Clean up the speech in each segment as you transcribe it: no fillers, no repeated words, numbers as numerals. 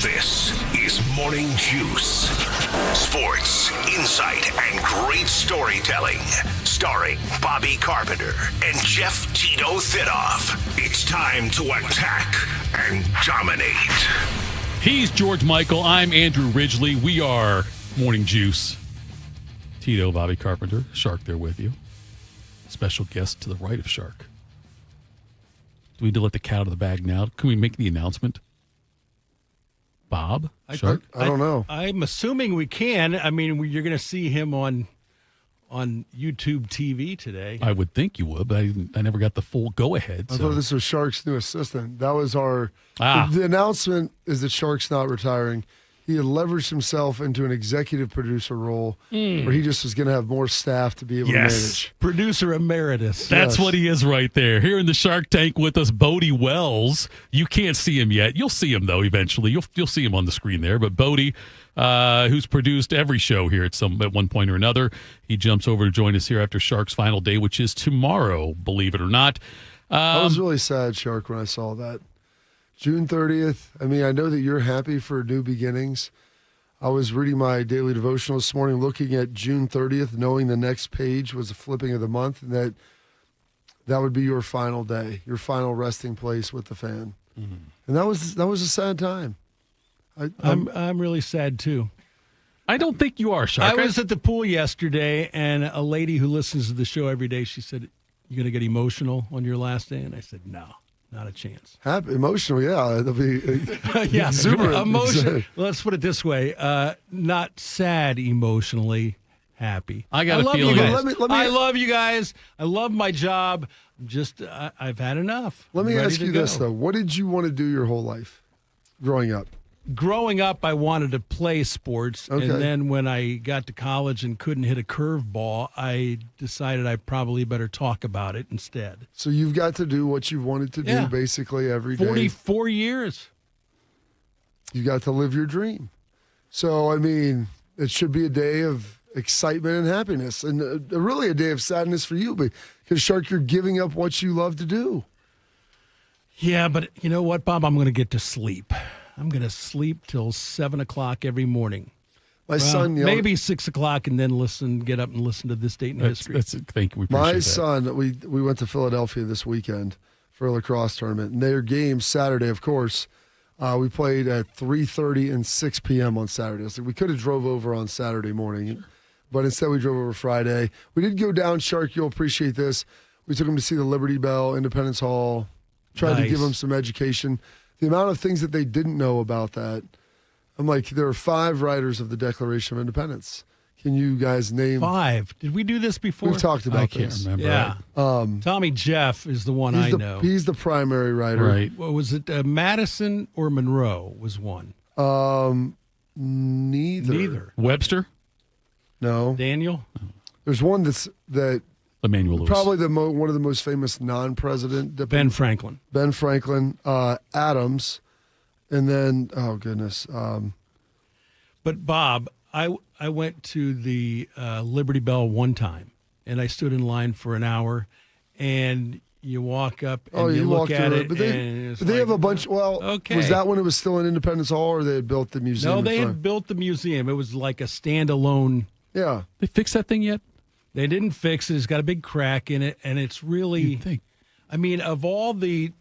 This is Morning Juice. Sports, insight, and great storytelling. Starring Bobby Carpenter and Jeff Tito Thidoff. It's time to attack and dominate. He's George Michael. I'm Andrew Ridgely. We are Morning Juice. Tito, Bobby Carpenter, Shark there with you. Special guest to the right of Shark. Do we need to let the cat out of the bag now? Can we make the announcement? Bob? Shark? I don't know. I'm assuming we can. I mean, you're going to see him on YouTube TV today. I would think you would, but I never got the full go-ahead. I thought this was Shark's new assistant. That was our... The announcement is that Shark's not retiring. He had leveraged himself into an executive producer role where he just was going to have more staff to be able to manage. Producer emeritus. That's what he is right there. Here in the Shark Tank with us, Bodie Wells. You can't see him yet. You'll see him, though, eventually. You'll see him on the screen there. But Bodie, who's produced every show here at one point or another, he jumps over to join us here after Shark's final day, which is tomorrow, believe it or not. I was really sad, Shark, when I saw that. June 30th. I mean, I know that you're happy for new beginnings. I was reading my daily devotional this morning, looking at June 30th, knowing the next page was the flipping of the month, and that would be your final day, your final resting place with the fan. Mm-hmm. And that was a sad time. I'm really sad too. I don't think you are, Shark. I was at the pool yesterday, and a lady who listens to the show every day, she said, "You going to get emotional on your last day?" And I said, "No. Not a chance." Happy, emotional, yeah. It'll be exuberant. Emotion. Let's put it this way: not sad emotionally, happy. I got a feeling. I love you guys. I love my job. I've had enough. Let me ask you this though: what did you want to do your whole life, growing up? Growing up, I wanted to play sports, and then when I got to college and couldn't hit a curveball, I decided I probably better talk about it instead. So you've got to do what you wanted to do basically every day. 44 years. You got to live your dream. So, I mean, it should be a day of excitement and happiness, and really a day of sadness for you, because, Shark, you're giving up what you love to do. Yeah, but you know what, Bob? I'm going to get to sleep. I'm going to sleep till 7 o'clock every morning. My son yelled, maybe 6 o'clock, and then get up and listen to This Date in History. Thank you. We appreciate My that. son, we went to Philadelphia this weekend for a lacrosse tournament, and their game Saturday, of course, we played at 3:30 and 6 p.m. on Saturday. So we could have drove over on Saturday morning, but instead we drove over Friday. We did go down, Shark, you'll appreciate this. We took him to see the Liberty Bell, Independence Hall, tried to give him some education. The amount of things that they didn't know about that. I'm like, there are 5 writers of the Declaration of Independence. Can you guys name 5? Did we do this before? We've talked about this. I can't remember. Yeah. Tommy Jeff is the one I know. He's the primary writer. Right. What was it? Madison or Monroe was one? Neither. Webster? No. Daniel? There's one that Emmanuel Lewis. probably one of the most famous non-president. Ben Franklin. Ben Franklin, Adams, and then, oh, goodness. But, Bob, I went to the Liberty Bell one time, and I stood in line for an hour, and you walk up and you look at it. But they have a bunch. Well, was that when it was still in Independence Hall, or they had built the museum? No, they had built the museum. It was like a standalone. Yeah. They fixed that thing yet? They didn't fix it. It's got a big crack in it, and it's really, I mean, of all the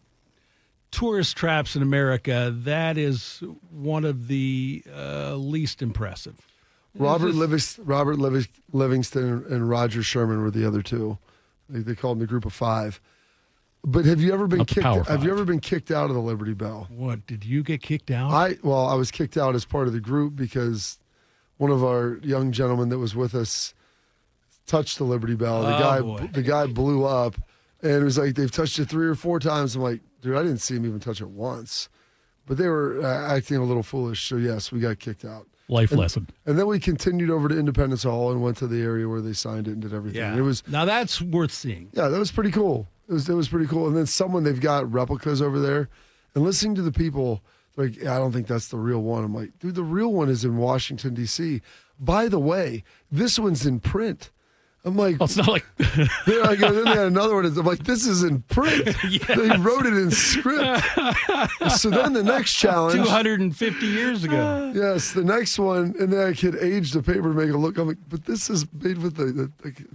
tourist traps in America, that is one of the least impressive. Robert Livingston and Roger Sherman were the other two. They called them the Group of 5. But have you ever been kicked? Have you ever been kicked out of the Liberty Bell? What, did you get kicked out? I was kicked out as part of the group because one of our young gentlemen that was with us touched the Liberty Bell. The guy blew up, and it was like they've touched it 3 or 4 times. I'm like, dude, I didn't see him even touch it once. But they were acting a little foolish, so yes, we got kicked out. Life lesson. And then we continued over to Independence Hall and went to the area where they signed it and did everything. Yeah. It was, now that's worth seeing. Yeah, that was pretty cool. It was pretty cool. And then they've got replicas over there, and listening to the people, like, I don't think that's the real one. I'm like, dude, the real one is in Washington, D.C. By the way, this one's in print. I'm like, Oh, it's not like then they had another one. I'm like, this is in print. Yes. They wrote it in script. So then the next challenge. 250 years ago. Yes, the next one, and then I could age the paper to make it look. I'm like, but this is made with the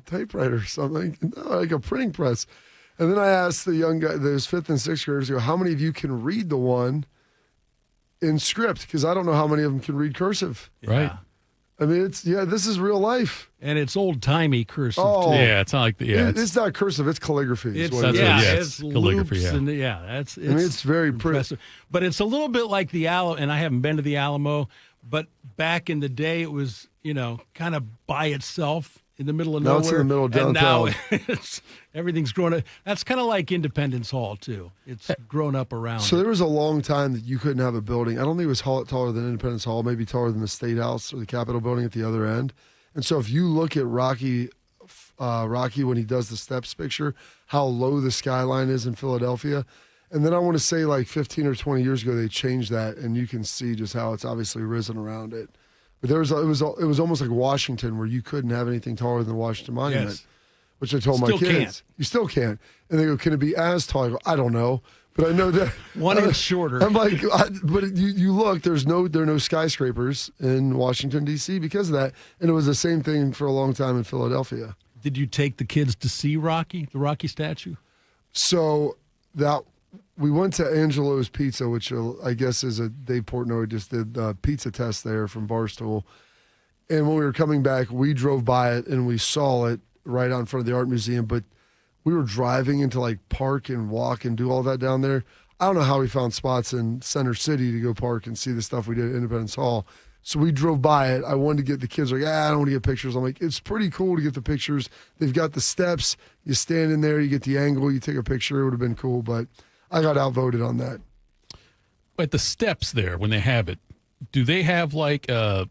typewriter or something, no, like a printing press. And then I asked the young guy, those 5th and 6th graders, I go, how many of you can read the one in script? Because I don't know how many of them can read cursive. right. I mean, this is real life. And it's old-timey cursive, Oh, too. Yeah, it's not like it's not cursive, it's calligraphy. Is It's, what it is. That's what- it's it's calligraphy, loops yeah. and that's. I mean, it's very pretty. impressive. But it's a little bit like the Alamo, and I haven't been to the Alamo, but back in the day, it was, kind of by itself in the middle of Now nowhere. it's in the middle of And now downtown. everything's grown up. That's kind of like Independence Hall, too. It's grown up around. So it. there was a long time that you couldn't have a building. I don't think it was taller than Independence Hall, maybe taller than the State House or the Capitol building at the other end. And so if you look at Rocky when he does the steps picture, how low the skyline is in Philadelphia. And then I want to say like 15 or 20 years ago, they changed that, and you can see just how it's obviously risen around it. But it was almost like Washington, where you couldn't have anything taller than the Washington Monument, Yes. which I told my Still kids. can't. You still can't. And they go, can it be as tall? I go, I don't know. But I know that 1 inch shorter. I'm like, but you look. There are no skyscrapers in Washington D.C. because of that, and it was the same thing for a long time in Philadelphia. Did you take the kids to see Rocky, the Rocky statue? So that we went to Angelo's Pizza, which I guess is Dave Portnoy just did the pizza test there from Barstool, and when we were coming back, we drove by it and we saw it right out in front of the art museum, but we were driving into like park and walk and do all that down there. I don't know how we found spots in Center City to go park and see the stuff we did at Independence Hall. So we drove by it. I wanted to get the kids like, I don't want to get pictures. I'm like, it's pretty cool to get the pictures. They've got the steps. You stand in there, you get the angle, you take a picture. It would have been cool, but I got outvoted on that. At the steps there, when they have it, do they have like a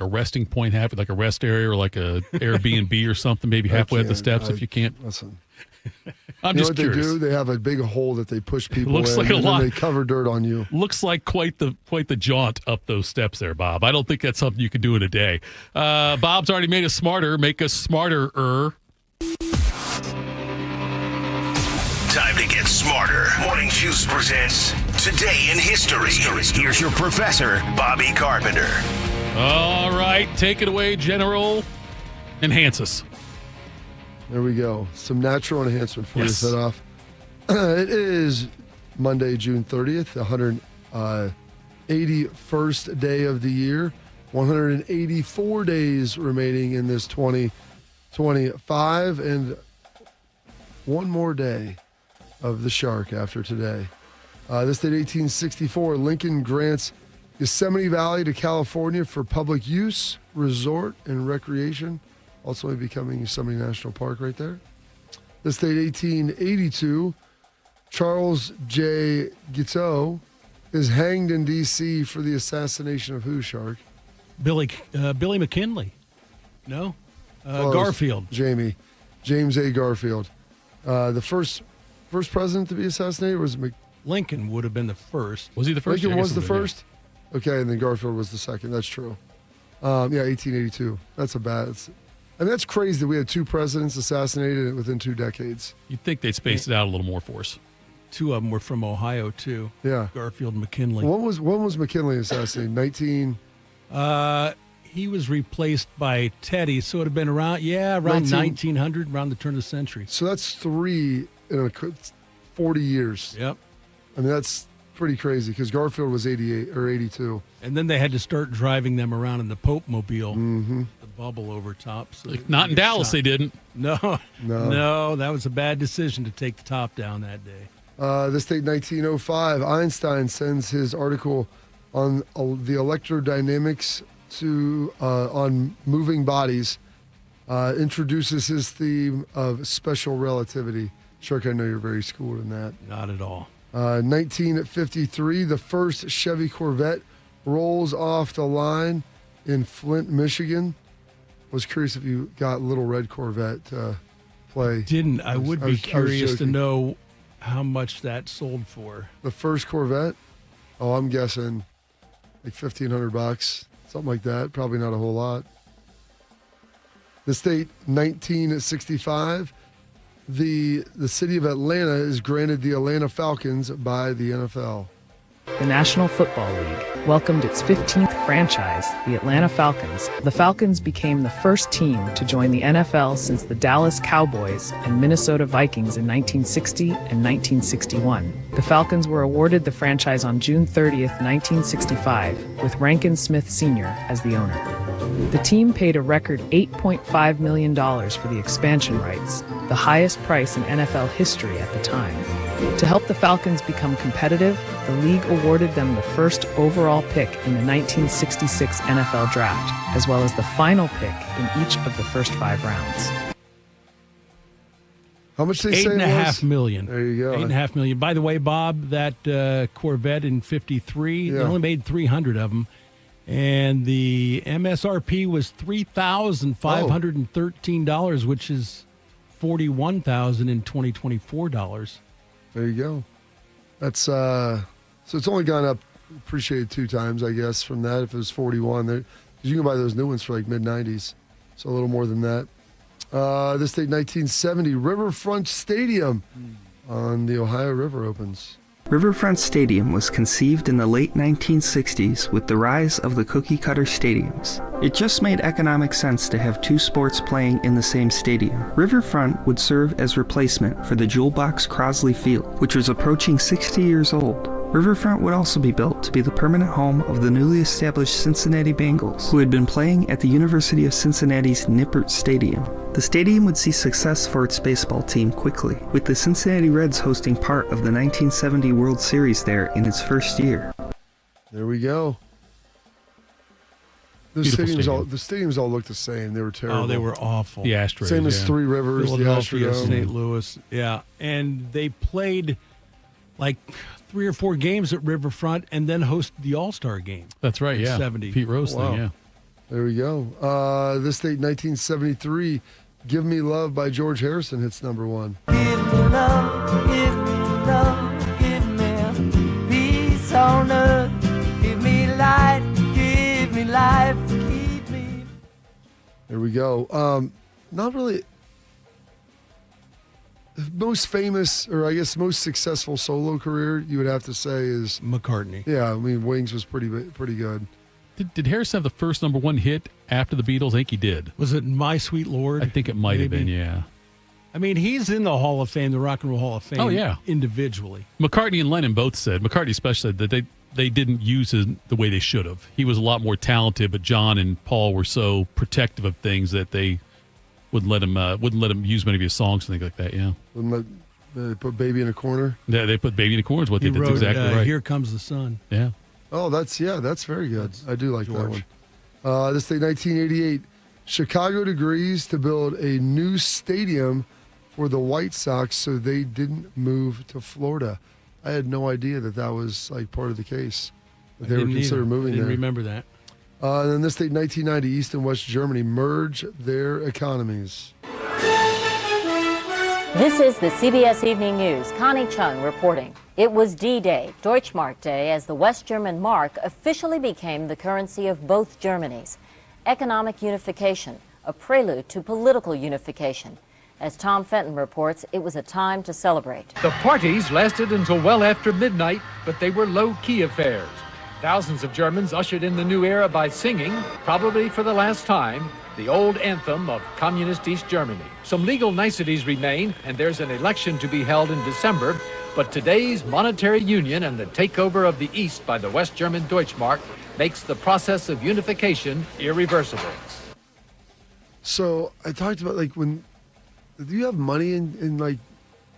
resting point, like a rest area or like a Airbnb or something, maybe halfway up the steps if you can't? Listen. I'm You know just what curious. they do? They have a big hole that they push people Looks in, like a and lot. then they cover dirt on you. Looks like quite the jaunt up those steps there, Bob. I don't think that's something you can do in a day. Bob's already made us smarter. Make us smarter-er. Time to get smarter. Morning Juice presents Today in History. Here's your professor, Bobby Carpenter. All right, take it away, General. Enhance us. There we go. Some natural enhancement for Yes. you to set off. It is Monday, June 30th, the 181st day of the year. 184 days remaining in this 2025, and one more day of the shark after today. This date, 1864, Lincoln grants Yosemite Valley to California for public use, resort, and recreation, ultimately becoming Yosemite National Park right there. This date, 1882, Charles J. Guiteau is hanged in D.C. for the assassination of who, Shark? Billy McKinley. No? Close. Garfield. James A. Garfield. The first president to be assassinated was Lincoln would have been the first. Was he the first? Lincoln I was guess the it yeah. first? Okay, and then Garfield was the second. That's true. 1882. That's that's crazy that we had two presidents assassinated within 2 decades. You'd think they'd space it out a little more for us. 2 of them were from Ohio, too. Yeah. Garfield and McKinley. When was McKinley assassinated? 19... He was replaced by Teddy, so it would have been around 1900, around the turn of the century. So that's 3 in 40 years. Yep. I mean, that's pretty crazy because Garfield was 88 or 82. And then they had to start driving them around in the Pope Mobile, the bubble over top. So Not in Dallas, they didn't. No, that was a bad decision to take the top down that day. This date, 1905, Einstein sends his article on the electrodynamics on moving bodies, introduces his theme of special relativity. Shark, I know you're very schooled in that. Not at all. 1953, the first Chevy Corvette rolls off the line in Flint, Michigan. Was curious if you got Little Red Corvette to play. Didn't. I would I be was curious to joking. know how much that sold for. The first Corvette? Oh, I'm guessing like $1,500, something like that. Probably not a whole lot. The state, 1965. The city of Atlanta is granted the Atlanta Falcons by the NFL. The National Football League welcomed its 15th franchise, the Atlanta Falcons. The Falcons became the first team to join the NFL since the Dallas Cowboys and Minnesota Vikings in 1960 and 1961. The Falcons were awarded the franchise on June 30th, 1965, with Rankin Smith Sr. as the owner. The team paid a record $8.5 million for the expansion rights, the highest price in NFL history at the time. To help the Falcons become competitive, the league awarded them the first overall pick in the 1966 NFL Draft, as well as the final pick in each of the first 5 rounds. How much did they say it was? $8.5 million. There you go. $8.5 million. By the way, Bob, that Corvette in '53, they only made 300 of them. And the MSRP was $3,513, which is $41,000 in 2024 dollars. There you go. That's so it's only gone up, appreciated 2 times, I guess, from that. If it was 41, there, you can buy those new ones for like mid-90s, so a little more than that. This date, 1970, Riverfront Stadium on the Ohio River opens. Riverfront Stadium was conceived in the late 1960s with the rise of the cookie-cutter stadiums. It just made economic sense to have 2 sports playing in the same stadium. Riverfront would serve as replacement for the Jewel Box Crosley Field, which was approaching 60 years old. Riverfront would also be built to be the permanent home of the newly established Cincinnati Bengals, who had been playing at the University of Cincinnati's Nippert Stadium. The stadium would see success for its baseball team quickly, with the Cincinnati Reds hosting part of the 1970 World Series there in its first year. There we go. The stadiums all look the same. They were terrible. Oh, they were awful. The Astros. Same as Three Rivers, the Philadelphia, Astrodome. St. Louis. Yeah. And they played like 3 or 4 games at Riverfront and then hosted the All-Star game. That's right, yeah. 70. Pete Rose thing, yeah. There we go. This date, 1973, Give Me Love by George Harrison hits number 1. Give me love, give me love, give me peace on earth. Give me light, give me life, keep me. There we go. Not really. Most famous, or I guess most successful solo career, you would have to say is McCartney. Yeah, I mean Wings was pretty good. Did Harrison have the first number 1 hit after the Beatles? I think he did. Was it My Sweet Lord? I think it might have been, yeah. I mean, he's in the Hall of Fame, the Rock and Roll Hall of Fame. Oh, yeah. Individually. McCartney and Lennon both said, McCartney especially said that they didn't use him the way they should have. He was a lot more talented, but John and Paul were so protective of things that they wouldn't let him use many of his songs and things like that, yeah. They put Baby in a Corner? Yeah, they put Baby in a Corner is what He they did. wrote, That's exactly right. Here Comes the Sun. Yeah. Oh, that's very good. I do like George. that one. This day, 1988, Chicago agrees to build a new stadium for the White Sox so they didn't move to Florida. I had no idea that was like part of the case. That they were considering moving there. I didn't remember that. And then this day, 1990, East and West Germany merge their economies. This is the CBS Evening News. Connie Chung reporting. It was D-Day, Deutschmark Day, as the West German mark officially became the currency of both Germanys. Economic unification, a prelude to political unification. As Tom Fenton reports, it was a time to celebrate. The parties lasted until well after midnight, but they were low-key affairs. Thousands of Germans ushered in the new era by singing, probably for the last time, the old anthem of communist East Germany. Some legal niceties remain, and there's an election to be held in December, but today's monetary union and the takeover of the East by the West German Deutschmark makes the process of unification irreversible. So I talked about do you have money in like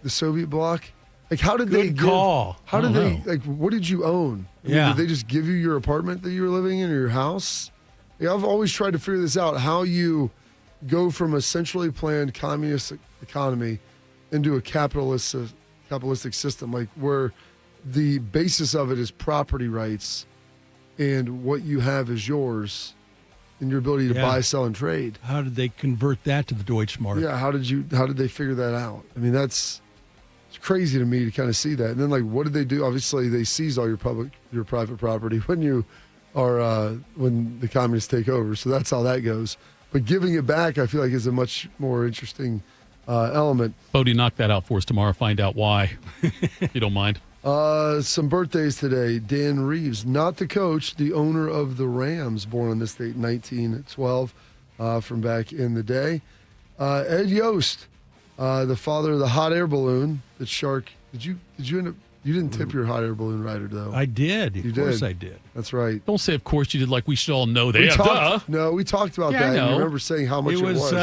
the Soviet bloc? Like how did Good call. How did they what did you own? Yeah. Did they just give you your apartment that you were living in or your house? I've always tried to figure this out, how you go from a centrally planned communist economy into a capitalistic system, like where the basis of it is property rights and what you have is yours and your ability to buy, sell, and trade. How did they convert that to the Deutschmark? Yeah, how did they figure that out? I mean, it's crazy to me to kind of see that. And then what did they do? Obviously, they seize all your private property when you are when the communists take over. So that's how that goes. But giving it back, I feel like, is a much more interesting element. Bodie, knock that out for us tomorrow. Find out why. If you don't mind. Some birthdays today. Dan Reeves, not the coach, the owner of the Rams, born on this date, 1912, from back in the day. Ed Yost, the father of the hot air balloon, the shark. Did you end up? You didn't tip your hot air balloon rider, though. I did. You of course did. I did. That's right. Don't say, of course you did, like we should all know that. Duh. No, we talked about Yeah, that. I know. You remember saying how much it was.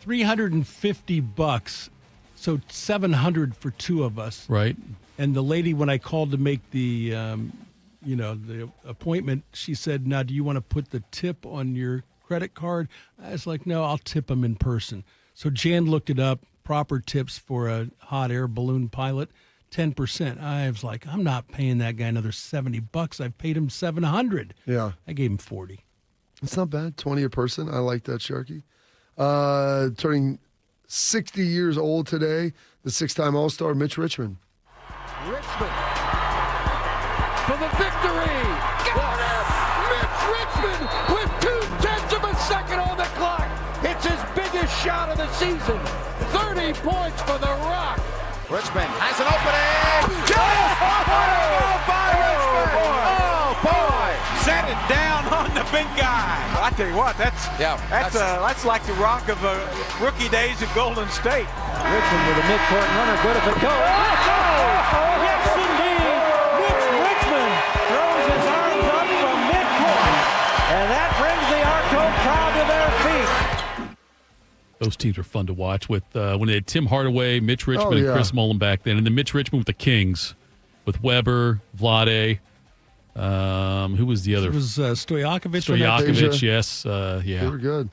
$350, so $700 for two of us. Right. And the lady, when I called to make the, the appointment, she said, "Now, do you want to put the tip on your credit card?" I was like, "No, I'll tip them in person." So Jan looked it up. Proper tips for a hot air balloon pilot, 10%. I was like, I'm not paying that guy another $70. I've paid him $700. Yeah. I gave him $40. It's not bad. 20 a person. I like that, Sharky. Turning 60 years old today, the six-time All-Star Mitch Richmond. Richmond for the victory. Got it! Mitch Richmond with 0.2 of a second on the clock. It's his biggest shot of the season. 30 points for the Rock. Richmond has an opening. By Richmond. Oh, boy. Set it down on the big guy. I tell you what, that's like the Rock of rookie days at Golden State. Richmond with a midcourt runner, good if it goes. Yes, indeed. Mitch Richmond throws his arms up from midcourt, and that brings the Arco crowd to their feet. Those teams are fun to watch with when they had Tim Hardaway, Mitch Richmond, and Chris Mullin back then. And then Mitch Richmond with the Kings with Weber, Vlade. Who was the other? It was Stojakovic. Stojakovic, yes. Yeah. They were good.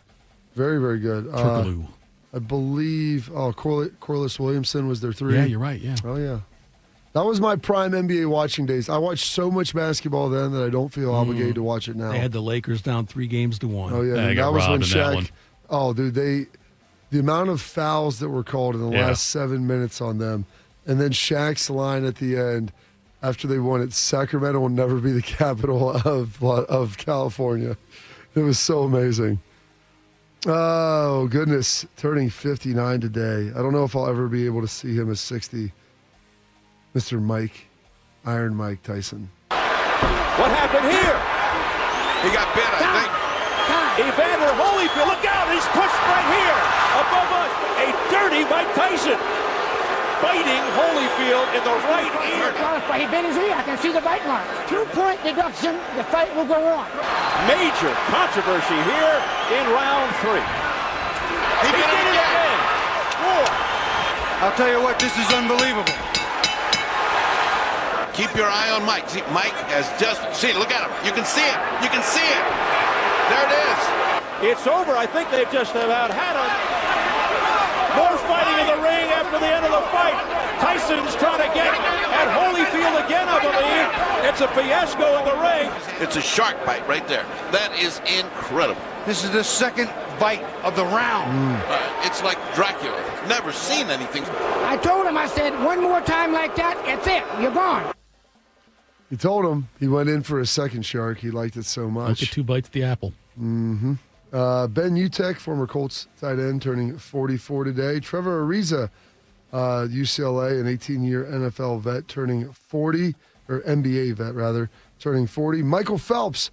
Very, very good. Turkoglu. I believe Corliss Williamson was their three. Yeah, you're right, yeah. Oh, yeah. That was my prime NBA watching days. I watched so much basketball then that I don't feel obligated to watch it now. They had the Lakers down 3-1. Oh, yeah. They that got was when robbed in that Shaq. one. Oh, dude, the amount of fouls that were called in the last 7 minutes on them. And then Shaq's line at the end after they won it, Sacramento will never be the capital of California. It was so amazing. Oh, goodness. Turning 59 today. I don't know if I'll ever be able to see him as 60. Mr. Iron Mike Tyson. What happened here? He got bit, I think. Evander Holyfield, look out, he's pushed right here. Above us, a dirty Mike Tyson. Biting Holyfield in the right ear. He bit his ear, I can see the bite mark. 2-point deduction, the fight will go on. Major controversy here in round 3. He did it again. 4. I'll tell you what, this is unbelievable. Keep your eye on Mike. See, Mike has just seen. Look at him. You can see it. You can see it. There it is. It's over. I think they've just about had him. More fighting in the ring after the end of the fight. Tyson's trying to get at Holyfield again, I believe. It's a fiasco in the ring. It's a shark bite right there. That is incredible. This is the second bite of the round. It's like Dracula. Never seen anything. I told him, I said, one more time like that, that's it, you're gone. He told him he went in for a second shark. He liked it so much. Look at 2 bites at the apple. Mm-hmm. Ben Utek, former Colts tight end, turning 44 today. Trevor Ariza, UCLA, an 18-year NFL vet, turning 40, or NBA vet, rather, turning 40. Michael Phelps,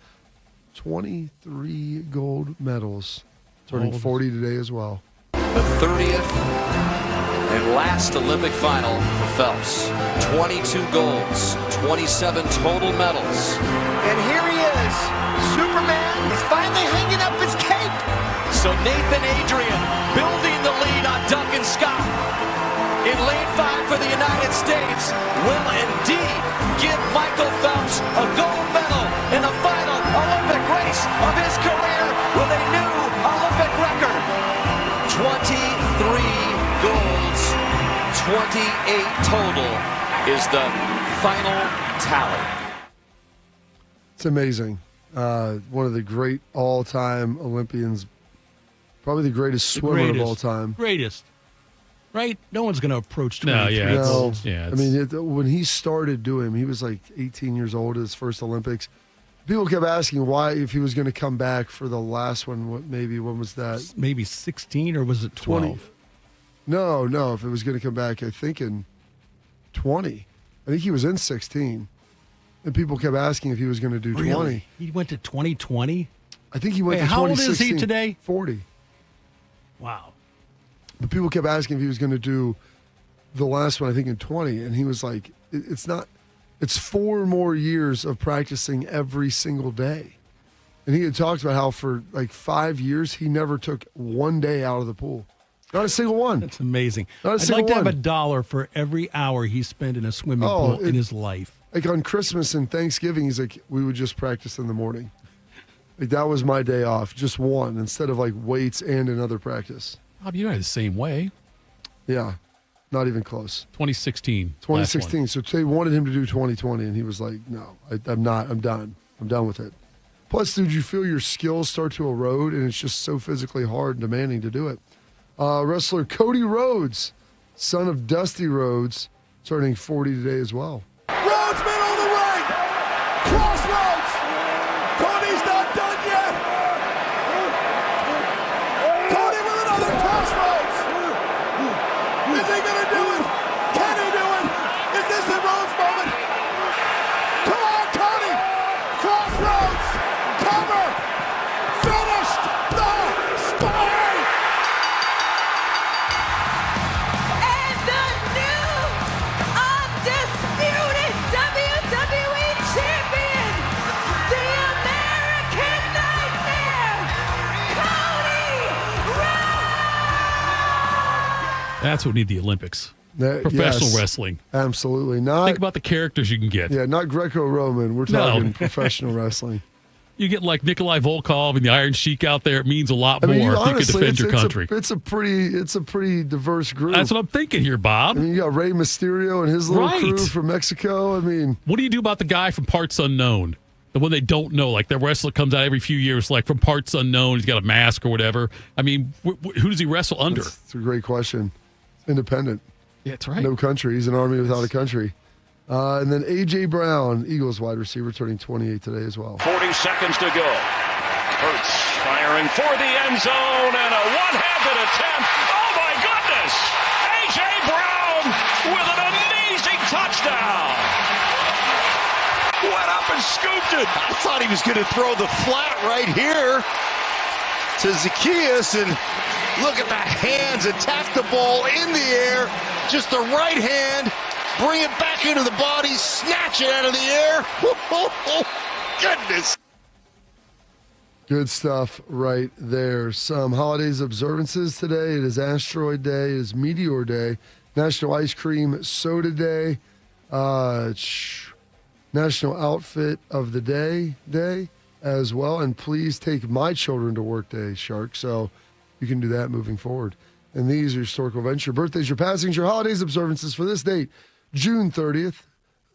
23 gold medals, turning 40 today as well. The 30th and last Olympic final for Phelps. 22 golds, 27 total medals. And here he is, Superman. He's finally hanging up his cape. So Nathan Adrian building the lead on Duncan Scott. In lane 5 for the United States will indeed give Michael Phelps a gold medal in the final Olympic race of his career with a new Olympic record. 23 golds, 28 total is the final tally. It's amazing. One of the great all-time Olympians, probably the greatest swimmer of all time. Greatest. Right? No one's going to approach 23. I mean, when he started doing, he was like 18 years old at his first Olympics. People kept asking why, if he was going to come back for the last one. When was that? Maybe 16 or was it 12? 20. No. If it was going to come back, I think in 20. I think he was in 16. And people kept asking if he was going to do 20. Really? He went to 2020? I think he went to 2016. How old is he today? 40. Wow. But people kept asking if he was going to do the last one, I think in 20. And he was like, it's not. It's 4 more years of practicing every single day. And he had talked about how for like 5 years, he never took one day out of the pool. Not a single one. That's amazing. Not a I'd single like to have one. $1 for every hour he spent in a swimming pool in his life. Like on Christmas and Thanksgiving, he's like, we would just practice in the morning. Like that was my day off, just one, instead of like weights and another practice. Bob, you're the same way. Yeah. Not even close. 2016. 2016. So they wanted him to do 2020, and he was like, no, I'm not. I'm done. I'm done with it. Plus, dude, you feel your skills start to erode, and it's just so physically hard and demanding to do it. Wrestler Cody Rhodes, son of Dusty Rhodes, turning 40 today as well. Rhodes, middle of the ring. Crossroads. Cody's not done yet. Cody with another crossroads. Is he going to do it? Can he do it? Is this the Rhodes moment? Come on, Cody. Crossroads. Cover. Finished the story. And the new undisputed WWE Champion, the American Nightmare, Cody Rhodes. That's what we need the Olympics. Professional Yes, wrestling. Absolutely. Not, Think about the characters you can get. yeah, not Greco-Roman. We're talking professional wrestling. You get like Nikolai Volkov and the Iron Sheik out there. It means a lot more if you can defend your country. It's a pretty diverse group. That's what I'm thinking here, Bob. I mean, you got Rey Mysterio and his little Right. crew from Mexico. I mean, What do you do about the guy from Parts Unknown? The one they don't know, like their wrestler comes out every few years, like from Parts Unknown. He's got a mask or whatever. I mean, who does he wrestle under? it's a great question. Independent. Yeah, that's right. No country. He's an army without a country. And then A.J. Brown, Eagles wide receiver, turning 28 today as well. 40 seconds to go. Hurts firing for the end zone and a one-handed attempt. Oh, my goodness! A.J. Brown with an amazing touchdown. Went up and scooped it. I thought he was going to throw the flat right here to Zacchaeus, and look at the hands, attack the ball in the air, just the right hand, bring it back into the body, snatch it out of the air. Oh, goodness. Good stuff right there. Some holidays observances today. It is Asteroid Day. It is Meteor Day. National Ice Cream Soda Day. National Outfit of the Day as well. And please take my children to work day, Shark. So you can do that moving forward. And these are historical events. Your birthdays, your passings, your holidays, observances for this date. June 30th,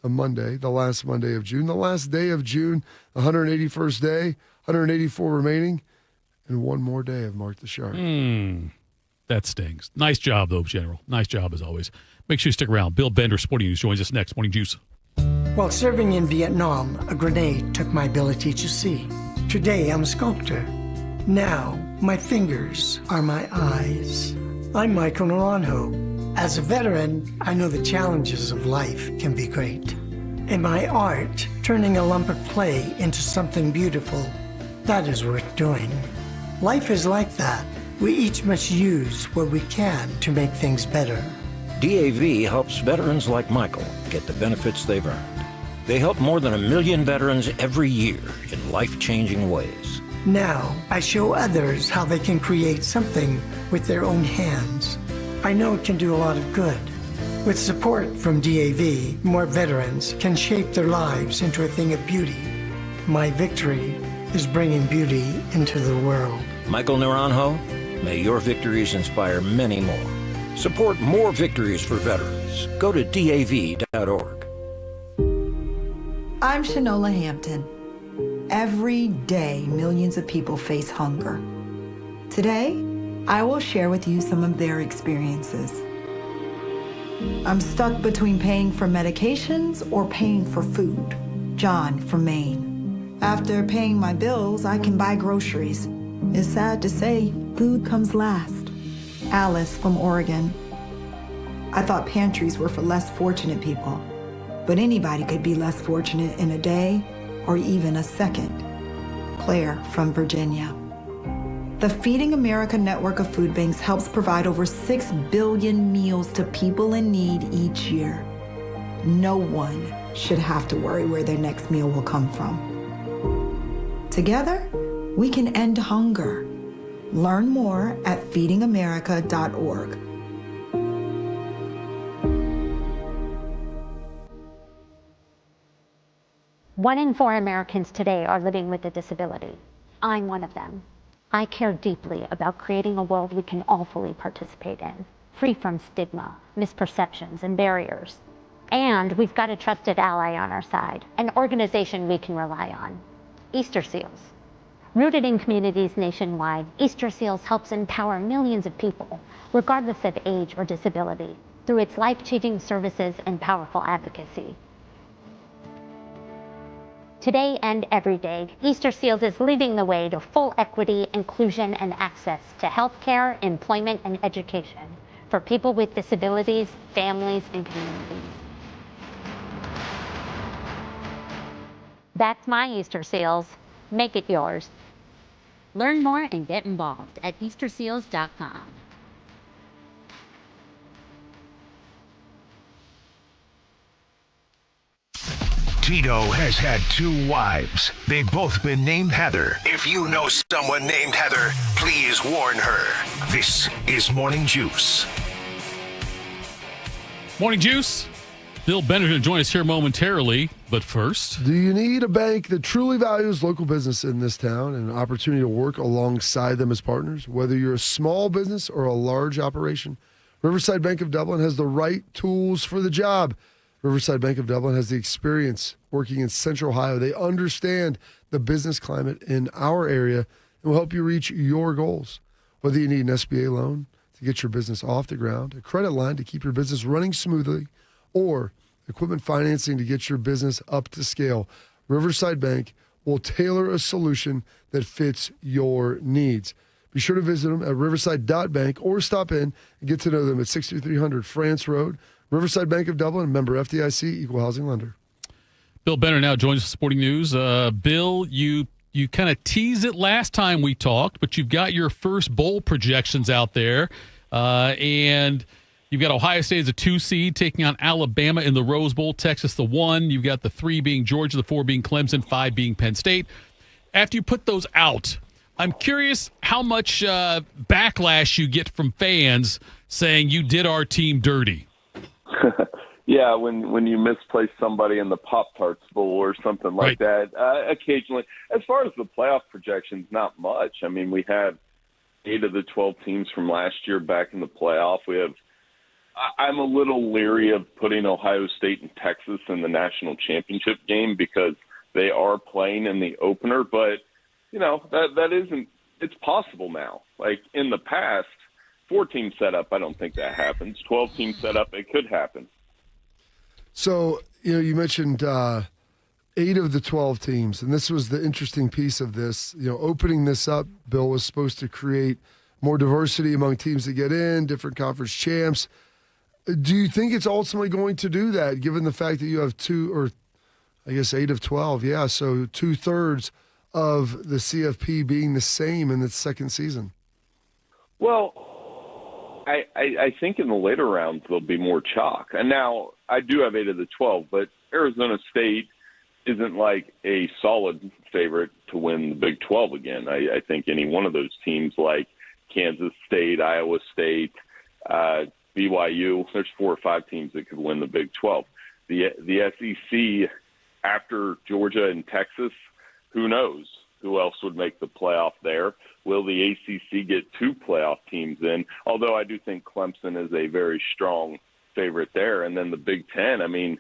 a Monday, the last Monday of June. The last day of June, the 181st day, 184 remaining. And one more day of Mark the Shark. That stings. Nice job, though, General. Nice job, as always. Make sure you stick around. Bill Bender, Sporting News, joins us next. Morning Juice. While serving in Vietnam, a grenade took my ability to see. Today, I'm a sculptor. Now, my fingers are my eyes. I'm Michael Naranjo. As a veteran, I know the challenges of life can be great. In my art, turning a lump of clay into something beautiful, that is worth doing. Life is like that. We each must use what we can to make things better. DAV helps veterans like Michael get the benefits they've earned. They help more than 1 million veterans every year in life-changing ways. Now, I show others how they can create something with their own hands. I know it can do a lot of good. With support from DAV, more veterans can shape their lives into a thing of beauty. My victory is bringing beauty into the world. Michael Naranjo, may your victories inspire many more. Support more victories for veterans. Go to DAV.org. I'm Shanola Hampton. Every day, millions of people face hunger. Today, I will share with you some of their experiences. I'm stuck between paying for medications or paying for food. John from Maine. After paying my bills, I can buy groceries. It's sad to say, food comes last. Alice from Oregon. I thought pantries were for less fortunate people, but anybody could be less fortunate in a day or even a second. Claire from Virginia. The Feeding America network of food banks helps provide over 6 billion meals to people in need each year. No one should have to worry where their next meal will come from. Together, we can end hunger. Learn more at feedingamerica.org. One in 4 Americans today are living with a disability. I'm one of them. I care deeply about creating a world we can all fully participate in, free from stigma, misperceptions, and barriers. And we've got a trusted ally on our side, an organization we can rely on, Easter Seals. Rooted in communities nationwide, Easter Seals helps empower millions of people, regardless of age or disability, through its life-changing services and powerful advocacy. Today and every day, Easter Seals is leading the way to full equity, inclusion, and access to healthcare, employment, and education for people with disabilities, families, and communities. That's my Easter Seals. Make it yours. Learn more and get involved at easterseals.com. Tito has had 2 wives. They've both been named Heather. If you know someone named Heather, please warn her. This is Morning Juice. Morning Juice. Bill Bennett will join us here momentarily, but first. Do you need a bank that truly values local business in this town and an opportunity to work alongside them as partners? Whether you're a small business or a large operation, Riverside Bank of Dublin has the right tools for the job. Riverside Bank of Dublin has the experience working in Central Ohio. They understand the business climate in our area and will help you reach your goals. Whether you need an SBA loan to get your business off the ground, a credit line to keep your business running smoothly, or equipment financing to get your business up to scale, Riverside Bank will tailor a solution that fits your needs. Be sure to visit them at riverside.bank or stop in and get to know them at 6300 France Road. Riverside Bank of Dublin, member FDIC, equal housing lender. Bill Benner now joins us with Sporting News. Bill, you kind of teased it last time we talked, but you've got your first bowl projections out there. And you've got Ohio State as a 2 seed taking on Alabama in the Rose Bowl, Texas the 1. You've got the 3 being Georgia, the 4 being Clemson, 5 being Penn State. After you put those out, I'm curious how much backlash you get from fans saying you did our team dirty. Yeah, when you misplace somebody in the Pop-Tarts Bowl or something like that, occasionally. As far as the playoff projections, not much. I mean, we have 8 of the 12 teams from last year back in the playoff. I'm a little leery of putting Ohio State and Texas in the national championship game because they are playing in the opener. But, you know, that isn't – it's possible now. Like in the past, 4-team setup, I don't think that happens. 12-team setup, it could happen. So, you mentioned 8 of the 12 teams, and this was the interesting piece of this. Opening this up, Bill, was supposed to create more diversity among teams that get in, different conference champs. Do you think it's ultimately going to do that, given the fact that you have 8 of 12? Yeah, so 2/3 of the CFP being the same in its second season. Well, I think in the later rounds there'll be more chalk. And now I do have 8 of the 12, but Arizona State isn't like a solid favorite to win the Big 12 again. I think any one of those teams like Kansas State, Iowa State, BYU, there's 4 or 5 teams that could win the Big 12. The SEC, after Georgia and Texas, who knows who else would make the playoff there? Will the ACC get 2 playoff teams in? Although I do think Clemson is a very strong favorite there. And then the Big 10, I mean,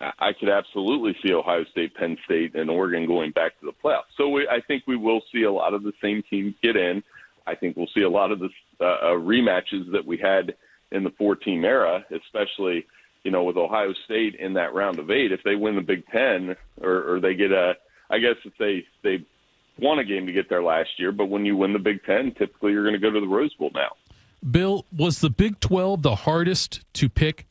I could absolutely see Ohio State, Penn State, and Oregon going back to the playoffs. So I think we will see a lot of the same teams get in. I think we'll see a lot of the rematches that we had in the 4-team era, especially, with Ohio State in that round of 8. If they win the Big 10 or they get a I guess if they won a game to get there last year, but when you win the Big Ten, typically you're going to go to the Rose Bowl now. Bill, was the Big 12 the hardest to pick?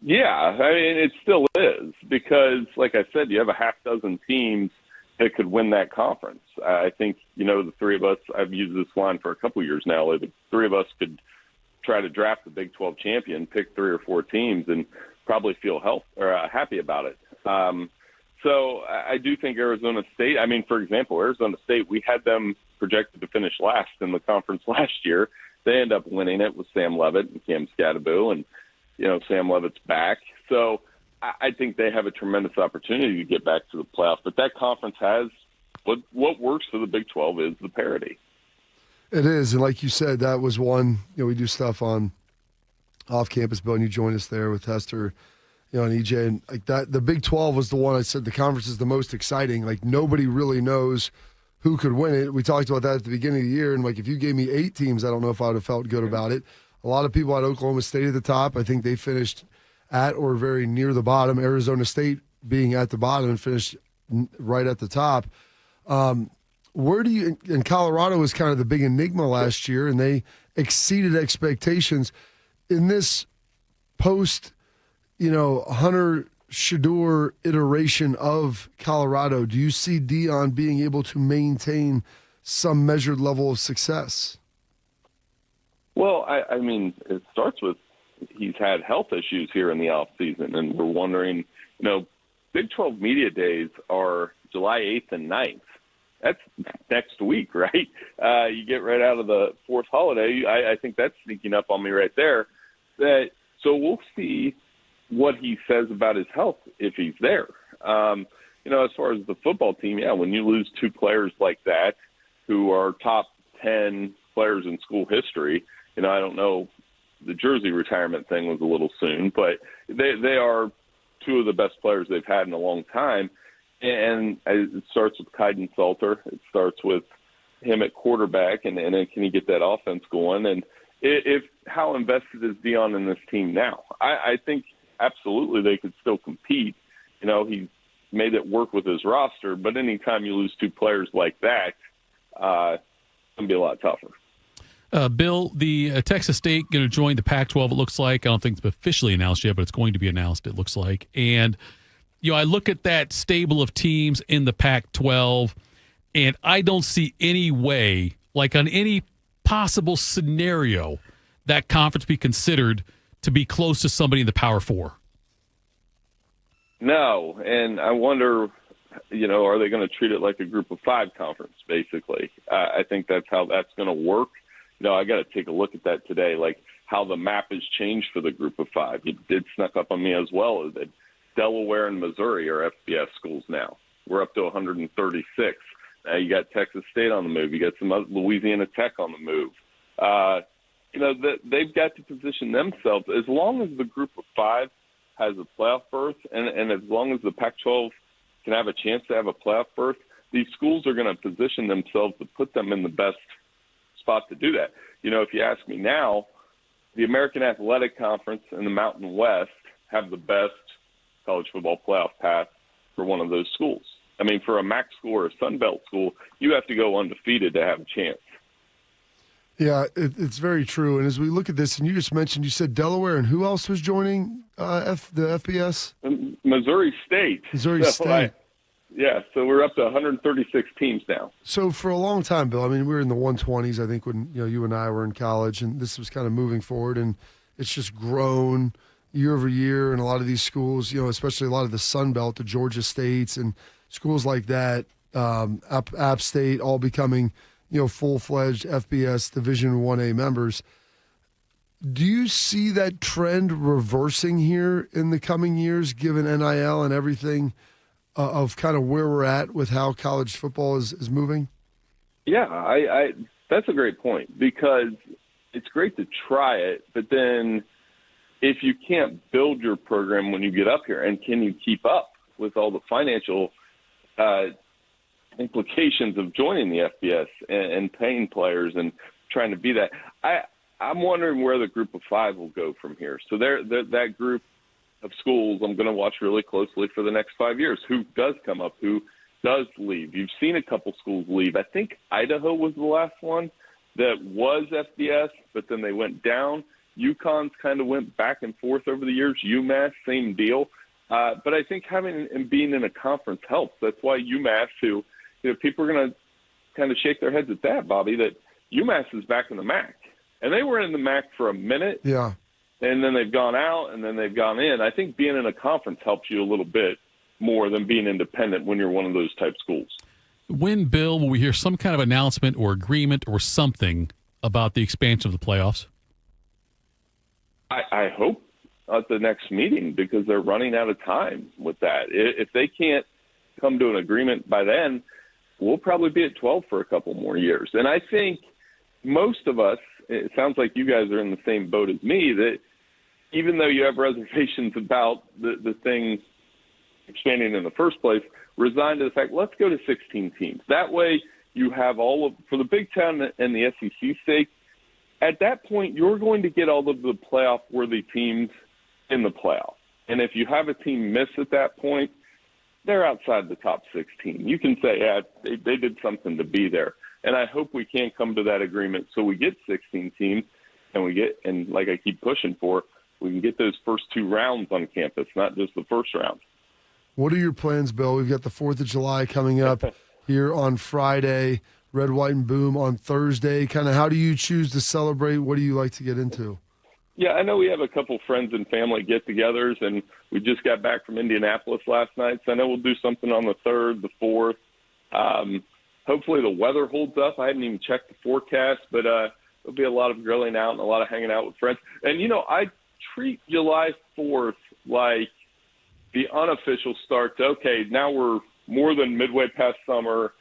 Yeah, I mean, it still is because, like I said, you have a half dozen teams that could win that conference. I think, the three of us, I've used this line for a couple of years now, the three of us could try to draft the Big 12 champion, pick 3 or 4 teams, and probably feel happy about it. So I do think Arizona State, for example, Arizona State, we had them projected to finish last in the conference last year. They end up winning it with Sam Leavitt and Cam Scadaboo, and, Sam Leavitt's back. So I think they have a tremendous opportunity to get back to the playoffs. But that conference has what works for the Big 12 is the parity. It is, and like you said, that was one. We do stuff on off-campus, Bill, and you joined us there with Hester, and EJ, and like that. The Big 12 was the one I said the conference is the most exciting. Like nobody really knows who could win it. We talked about that at the beginning of the year, and like if you gave me 8 teams, I don't know if I would have felt good about it. A lot of people had Oklahoma State at the top. I think they finished at or very near the bottom. Arizona State being at the bottom and finished right at the top. Where do you? And Colorado was kind of the big enigma last year, and they exceeded expectations. In this post, Hunter Shador iteration of Colorado, do you see Deion being able to maintain some measured level of success? Well, I mean, it starts with he's had health issues here in the offseason, and we're wondering, Big 12 media days are July 8th and 9th. That's next week, right? You get right out of the 4th holiday. I think that's sneaking up on me right there. So we'll see what he says about his health if he's there. As far as the football team, when you lose 2 players like that who are top 10 players in school history, I don't know, the jersey retirement thing was a little soon, but they are 2 of the best players they've had in a long time. And it starts with Kaiden Salter. It starts with him at quarterback, and then can he get that offense going? And how invested is Deion in this team now? I think absolutely they could still compete. He's made it work with his roster, but anytime you lose 2 players like that, it's going to be a lot tougher. Bill, the Texas State going to join the Pac-12, it looks like. I don't think it's officially announced yet, but it's going to be announced, it looks like. And, I look at that stable of teams in the Pac-12, and I don't see any way, like on any possible scenario, that conference be considered to be close to somebody in the Power 4. No, and I wonder, are they going to treat it like a Group of 5 conference, basically? I think that's how that's going to work. I got to take a look at that today, like how the map has changed for the Group of 5. It did snuck up on me as well that Delaware and Missouri are FBS schools now. We're up to 136. Now you got Texas State on the move. You got some other Louisiana Tech on the move. They've got to position themselves, as long as the Group of 5 has a playoff berth, and as long as the Pac-12 can have a chance to have a playoff berth, these schools are going to position themselves to put them in the best spot to do that. If you ask me now, the American Athletic Conference and the Mountain West have the best college football playoff path for one of those schools. For a MAC school or a Sun Belt school, you have to go undefeated to have a chance. Yeah, it's very true. And as we look at this, and you just mentioned, you said Delaware, and who else was joining the FBS? Missouri State. Missouri State. So we're up to 136 teams now. So for a long time, Bill, we were in the 120s, I think, when you and I were in college, and this was kind of moving forward, and it's just grown year over year. And a lot of these schools, especially a lot of the Sun Belt, the Georgia States, and schools like that, App State, all becoming full-fledged FBS Division 1A members. Do you see that trend reversing here in the coming years, given NIL and everything of kind of where we're at with how college football is moving? Yeah, I that's a great point, because it's great to try it, but then if you can't build your program when you get up here, and can you keep up with all the financial implications of joining the FBS and paying players and trying to be that. I'm wondering where the Group of 5 will go from here. So that group of schools I'm going to watch really closely for the next 5 years. Who does come up? Who does leave? You've seen a couple schools leave. I think Idaho was the last one that was FBS, but then they went down. UConn's kind of went back and forth over the years. UMass, same deal. But I think having and being in a conference helps. That's why UMass, who, people are going to kind of shake their heads at that, Bobby, that UMass is back in the MAC. And they were in the MAC for a minute. Yeah. And then they've gone out, and then they've gone in. I think being in a conference helps you a little bit more than being independent when you're one of those type schools. When, Bill, will we hear some kind of announcement or agreement or something about the expansion of the playoffs? I hope at the next meeting, because they're running out of time with that. If they can't come to an agreement by then, we'll probably be at 12 for a couple more years. And I think most of us, it sounds like you guys are in the same boat as me, that even though you have reservations about the thing expanding in the first place, resign to the fact, let's go to 16 teams. That way you have all of, for the Big Ten and the SEC's sake, at that point you're going to get all of the playoff-worthy teams in the playoff. And if you have a team miss at that point, they're outside the top 16. You can say, yeah, they did something to be there. And I hope we can come to that agreement so we get 16 teams and like I keep pushing for, we can get those first two rounds on campus, not just the first round. What are your plans, Bill? We've got the 4th of July coming up here on Friday, Red, White, and Boom on Thursday. Kind of how do you choose to celebrate? What do you like to get into? Yeah, I know we have a couple friends and family get-togethers, and we just got back from Indianapolis last night, so I know we'll do something on the 3rd, the 4th. Hopefully the weather holds up. I haven't even checked the forecast, but there'll be a lot of grilling out and a lot of hanging out with friends. And, I treat July 4th like the unofficial start to, okay, now we're more than midway past summer.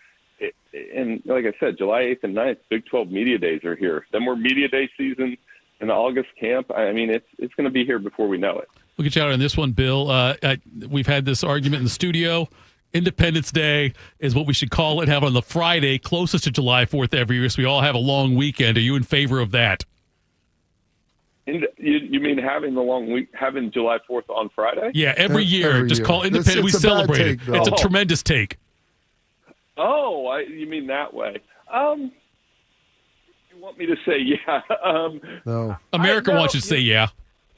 And like I said, July 8th and 9th, Big 12 Media Days are here. Then we're Media Day season in the August camp. I mean, it's going to be here before we know it. We'll get you out on this one, Bill. We've had this argument in the studio. Independence Day is what we should call it, have on the Friday closest to July 4th every year, so we all have a long weekend. Are you in favor of that? You mean having the long week, having July 4th on Friday? Yeah, every year. Just call Independence. We celebrate it. It's a tremendous take. Oh, you mean that way? You want me to say yeah? No. America wants you to say yeah.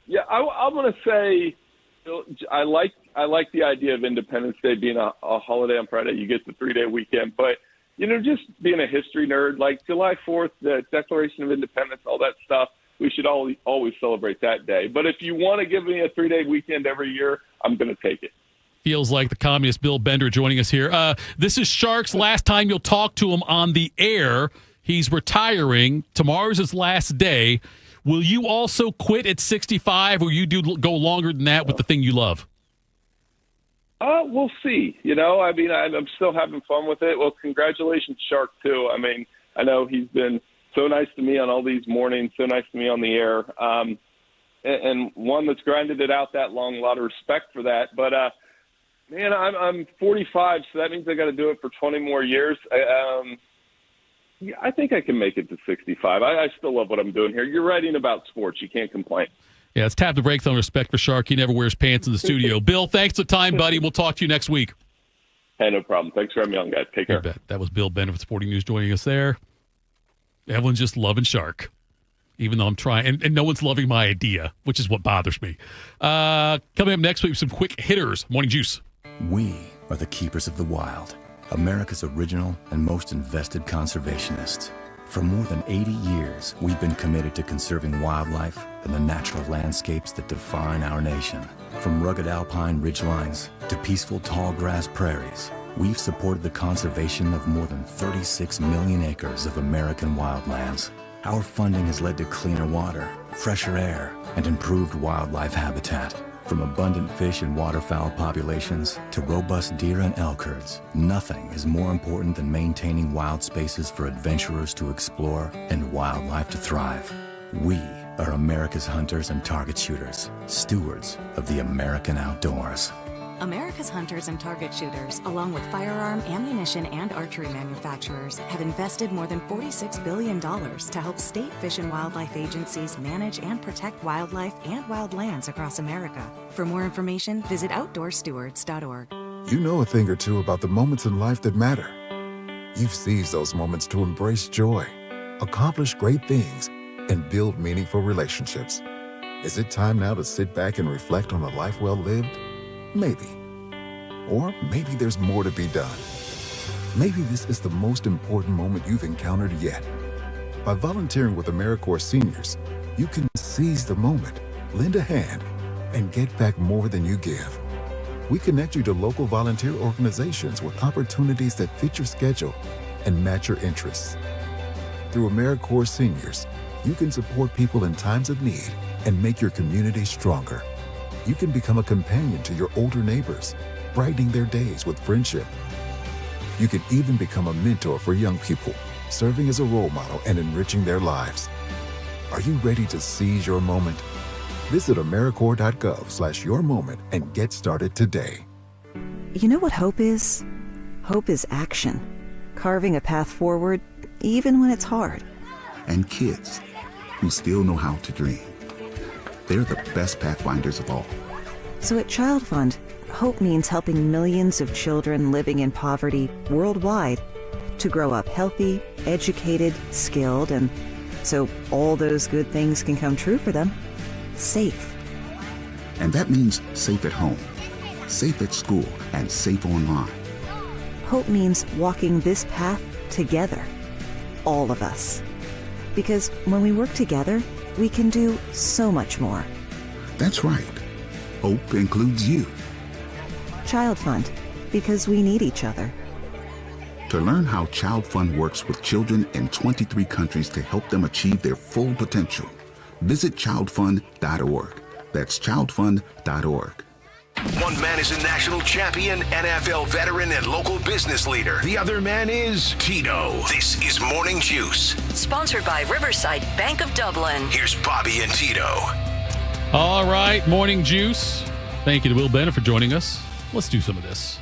Yeah, I'm going to say I like the idea of Independence Day being a holiday on Friday. You get the 3-day weekend, but just being a history nerd, like July 4th, the Declaration of Independence, all that stuff. We should always celebrate that day. But if you want to give me a 3-day weekend every year, I'm going to take it. Feels like the communist Bill Bender joining us here. This is Shark's last time you'll talk to him on the air. He's retiring. Tomorrow's his last day. Will you also quit at 65, or you go longer than that with the thing you love? We'll see. I'm still having fun with it. Well, congratulations, Shark, too. I mean, I know he's been so nice to me on all these mornings, so nice to me on the air. And one that's grinded it out that long, a lot of respect for that. But, man, I'm 45, so that means I got to do it for 20 more years. I think I can make it to 65. I still love what I'm doing here. You're writing about sports. You can't complain. Yeah, let's tap the brakes on respect for Shark. He never wears pants in the studio. Bill, thanks for the time, buddy. We'll talk to you next week. Hey, no problem. Thanks for having me on, guys. Take care. That was Bill Bender with Sporting News joining us there. Everyone's just loving Shark, even though I'm trying. And no one's loving my idea, which is what bothers me. Coming up next week, some quick hitters. Morning Juice. We are the keepers of the wild. America's original and most invested conservationists. For more than 80 years, we've been committed to conserving wildlife and the natural landscapes that define our nation. From rugged alpine ridgelines to peaceful tall grass prairies, we've supported the conservation of more than 36 million acres of American wildlands. Our funding has led to cleaner water, fresher air, and improved wildlife habitat. From abundant fish and waterfowl populations to robust deer and elk herds, nothing is more important than maintaining wild spaces for adventurers to explore and wildlife to thrive. We are America's hunters and target shooters, stewards of the American outdoors. America's hunters and target shooters, along with firearm, ammunition, and archery manufacturers, have invested more than $46 billion to help state fish and wildlife agencies manage and protect wildlife and wildlands across America. For more information, visit OutdoorStewards.org. You know a thing or two about the moments in life that matter. You've seized those moments to embrace joy, accomplish great things, and build meaningful relationships. Is it time now to sit back and reflect on a life well lived? Maybe. Or maybe there's more to be done. Maybe this is the most important moment you've encountered yet. By volunteering with AmeriCorps Seniors, you can seize the moment, lend a hand, and get back more than you give. We connect you to local volunteer organizations with opportunities that fit your schedule and match your interests. Through AmeriCorps Seniors, you can support people in times of need and make your community stronger. You can become a companion to your older neighbors, brightening their days with friendship. You can even become a mentor for young people, serving as a role model and enriching their lives. Are you ready to seize your moment? Visit AmeriCorps.gov/yourmoment and get started today. You know what hope is? Hope is action. Carving a path forward, even when it's hard. And kids who still know how to dream. They're the best pathfinders of all. So at Child Fund, hope means helping millions of children living in poverty worldwide to grow up healthy, educated, skilled, and so all those good things can come true for them. Safe. And that means safe at home, safe at school, and safe online. Hope means walking this path together. All of us. Because when we work together, we can do so much more. That's right. Hope includes you. Child Fund, because we need each other. To learn how Child Fund works with children in 23 countries to help them achieve their full potential, visit childfund.org. That's childfund.org. One man is a national champion, NFL veteran, and local business leader. The other man is Tito. This is Morning Juice. Sponsored by Riverside Bank of Dublin. Here's Bobby and Tito. All right, Morning Juice. Thank you to Will Bennett for joining us. Let's do some of this.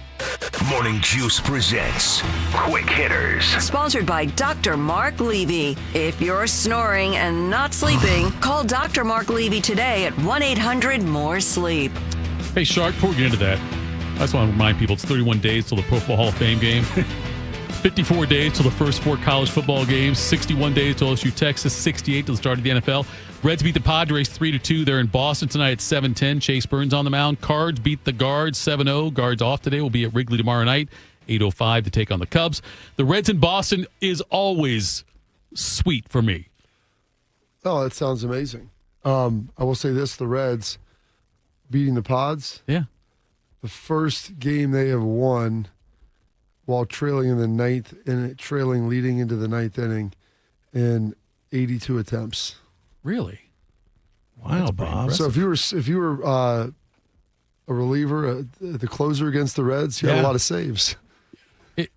Morning Juice presents Quick Hitters. Sponsored by Dr. Mark Levy. If you're snoring and not sleeping, call Dr. Mark Levy today at 1-800-MORE-SLEEP. Hey, Shark, before we get into that, I just want to remind people it's 31 days till the Pro Football Hall of Fame game, 54 days till the first 4 college football games, 61 days till LSU Texas, 68 till the start of the NFL. Reds beat the Padres 3-2. They're in Boston tonight at 7:10. Chase Burns on the mound. Cards beat the Guards 7-0. Guards off today. Will be at Wrigley tomorrow night, 8:05 to take on the Cubs. The Reds in Boston is always sweet for me. Oh, that sounds amazing. I will say this, the Reds beating the Pods. Yeah. The first game they have won while trailing in the ninth and leading into the ninth inning in 82 attempts. Really? Wow, Bob. So if you were a reliever, the closer against the Reds, you had a lot of saves.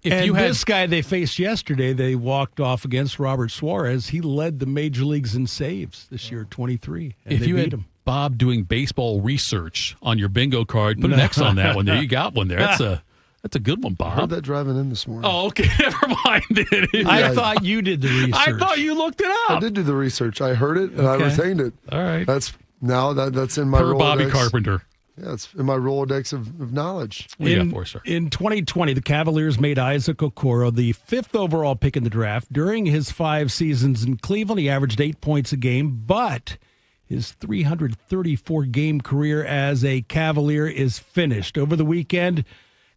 This guy they faced yesterday, they walked off against Robert Suarez. He led the major leagues in saves this year, 23. And if they you beat had him. Bob doing baseball research on your bingo card, put an X on that one there. You got one there. That's a good one, Bob. I heard that driving in this morning. Oh, okay. Never mind. I thought you did the research. I thought you looked it up. I did do the research. I heard it and I retained it. All right. That's in my Per Rolodex. Bobby Carpenter. Yeah, it's in my Rolodex of knowledge. What do you got for us, sir? In 2020, the Cavaliers made Isaac Okoro the 5th overall pick in the draft. During his 5 seasons in Cleveland, he averaged 8 points a game, but his 334-game career as a Cavalier is finished. Over the weekend,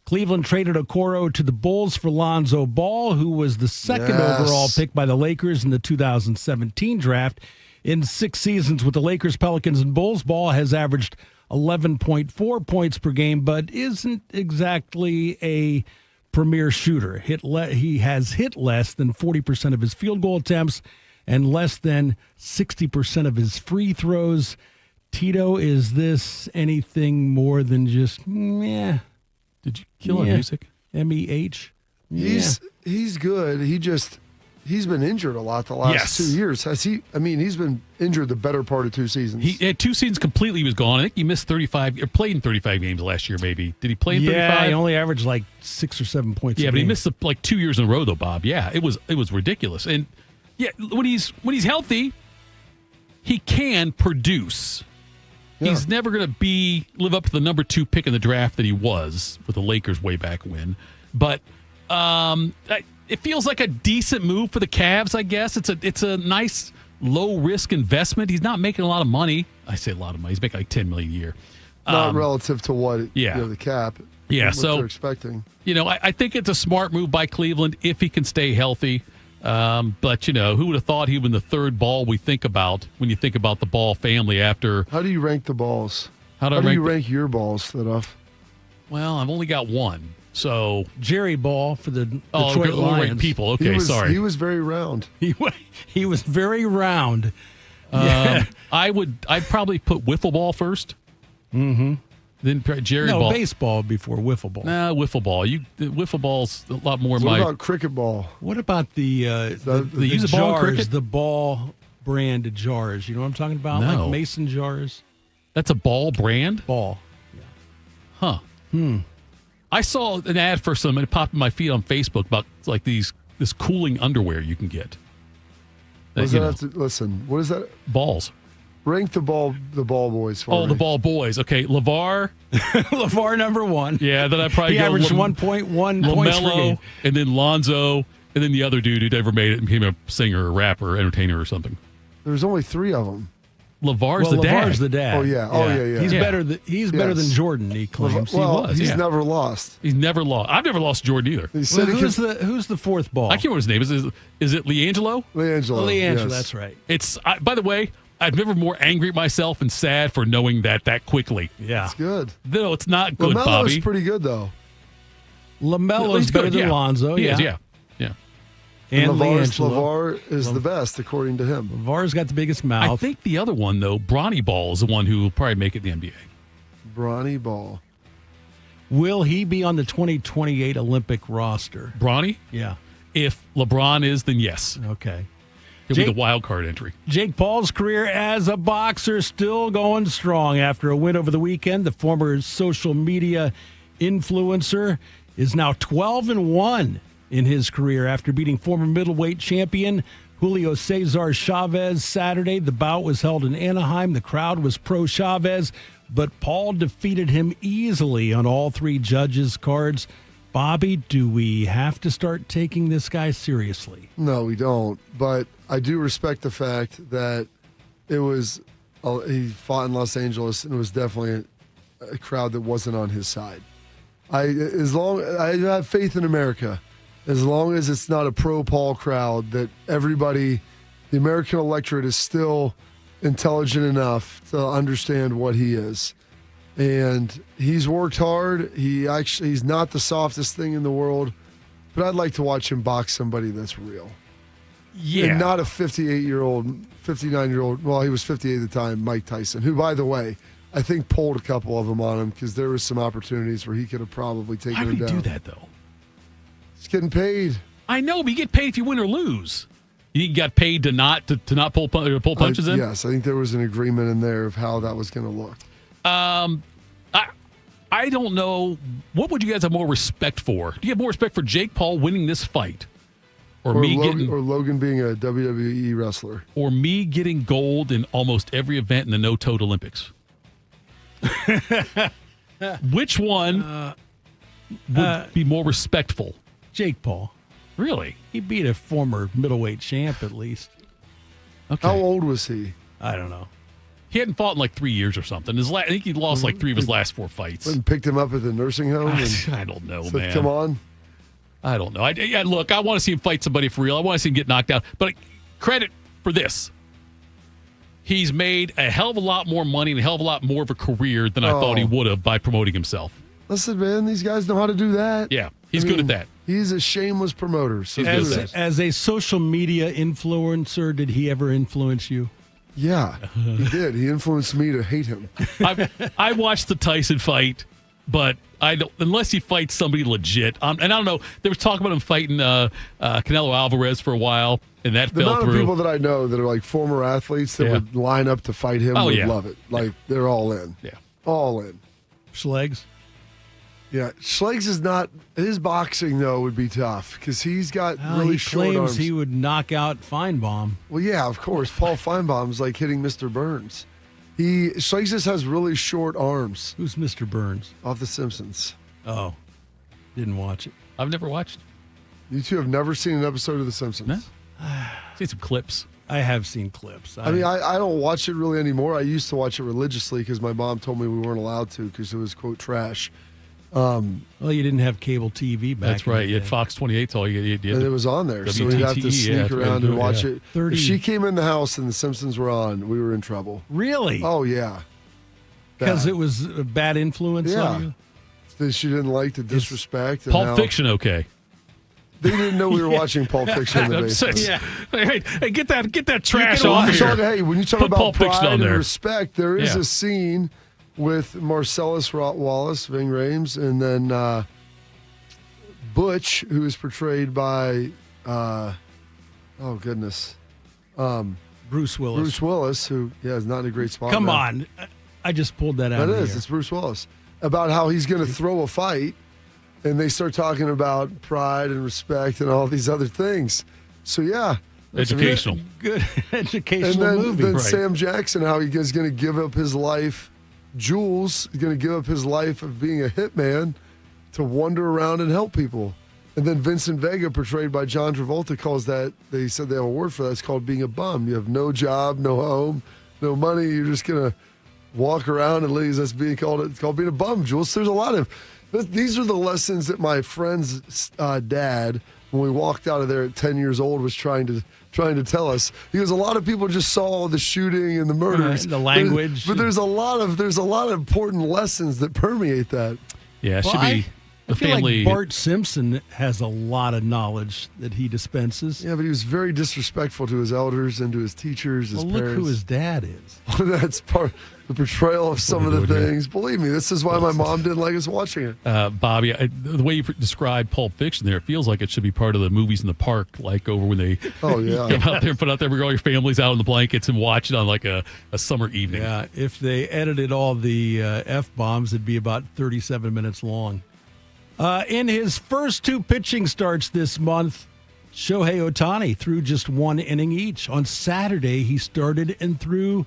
Cleveland traded Okoro to the Bulls for Lonzo Ball, who was the 2nd overall pick by the Lakers in the 2017 draft. In 6 seasons with the Lakers, Pelicans, and Bulls, Ball has averaged 11.4 points per game, but isn't exactly a premier shooter. He has hit less than 40% of his field goal attempts and less than 60% of his free throws. Tito, is this anything more than just meh? Did you kill our music? MEH? He's good. he's been injured a lot the last 2 years. Has he? I mean, he's been injured the better part of 2 seasons. He had 2 seasons completely. He was gone. I think he missed 35 or played in 35 games last year. Maybe did he play in 35? Yeah, he only averaged like 6 or 7 points. Yeah, a but he game. missed like 2 years in a row though, Bob. Yeah, it was ridiculous. And yeah, when he's healthy, he can produce. Yeah. He's never going to live up to the number 2 pick in the draft that he was with the Lakers way back when. But it feels like a decent move for the Cavs, I guess. It's a nice low risk investment. He's not making a lot of money. I say a lot of money. He's making like $10 million a year. Not relative to what the cap. Yeah, what so they're expecting. I think it's a smart move by Cleveland if he can stay healthy. But who would have thought he was the third ball we think about when you think about the Ball family after? How do you rank the balls? How do you rank your balls, Thidoff? Well, I've only got one. So Jerry Ball for the Detroit Lions. People. Okay, sorry. He was very round. He was very round. I'd probably put wiffle ball first. Mm-hmm. Then Jerry Ball. Baseball before wiffle ball. Nah, wiffle ball. Wiffle ball's a lot more. What about cricket ball? What about the use a ball in cricket? The Ball brand jars? You know what I'm talking about? No. Like mason jars. That's a Ball brand? Ball. Yeah. Huh. I saw an ad for some, and it popped in my feed on Facebook about like this cooling underwear you can get. Listen, what is that? Balls. Rank the ball boys for me. The Ball boys. Okay, LeVar. LeVar number 1. Yeah, then I probably he averaged 1.1 points per game. And then Lonzo, and then the other dude who never made it and became a singer or rapper, entertainer or something. There's only 3 of them. LeVar's the dad. LeVar's the dad. Oh yeah. He's better. He's better than Jordan. He claims. He's never lost. He's never lost. I've never lost Jordan either. He said who's the fourth ball? I can't remember his name. Is it LiAngelo? LiAngelo. LiAngelo. That's right. It's. By the way, I've never more angry at myself and sad for knowing that quickly. Yeah, it's good. No, it's not good. LaMelo's Bobby. Pretty good though. LaMelo's better than Lonzo. He is, yeah. And LiAngelo. LeVar is the best, according to him. LeVar's got the biggest mouth. I think the other one, though, Bronny Ball, is the one who will probably make it in the NBA. Bronny Ball. Will he be on the 2028 Olympic roster? Bronny? Yeah. If LeBron is, then yes. Okay. He'll be the wild card entry. Jake Paul's career as a boxer still going strong after a win over the weekend. The former social media influencer is now 12-1 in his career after beating former middleweight champion Julio Cesar Chavez Saturday. The bout was held in Anaheim. The crowd was pro-Chavez, but Paul defeated him easily on all 3 judges' cards. Bobby, do we have to start taking this guy seriously? No, we don't. But I do respect the fact that he fought in Los Angeles, and it was definitely a crowd that wasn't on his side. I have faith in America. As long as it's not a pro-Paul crowd, that everybody, the American electorate, is still intelligent enough to understand what he is. And he's worked hard. He's not the softest thing in the world, but I'd like to watch him box somebody that's real. Yeah. And not a 58-year-old, 59-year-old, well, he was 58 at the time, Mike Tyson, who, by the way, I think pulled a couple of them on him because there was some opportunities where he could have probably taken him down. How do you do that, though? He's getting paid. I know, but you get paid if you win or lose. You got paid to not pull punches in? Yes, I think there was an agreement in there of how that was going to look. I don't know. What would you guys have more respect for? Do you have more respect for Jake Paul winning this fight? Or Logan being a WWE wrestler? Or me getting gold in almost every event in the no-toed Olympics? Which one would be more respectful? Jake Paul. Really? He beat a former middleweight champ at least. Okay. How old was he? I don't know. He hadn't fought in like 3 years or something. I think he lost like 3 of his last 4 fights. And picked him up at the nursing home? I don't know, said, man. Come on. I don't know. Look, I want to see him fight somebody for real. I want to see him get knocked out. But credit for this. He's made a hell of a lot more money and a hell of a lot more of a career than I thought he would have by promoting himself. Listen, man, these guys know how to do that. Yeah, he's good at that. He's a shameless promoter. So as a social media influencer, did he ever influence you? Yeah, he did. He influenced me to hate him. I watched the Tyson fight. but I don't unless he fights somebody legit. And I don't know. There was talk about him fighting Canelo Alvarez for a while, and that The fell amount through. of people that I know that are like former athletes that would line up to fight him would love it. Like they're all in. Yeah. All in. Schlegs? Yeah. Schlegs is not his boxing though would be tough because he's got really he short claims arms. he would knock out Feinbaum. Well, yeah, of course. Paul Feinbaum's like hitting Mr. Burns. Schlegs just has really short arms. Who's Mr. Burns? Off The Simpsons. Oh, didn't watch it. I've never watched. You two have never seen an episode of The Simpsons? No? Seen some clips. I have seen clips. I mean, I don't watch it really anymore. I used to watch it religiously because my mom told me we weren't allowed to because it was, quote, trash. Well, you didn't have cable TV back That's right. You had Fox 28. All you had. And it was on there, so we'd have to sneak around and watch it. 30. If she came in the house and The Simpsons were on, we were in trouble. Really? Oh, yeah. Because it was a bad influence on you? That she didn't like the disrespect. And Pulp Fiction, okay. They didn't know we were watching Pulp Fiction in the basement. Hey, get that trash off here. Hey, when you talk Put about Pulp Fiction pride on and there. respect, there is a scene with Marcellus Wallace, Ving Rhames, and then Butch, who is portrayed by, Bruce Willis. Bruce Willis, who is not in a great spot. Come now. on. I just pulled that out. That of is. the air. It's Bruce Willis. About how he's going to throw a fight, and they start talking about pride and respect and all these other things. So, yeah. Educational. Good educational And then, movie. then Right. Sam Jackson, how he is going to give up his life. Jules is going to give up his life of being a hitman to wander around and help people. And then Vincent Vega, portrayed by John Travolta, calls that, they said they have a word for that. It's called being a bum. You have no job, no home, no money. You're just going to walk around and leave. That's being called, it's called being a bum, Jules. There's a lot of, these are the lessons that my friend's dad, when we walked out of there at 10 years old, was trying to tell us. Because a lot of people just saw the shooting and the murders. The language. But there's a lot of important lessons that permeate that. Yeah, it should be I the feel family. like Bart Simpson has a lot of knowledge that he dispenses. Yeah, but he was very disrespectful to his elders and to his teachers, his Look parents. who his dad is. That's part the portrayal of some of the things. Believe me, this is why my mom didn't like us watching it. Bobby, the way you described Pulp Fiction there, it feels like it should be part of the movies in the park, like over when they come out there and put out there where all your family's out in the blankets and watch it on like a summer evening. Yeah, if they edited all the F-bombs, it'd be about 37 minutes long. In his first two pitching starts this month, Shohei Ohtani threw just one inning each. On Saturday, he started and threw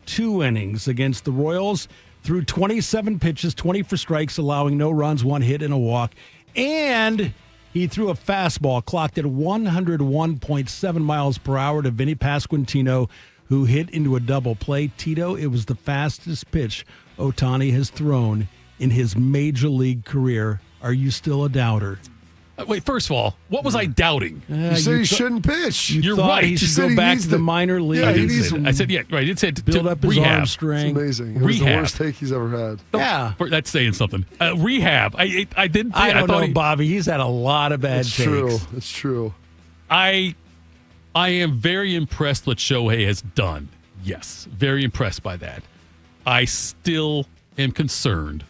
2 innings against the Royals, threw 27 pitches, 20 for strikes, allowing no runs, 1 hit, and a walk. And he threw a fastball clocked at 101.7 miles per hour to Vinny Pasquantino, who hit into a double play. Tito, it was the fastest pitch Ohtani has thrown in his major league career. Are you still a doubter? Wait, first of all, what was I doubting? You said he shouldn't pitch. You're thought right. he should go back to the minor league. I said, yeah, right. It said build up his rehab. arm strength. It's amazing. It was the worst take he's ever had. Yeah. That's saying something. Rehab. I didn't. I don't thought know, Bobby. He's had a lot of bad It's takes. true. It's true. I am very impressed what Shohei has done. Yes, very impressed by that. I still am concerned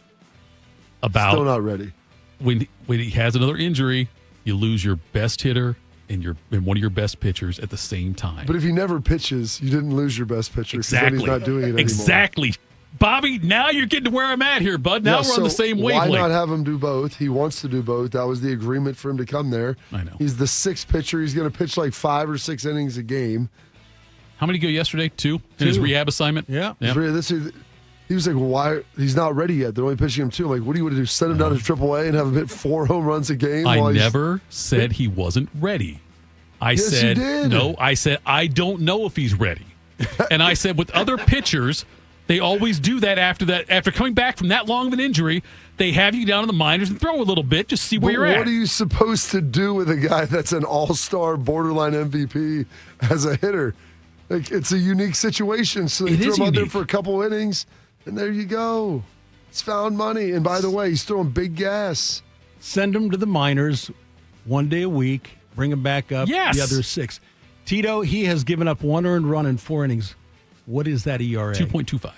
about Still not ready. When he has another injury, you lose your best hitter and one of your best pitchers at the same time. But if he never pitches, you didn't lose your best pitcher. 'Cause then he's not doing it anymore. Exactly. Bobby, now you're getting to where I'm at here, bud. Now we're on the same wavelength. Why not have him do both? He wants to do both. That was the agreement for him to come there. I know. He's the 6th pitcher. He's going to pitch like 5 or 6 innings a game. How many go yesterday? 2 in his rehab assignment? Yeah. He was like, well, why? He's not ready yet. They're only pitching him 2. I'm like, what do you want to do? Send him down to AAA and have him hit 4 home runs a game? I never said he wasn't ready. I Yes, said, you did. no, I said, I don't know if he's ready. And I said, with other pitchers, they always do that after that. After coming back from that long of an injury, they have you down in the minors and throw a little bit, just see where you're at. What are you supposed to do with a guy that's an all-star, borderline MVP as a hitter? Like, it's a unique situation. So they throw him out there for a couple innings, and there you go. It's found money. And by the way, he's throwing big gas. Send him to the minors 1 day a week. Bring him back up. Yes. The other 6. Tito, he has given up 1 earned run in 4 innings. What is that ERA? 2.25.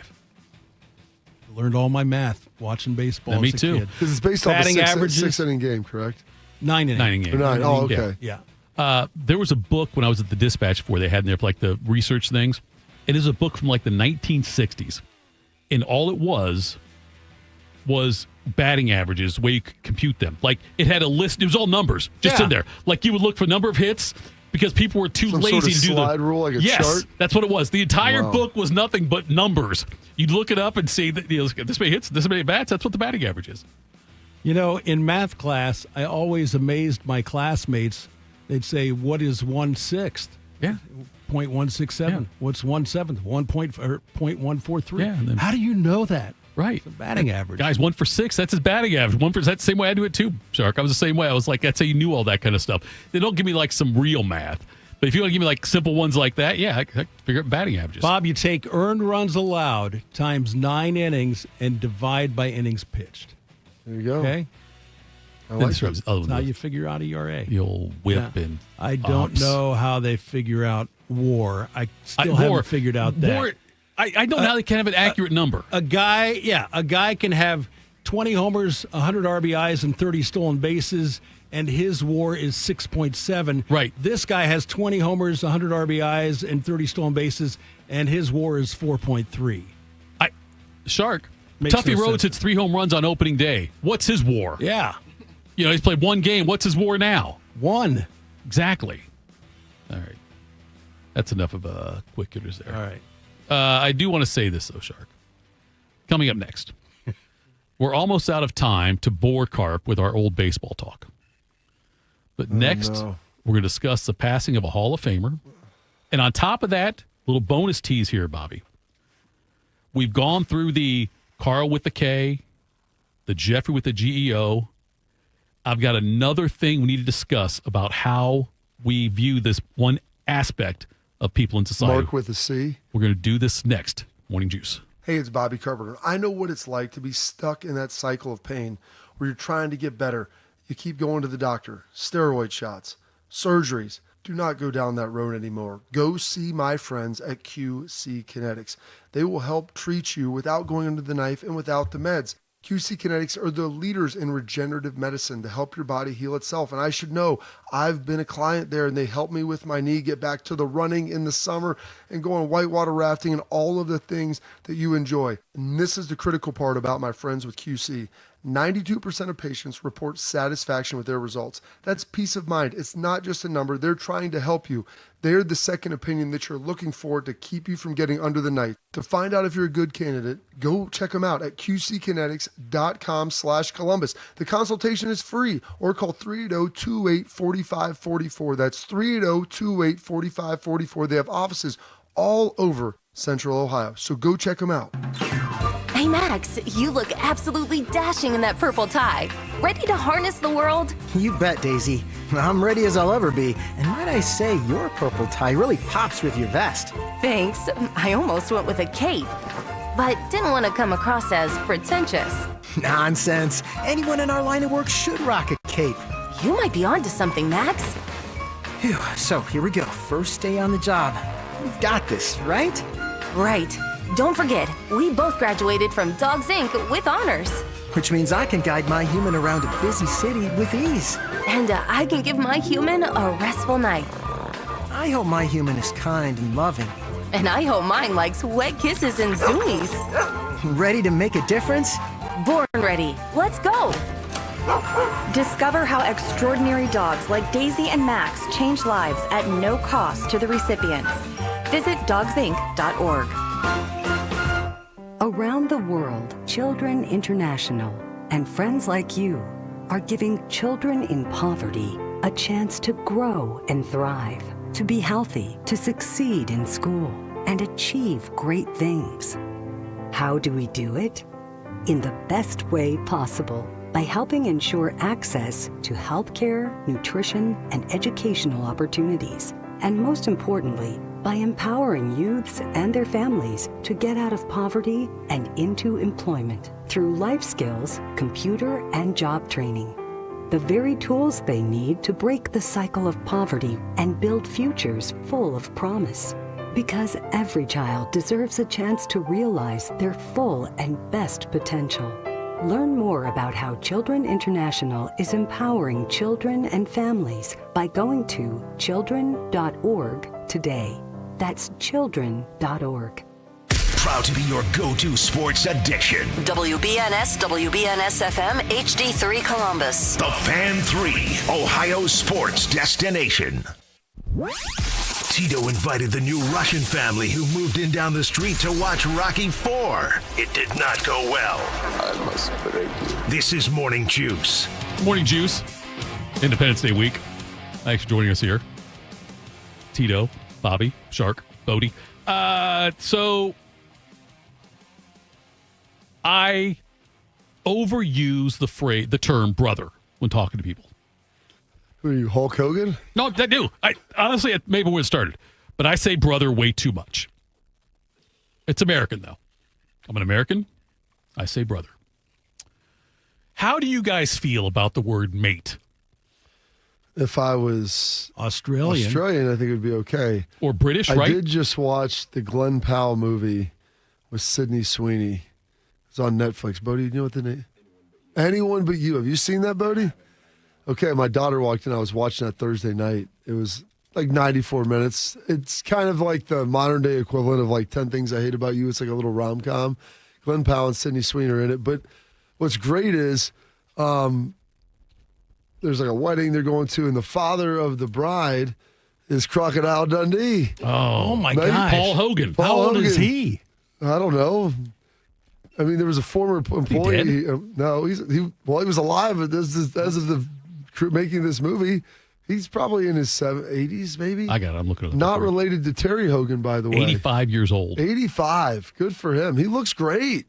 Learned all my math watching baseball. Me as a too. kid. Because it's based off Batting a averages. six-inning game, correct? 9 innings. 9 innings. 9. Oh, okay. Yeah. There was a book when I was at the Dispatch before they had in there for like the research things. It is a book from like the 1960s. And all it was batting averages, the way you could compute them. Like it had a list. It was all numbers just in there. Like you would look for number of hits because people were too lazy sort of to do slide rule, like a chart? That's what it was. The entire book was nothing but numbers. You'd look it up and see that this many hits, this many bats. That's what the batting average is. You know, in math class, I always amazed my classmates. They'd say, "What is 1/6?" Yeah. 0.167. Yeah. What's 1/7? 0.143. Yeah. And then, how do you know that? Right. It's a batting average. Guys, 1 for 6. That's his batting average. 1 for that's the same way I do it too, Shark. I was the same way. I was like, that's how you knew all that kind of stuff. They don't give me like some real math. But if you want to give me like simple ones like that, yeah, I can figure out batting averages. Bob, you take earned runs allowed times 9 innings and divide by innings pitched. There you go. Okay? I like That's how you figure out ERA. The old whip and I don't ops. know how they figure out WAR. I still haven't figured out that. WAR, I don't know how they can have an accurate number. A guy can have 20 homers, 100 RBIs, and 30 stolen bases, and his WAR is 6.7. Right. This guy has 20 homers, 100 RBIs, and 30 stolen bases, and his WAR is 4.3. Shark, Makes Tuffy no Rhodes sense. hits 3 home runs on opening day. What's his WAR? Yeah. You know, he's played 1 game. What's his WAR now? 1. Exactly. All right. That's enough of quick hitters there. All right. I do want to say this, though, Shark. Coming up next, we're almost out of time to bore Carp with our old baseball talk. But next, we're going to discuss the passing of a Hall of Famer. And on top of that, little bonus tease here, Bobby. We've gone through the Carl with the K, the Jeffrey with the GEO. I've got another thing we need to discuss about how we view this one aspect of people in society. Mark with a C. We're going to do this next. Morning Juice. Hey, it's Bobby Carpenter. I know what it's like to be stuck in that cycle of pain where you're trying to get better. You keep going to the doctor, steroid shots, surgeries. Do not go down that road anymore. Go see my friends at QC Kinetics. They will help treat you without going under the knife and without the meds. QC Kinetics are the leaders in regenerative medicine to help your body heal itself. And I should know, I've been a client there and they helped me with my knee get back to the running in the summer and going whitewater rafting and all of the things that you enjoy. And this is the critical part about my friends with QC. 92% of patients report satisfaction with their results. That's peace of mind. It's not just a number. They're trying to help you. They're the second opinion that you're looking for to keep you from getting under the knife. To find out if you're a good candidate, go check them out at qckinetics.com/Columbus. The consultation is free or call 380-284544. That's 380-284544. They have offices all over Central Ohio. So go check them out. Hey, Max, you look absolutely dashing in that purple tie. Ready to harness the world? You bet, Daisy. I'm ready as I'll ever be. And might I say, your purple tie really pops with your vest. Thanks. I almost went with a cape, but didn't want to come across as pretentious. Nonsense. Anyone in our line of work should rock a cape. You might be onto something, Max. Phew. So, here we go. First day on the job. We've got this, right? Right. Don't forget, we both graduated from Dogs Inc. with honors. Which means I can guide my human around a busy city with ease. And I can give my human a restful night. I hope my human is kind and loving. And I hope mine likes wet kisses and zoomies. Ready to make a difference? Born ready. Let's go. Discover how extraordinary dogs like Daisy and Max change lives at no cost to the recipients. Visit dogsinc.org. Around the world, Children International and friends like you are giving children in poverty a chance to grow and thrive, to be healthy, to succeed in school, and achieve great things. How do we do it? In the best way possible, by helping ensure access to healthcare, nutrition, and educational opportunities, and most importantly, by empowering youths and their families to get out of poverty and into employment through life skills, computer, and job training. The very tools they need to break the cycle of poverty and build futures full of promise. Because every child deserves a chance to realize their full and best potential. Learn more about how Children International is empowering children and families by going to children.org today. That's children.org. Proud to be your go-to sports addiction. WBNS, WBNS FM, HD3 Columbus. The Fan 3, Ohio sports destination. Tito invited the new Russian family who moved in down the street to watch Rocky IV. It did not go well. I must break you. This is Morning Juice. Morning Juice. Independence Day week. Thanks for joining us here. Tito, Bobby, Shark, Bodie. So I overuse the term brother when talking to people. Who are you, Hulk Hogan? No, I do. Honestly, maybe when it started. But I say brother way too much. It's American, though. I'm an American. I say brother. How do you guys feel about the word mate? If I was Australian, I think it would be okay. Or British, right? I did just watch the Glenn Powell movie with Sydney Sweeney. It's on Netflix. Bodie, you know what the name? Anyone But You. Have you seen that, Bodie? Okay, my daughter walked in. I was watching that Thursday night. It was like 94 minutes. It's kind of like the modern day equivalent of like 10 Things I Hate About You. It's like a little rom-com. Glenn Powell and Sydney Sweeney are in it. But what's great is there's like a wedding they're going to, and the father of the bride is Crocodile Dundee. Oh my gosh. Paul Hogan. How old is he? I don't know. I mean, there was a former employee. He No, he was alive as of the making this movie. He's probably in his 80s, maybe. I got it. I'm looking at it. Not related to Terry Hogan, by the way. 85 years old. 85. Good for him. He looks great.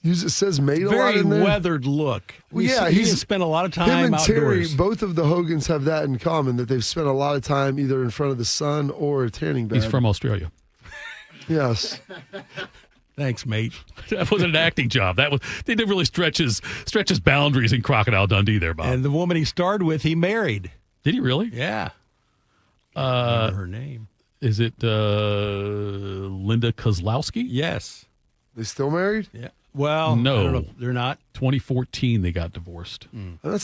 It says mate a lot Very in there. weathered look. Well, yeah, he's spent a lot of time him and outdoors. Terry, both of the Hogans have that in common, that they've spent a lot of time either in front of the sun or a tanning bed. He's from Australia. Yes. Thanks, mate. That wasn't an acting job. They didn't really stretch his boundaries in Crocodile Dundee there, Bob. And the woman he starred with, he married. Did he really? Yeah. Remember her name. Is it Linda Kozlowski? Yes. They still married? Yeah. Well, no, I don't know, they're not. 2014, they got divorced. Dude, you're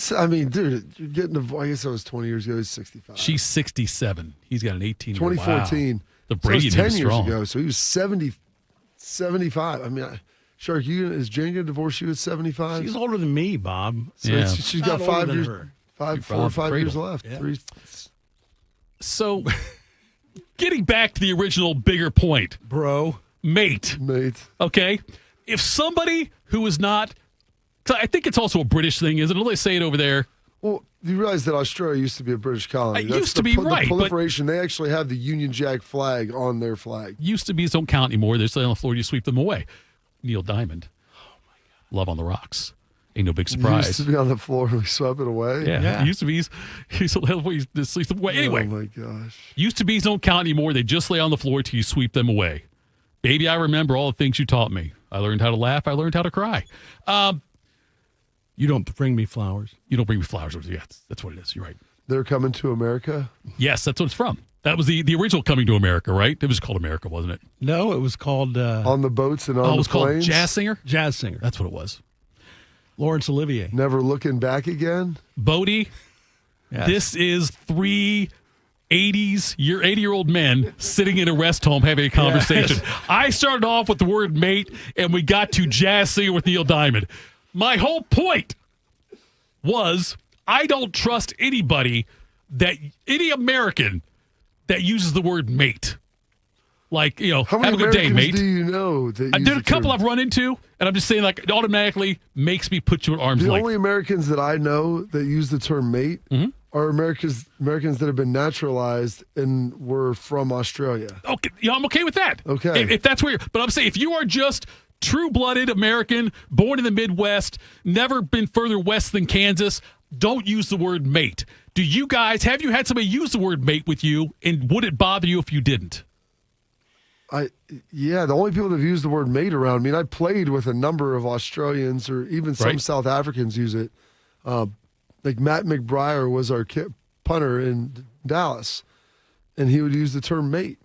getting divorced. I guess that was 20 years ago. He's 65. She's 67. He's got an 18. 2014. Wow. The So Brady it was 10 years strong. ago. So he was 75. I mean, Shark, is Jane going to divorce you at 75? She's older than me, Bob. So she's got Not 5 older than years. her. 4 or 5 years left. Yeah. 3. So, getting back to the original bigger point, bro, mate. Okay, if somebody who is not, I think it's also a British thing, isn't it? Don't they say it over there? Well, you realize that Australia used to be a British colony. It That's used to be, right, The but- proliferation, they actually have the Union Jack flag on their flag. Used to be's don't count anymore. They're still on the floor. You sweep them away. Neil Diamond. Oh my God. Love on the Rocks. Ain't no big surprise. Used to be on the floor and we swept it away. Yeah. Used to be. He's sweeps them away. Anyway. Oh my gosh. Used to be's don't count anymore. They just lay on the floor till you sweep them away. Baby, I remember all the things you taught me. I learned how to laugh. I learned how to cry. You don't bring me flowers. You don't bring me flowers. Yeah, that's what it is. You're right. They're coming to America? Yes, that's what it's from. That was the original Coming to America, right? It was called America, wasn't it? No, it was called... on the boats and on it was the planes? called Jazz Singer? Jazz Singer. That's what it was. Laurence Olivier. Never Looking Back Again? Bodie, Yes. this is 3 80-year-old men sitting in a rest home having a conversation. Yes. I started off with the word mate, and we got to Jazz Singer with Neil Diamond. My whole point was I don't trust any American that uses the word mate. Like, How many have a good day, Americans mate. do you know that I use did a the couple term? I've run into, and I'm just saying, like, it automatically makes me put you at arm's The length. only Americans that I know that use the term mate are Americans that have been naturalized and were from Australia. Okay, yeah, I'm okay with that. Okay. If that's where but I'm saying if you are just true-blooded American, born in the Midwest, never been further west than Kansas, don't use the word mate. Do you guys, have you had somebody use the word mate with you, and would it bother you if you didn't? The only people that have used the word mate around me, and I played with a number of Australians or even some Right. South Africans use it. Like Matt McBriar was our punter in Dallas, and he would use the term mate.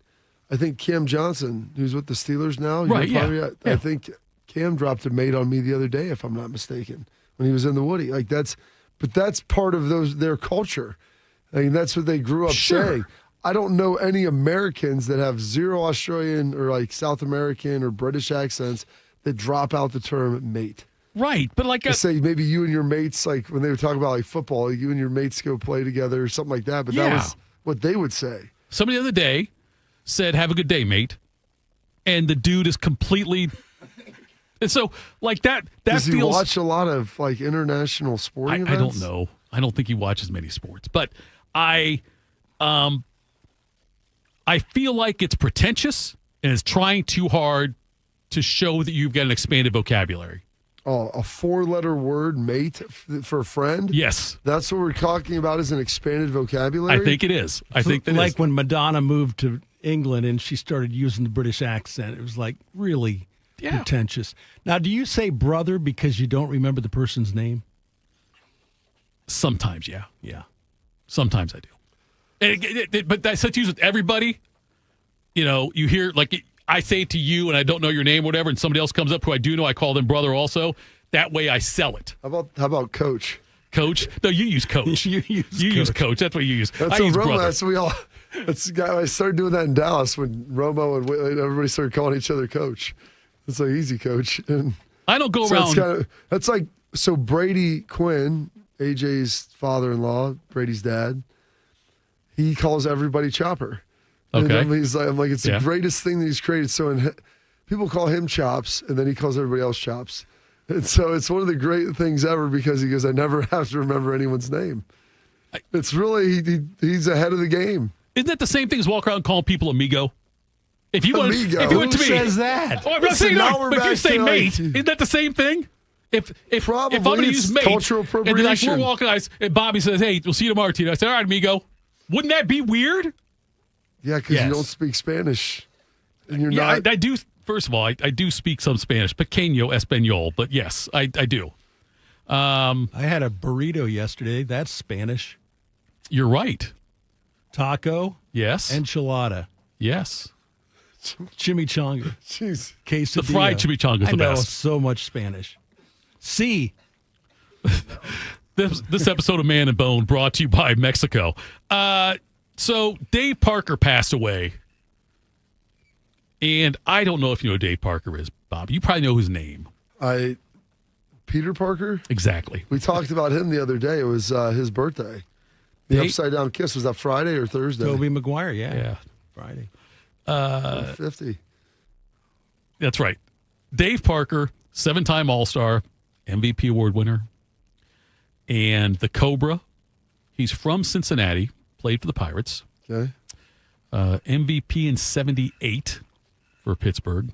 I think Cam Johnson, who's with the Steelers now, Right, I think Cam dropped a mate on me the other day, if I'm not mistaken, when he was in the Woody. But that's part of their culture. I mean, that's what they grew up saying. I don't know any Americans that have zero Australian or like South American or British accents that drop out the term mate. Right, but like say maybe you and your mates, like when they were talking about like football, you and your mates go play together or something like that. But that was what they would say. Somebody the other day said, "Have a good day, mate," and the dude is completely. And so, like that Does he feels. watch a lot of like international sporting events? I don't know. I don't think he watches many sports, but I feel like it's pretentious and it's trying too hard to show that you've got an expanded vocabulary. Oh, a 4-letter word, mate, for a friend? Yes. That's what we're talking about as an expanded vocabulary? I think it is. I think that like when Madonna moved to England and she started using the British accent, it was like really pretentious. Now, do you say brother because you don't remember the person's name? Sometimes, yeah. Yeah. Sometimes I do. But that's such use with everybody. You know, you hear, like, I say it to you and I don't know your name or whatever, and somebody else comes up who I do know, I call them brother also. That way I sell it. How about coach? Coach? No, you use coach. you use coach. That's what you use. That's I use Romo. brother. That's what we all. I started doing that in Dallas when Romo and everybody started calling each other coach. It's like easy, coach. And I don't go around. That's like so. Brady Quinn, AJ's father-in-law, Brady's dad. He calls everybody Chopper. Okay. And I'm like, it's the greatest thing that he's created. So people call him Chops, and then he calls everybody else Chops. And so it's one of the great things ever because he goes, I never have to remember anyone's name. It's really, he's ahead of the game. Isn't that the same thing as walk around calling people amigo? If you went to me, Who says that? Oh, I'm not saying no, but if you say mate, isn't that the same thing? If I'm going to use mate, cultural and then appropriation. like we're walking, and Bobby says, "Hey, we'll see you tomorrow, Tito." I say, "All right, amigo." Wouldn't that be weird? Yeah, because you don't speak Spanish, and you're not. I do. First of all, I do speak some Spanish, pequeño español, but yes, I do. I had a burrito yesterday. That's Spanish. You're right. Taco. Yes. Enchilada. Yes. Chimichanga. Jeez. The fried chimichanga is the I know best. so much Spanish. See. This episode of Man and Bone brought to you by Mexico. So Dave Parker passed away. And I don't know if you know who Dave Parker is, Bob. You probably know his name. Peter Parker? Exactly. We talked about him the other day. It was his birthday. The Upside Down Kiss. Was that Friday or Thursday? Tobey Maguire, yeah. Friday. 50. That's right. Dave Parker, 7-time All-Star, MVP award winner. And the Cobra. He's from Cincinnati, played for the Pirates. Okay. MVP in 78 for Pittsburgh.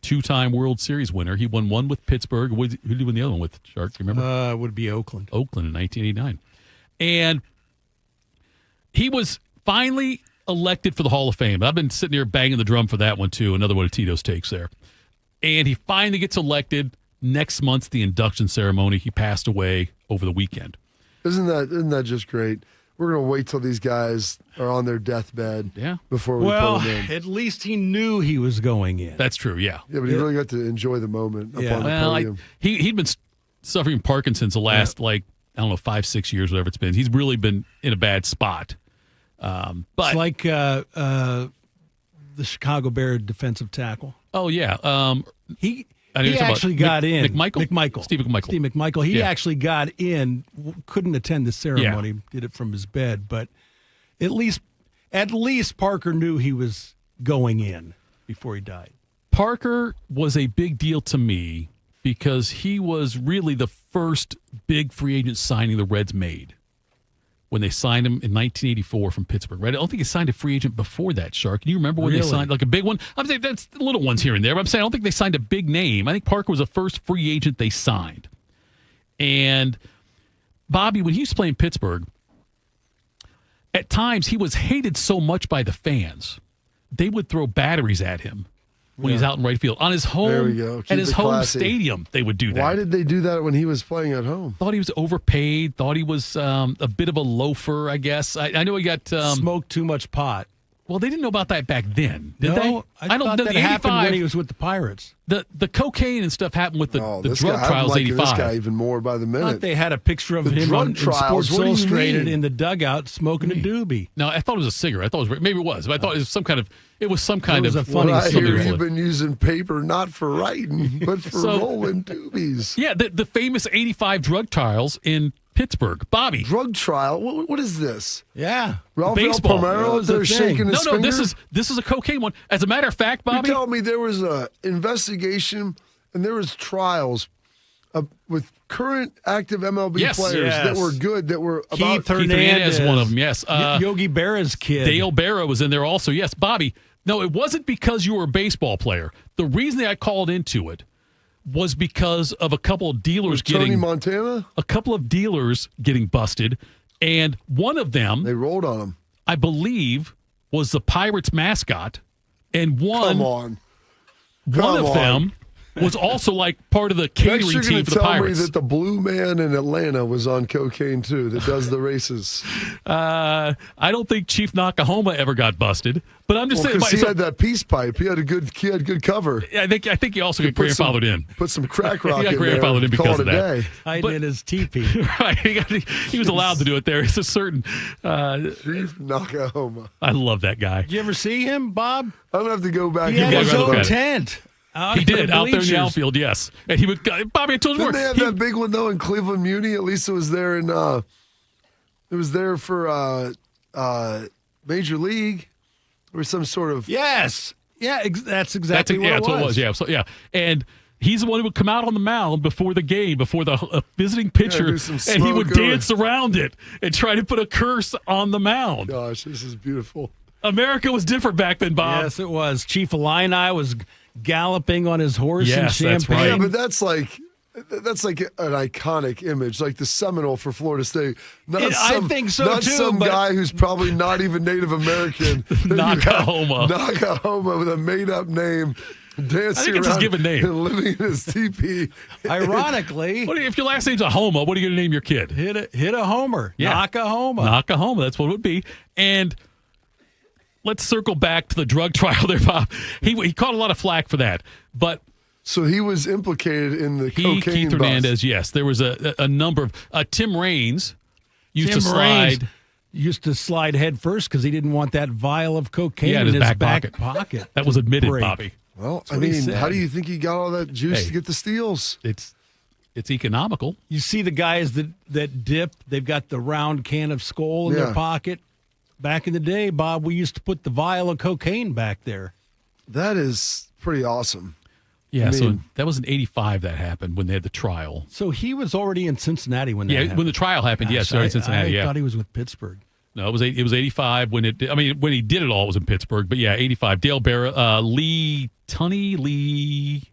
2-time World Series winner. He won one with Pittsburgh. Who did he win the other one with, Shark? Do you remember? It would be Oakland. Oakland in 1989. And he was finally elected for the Hall of Fame. I've been sitting here banging the drum for that one, too. Another one of Tito's takes there. And he finally gets elected. Next month's the induction ceremony. He passed away over the weekend. Isn't that just great? We're going to wait till these guys are on their deathbed before we put them in. At least he knew he was going in. That's true, yeah. Yeah, but he really got to enjoy the moment up on the podium. He'd been suffering Parkinson's the last, 5-6 years, whatever it's been. He's really been in a bad spot. But it's like the Chicago Bear defensive tackle. Oh, yeah. He actually got in. McMichael? Steve McMichael. He actually got in, couldn't attend the ceremony, did it from his bed, but at least Parker knew he was going in before he died. Parker was a big deal to me because he was really the first big free agent signing the Reds made when they signed him in 1984 from Pittsburgh, right? I don't think he signed a free agent before that, Shark. Can you remember when they signed like a big one? I'm saying that's the little ones here and there, but I'm saying I don't think they signed a big name. I think Parker was the first free agent they signed. And Bobby, when he was playing Pittsburgh, at times he was hated so much by the fans, they would throw batteries at him when he's out in right field. On his home, there we go. at his home stadium, they would do that. Why did they do that when he was playing at home? Thought he was overpaid. Thought he was a bit of a loafer, I guess. I know he got... smoked too much pot. Well, they didn't know about that back then, did No, they? I don't thought know. that The happened 85 when he was with the Pirates. The cocaine and stuff happened with the This drug guy, trials. I'm liking 85. this guy even more by the I minute. thought they had a picture of The him drug in trials, Sports what do you Illustrated mean? in the dugout smoking a doobie. No, I thought it was a cigarette. I thought it was maybe it was, but I thought it was some kind of. It was some kind was of. a funny Well, I hear something you've been using paper not for writing, but for So- rolling doobies. Yeah, the famous 85 drug trials in Pittsburgh. Bobby. Drug trial? What is this? Yeah. Rafael Baseball. Palmeiro out there shaking his No, finger? this is a cocaine one. As a matter of fact, Bobby. You tell me there was a investigation and there was trials with current active MLB players that were good, that were about Keith Hernandez, one of them, yes. Yogi Berra's kid. Dale Berra was in there also. Yes, Bobby. No, it wasn't because you were a baseball player. The reason that I called into it was because of a couple of dealers Tony Montana? A couple of dealers getting busted, and one of them they rolled on him. I believe was the Pirates mascot, and one of them was also like part of the catering Next, you're team gonna for the tell Pirates. me that the blue man in Atlanta was on cocaine too, that does the races. I don't think Chief Nakahoma ever got busted, but I'm just saying. Because he had that peace pipe. He had good cover. I think he also got put some- grandfathered in. Put some crack rock He got in there. grandfathered in and because call of it a that. day. Hiding in his teepee. Right, he was allowed to do it there. It's a certain. Chief Nakahoma. I love that guy. Did you ever see him, Bob? I'm gonna have to go back. He and had his look own at it. tent. He did out there in the bleachers. outfield, yes. And he would. Bobby, I told you Didn't they have before. that big one though in Cleveland Muni? At least it was there in. It was there for Major League. Or some sort of. Yes. Yeah, that's exactly what that's it what it was. Yeah, so, yeah, and. He's the one who would come out on the mound before the game, before the visiting pitcher, do some and he would smoke over. dance around it and try to put a curse on the mound. Gosh, this is beautiful. America was different back then, Bob. Yes, it was. Chief Illini was galloping on his horse in Yes, that's Champaign. right. Yeah, but that's like an iconic image, like the Seminole for Florida State. Not I think so, not too, some but- guy who's probably not even Native American. Nakahoma. Nakahoma with a made-up name. Dancing I think it's his around given name. and living in his teepee. Ironically, If your last name's a Homa, what are you going to name your kid? hit a homer. Yeah. Nakahoma. Nakahoma, that's what it would be. And let's circle back to the drug trial there, Bob. He caught a lot of flack for that. But So he was implicated in the cocaine Keith bust. Hernandez, yes. There was a number of Tim Raines used Tim to Raines slide. used to slide head first because he didn't want that vial of cocaine Yeah, in in his his back back pocket. That was admitted, break. Bobby. Well, That's I what he mean, said. how do you think he got all that juice Hey. to get the steals? It's economical. You see the guys that dip, they've got the round can of Skol in Yeah. their pocket. Back in the day, Bob, we used to put the vial of cocaine back there. That is pretty awesome. Yeah, I so mean- that was in 85 that happened when they had the trial. So he was already in Cincinnati when that Yeah, happened. when the trial happened, yes, Gosh, sorry, Cincinnati, I yeah. thought he was with Pittsburgh. No, it was 85 when it. I mean, when he did it all, it was in Pittsburgh. But yeah, 85. Dale Berra, Lee Tunney.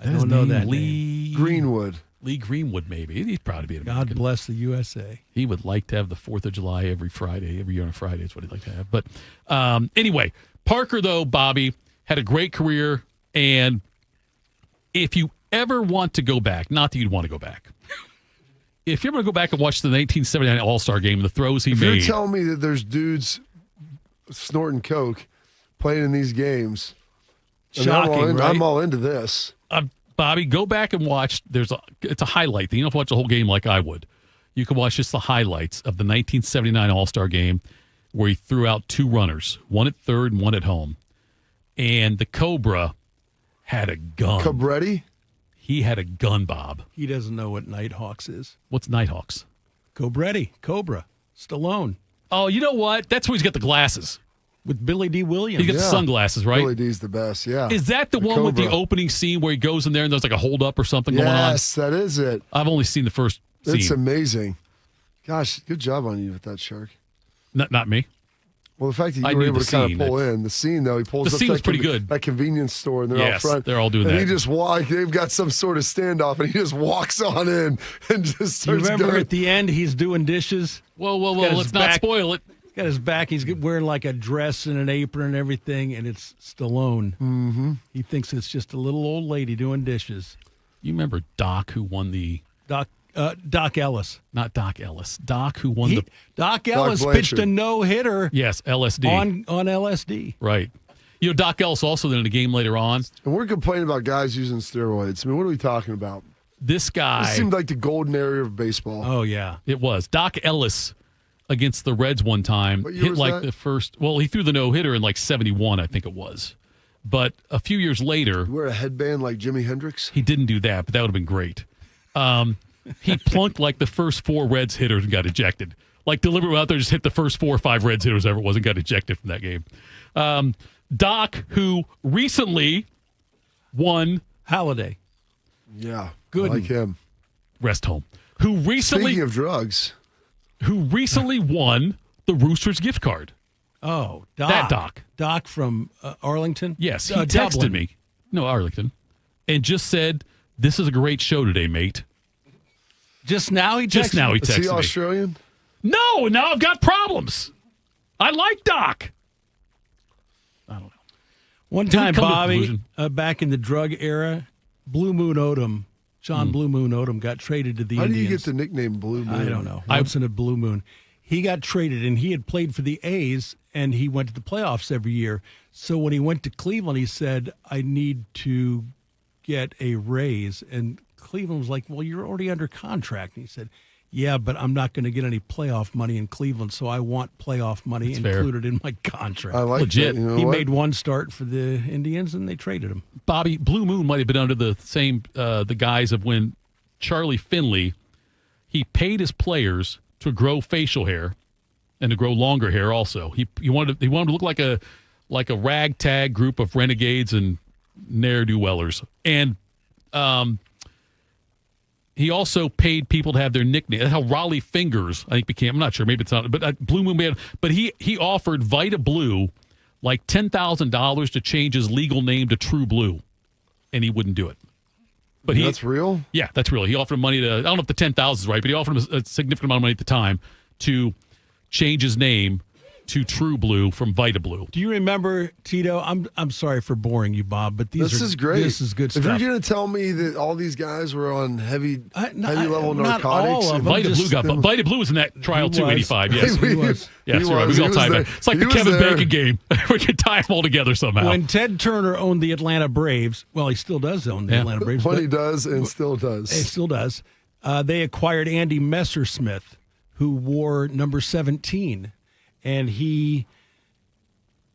I don't know that name. Lee Greenwood. Lee Greenwood, maybe. He's proud to be an God American. bless the USA. He would like to have the 4th of July every year on a Friday is what he'd like to have. But anyway, Parker, though, Bobby, had a great career. And if you ever want to go back, not that you'd want to go back, if you're going to go back and watch the 1979 All-Star Game and the throws he If made. you're telling me that there's dudes snorting coke playing in these games, I mean, Shocking, right? I'm all into this. Bobby, go back and watch. It's a highlight. You don't have to watch the whole game like I would. You can watch just the highlights of the 1979 All-Star Game where he threw out 2 runners, one at third and one at home. And the Cobra had a gun. Cabretti? He had a gun, Bob. He doesn't know what Nighthawks is. What's Nighthawks? Cobra, Stallone. Oh, you know what? That's where he's got the glasses. With Billy D. Williams. He's got the sunglasses, right? Billy D's the best, yeah. Is that the one with the Cobra. opening scene where he goes in there and there's like a hold-up or something going on? Yes, that is it. I've only seen the first scene. It's amazing. Gosh, good job on you with that, Shark. Not me. Well, the fact that I you were knew able the to kind scene. of pull in. The scene, though, he pulls The up scene that was pretty good. that convenience store, and they're Yes, out front. they're all doing and that. he just they've got some sort of standoff, and he just walks on in and just You starts remember going. at the end, he's doing dishes? Whoa, He's got his let's not back- spoil it. He's got his back. He's wearing like a dress and an apron and everything, and it's Stallone. Mm-hmm. He thinks it's just a little old lady doing dishes. You remember Doc, who won the Doc Doc Ellis. Not Doc Ellis. Doc, who won the... Doc Ellis pitched a no-hitter. Yes, LSD. On LSD. Right. You know, Doc Ellis also then in a game later on. And we're complaining about guys using steroids. I mean, what are we talking about? This guy... This seemed like the golden area of baseball. Oh, yeah. It was. Doc Ellis against the Reds one time What year hit was like that? the first... Well, he threw the no-hitter in like 71, I think it was. But a few years later... You wear a headband like Jimi Hendrix? He didn't do that, but that would have been great. He plunked like the first 4 Reds hitters and got ejected. Like deliberately out there, just hit the first 4 or 5 Reds hitters ever was and got ejected from that game. Doc, who recently won Holiday. Yeah, Good. I like him. Rest home. Who recently Speaking of drugs, who recently won the Roosters gift card. Oh, Doc. That Doc. Doc from Arlington? Yes, he texted Dublin. me. No, Arlington. And just said, "This is a great show today, mate." Just now he texted Just now he is texted he me. Australian? No, now I've got problems. I like Doc. I don't know. One Didn't time, come to a Bobby, conclusion. back in the drug era, Blue Moon Odom, John Blue Moon Odom, got traded to the How do Indians. you get the nickname Blue Moon? I don't know. Once in a blue moon. He got traded, and he had played for the A's, and he went to the playoffs every year. So when he went to Cleveland, he said, "I need to get a raise." And Cleveland was like, "Well, you're already under contract." And he said, "Yeah, but I'm not going to get any playoff money in Cleveland, so I want playoff money That's fair. included in my contract." I like Legit. that. You know He what? made one start for the Indians, and they traded him. Bobby, Blue Moon might have been under the same the guise of when Charlie Finley, he paid his players to grow facial hair and to grow longer hair also. He wanted to look like a ragtag group of renegades and ne'er-do-wellers. And he also paid people to have their nickname. That's how Raleigh Fingers, I think, became. I'm not sure. Maybe it's not. But Blue Moon Man. But he offered Vita Blue like $10,000 to change his legal name to True Blue, and he wouldn't do it. But That's real? Yeah, that's real. He offered him money to, I don't know if the 10,000 is right, but he offered him a significant amount of money at the time to change his name to True Blue from Vita Blue. Do you remember, Tito? I'm sorry for boring you, Bob, but This is great. This is good If stuff. you're going to tell me that all these guys were on heavy level not narcotics, all of and them, Vita just- Blue got Vita Blue was in that trial He too, was. 85. Yes, He was. Yeah, He sorry, was. we He all was tie there. back. It's like He the was Kevin there. Bacon game. We can tie them all together somehow. When Ted Turner owned the Atlanta Braves, well, he still does own the Atlanta Braves. What but he does and still does. He still does. They acquired Andy Messersmith, who wore number 17, and he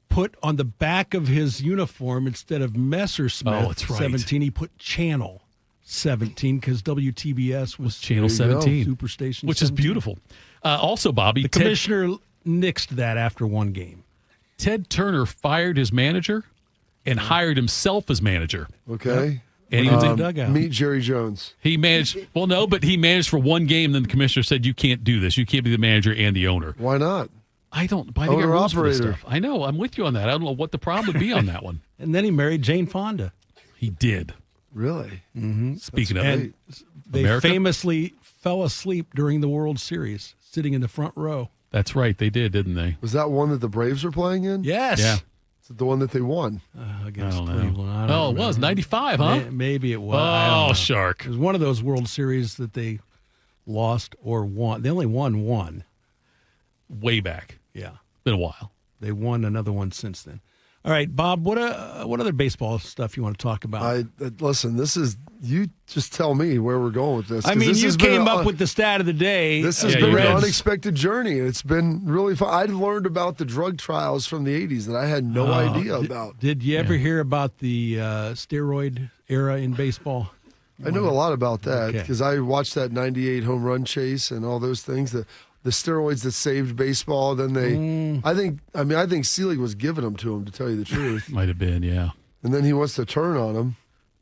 put on the back of his uniform, instead of Messersmith Oh, that's right. 17, he put Channel 17 because WTBS was Channel 17, Superstation, which is 17. beautiful. Also, Bobby, The commissioner nixed that after one game. Ted Turner fired his manager and hired himself as manager. Okay. And he was in dugout. Meet Jerry Jones. He managed. Well, no, but he managed for one game. Then the commissioner said, "You can't do this. You can't be the manager and the owner." Why not? I don't. I think Owner rules for this operator. stuff. I know. I'm with you on that. I don't know what the problem would be on that one. And then he married Jane Fonda. He did. Really? Mm-hmm. Speaking of And it, they America? famously fell asleep during the World Series, sitting in the front row. That's right. They did, didn't they? Was that one that the Braves were playing in? Yes. Yeah. Is it the one that they won? Against I don't know. Cleveland. I don't Oh, it remember. was 95, huh? Maybe it was. I don't Oh, know. shark. It was one of those World Series that they lost or won. They only won one. Way back. Yeah. Been a while. They won another one since then. All right, Bob, what other baseball stuff you want to talk about? Listen, this is, you just tell me where we're going with this. I 'cause mean, this you has been came a- up with the stat of the day. This has Yeah, been you an did. unexpected journey. It's been really fun. I learned about the drug trials from the 80s that I had no idea about. Did you ever hear about the steroid era in baseball? I know a lot about that Okay. because I watched that 98 home run chase and all those things. The steroids that saved baseball. Then they, I think Selig was giving them to him, to tell you the truth. Might have been, yeah. And then he wants to turn on him.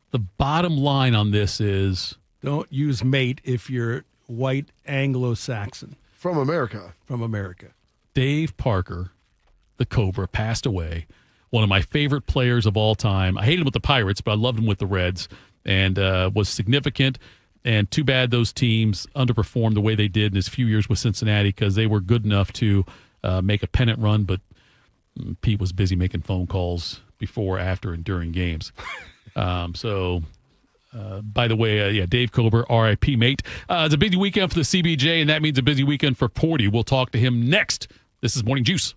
The bottom line on this is Don't use mate if you're white Anglo-Saxon From America. from America. Dave Parker, the Cobra, passed away. One of my favorite players of all time. I hated him with the Pirates, but I loved him with the Reds, and was significant. And too bad those teams underperformed the way they did in his few years with Cincinnati, because they were good enough to make a pennant run, but Pete was busy making phone calls before, after, and during games. So By the way, Dave Kober, RIP, mate. It's a busy weekend for the CBJ, and that means a busy weekend for Porty. We'll talk to him next. This is Morning Juice.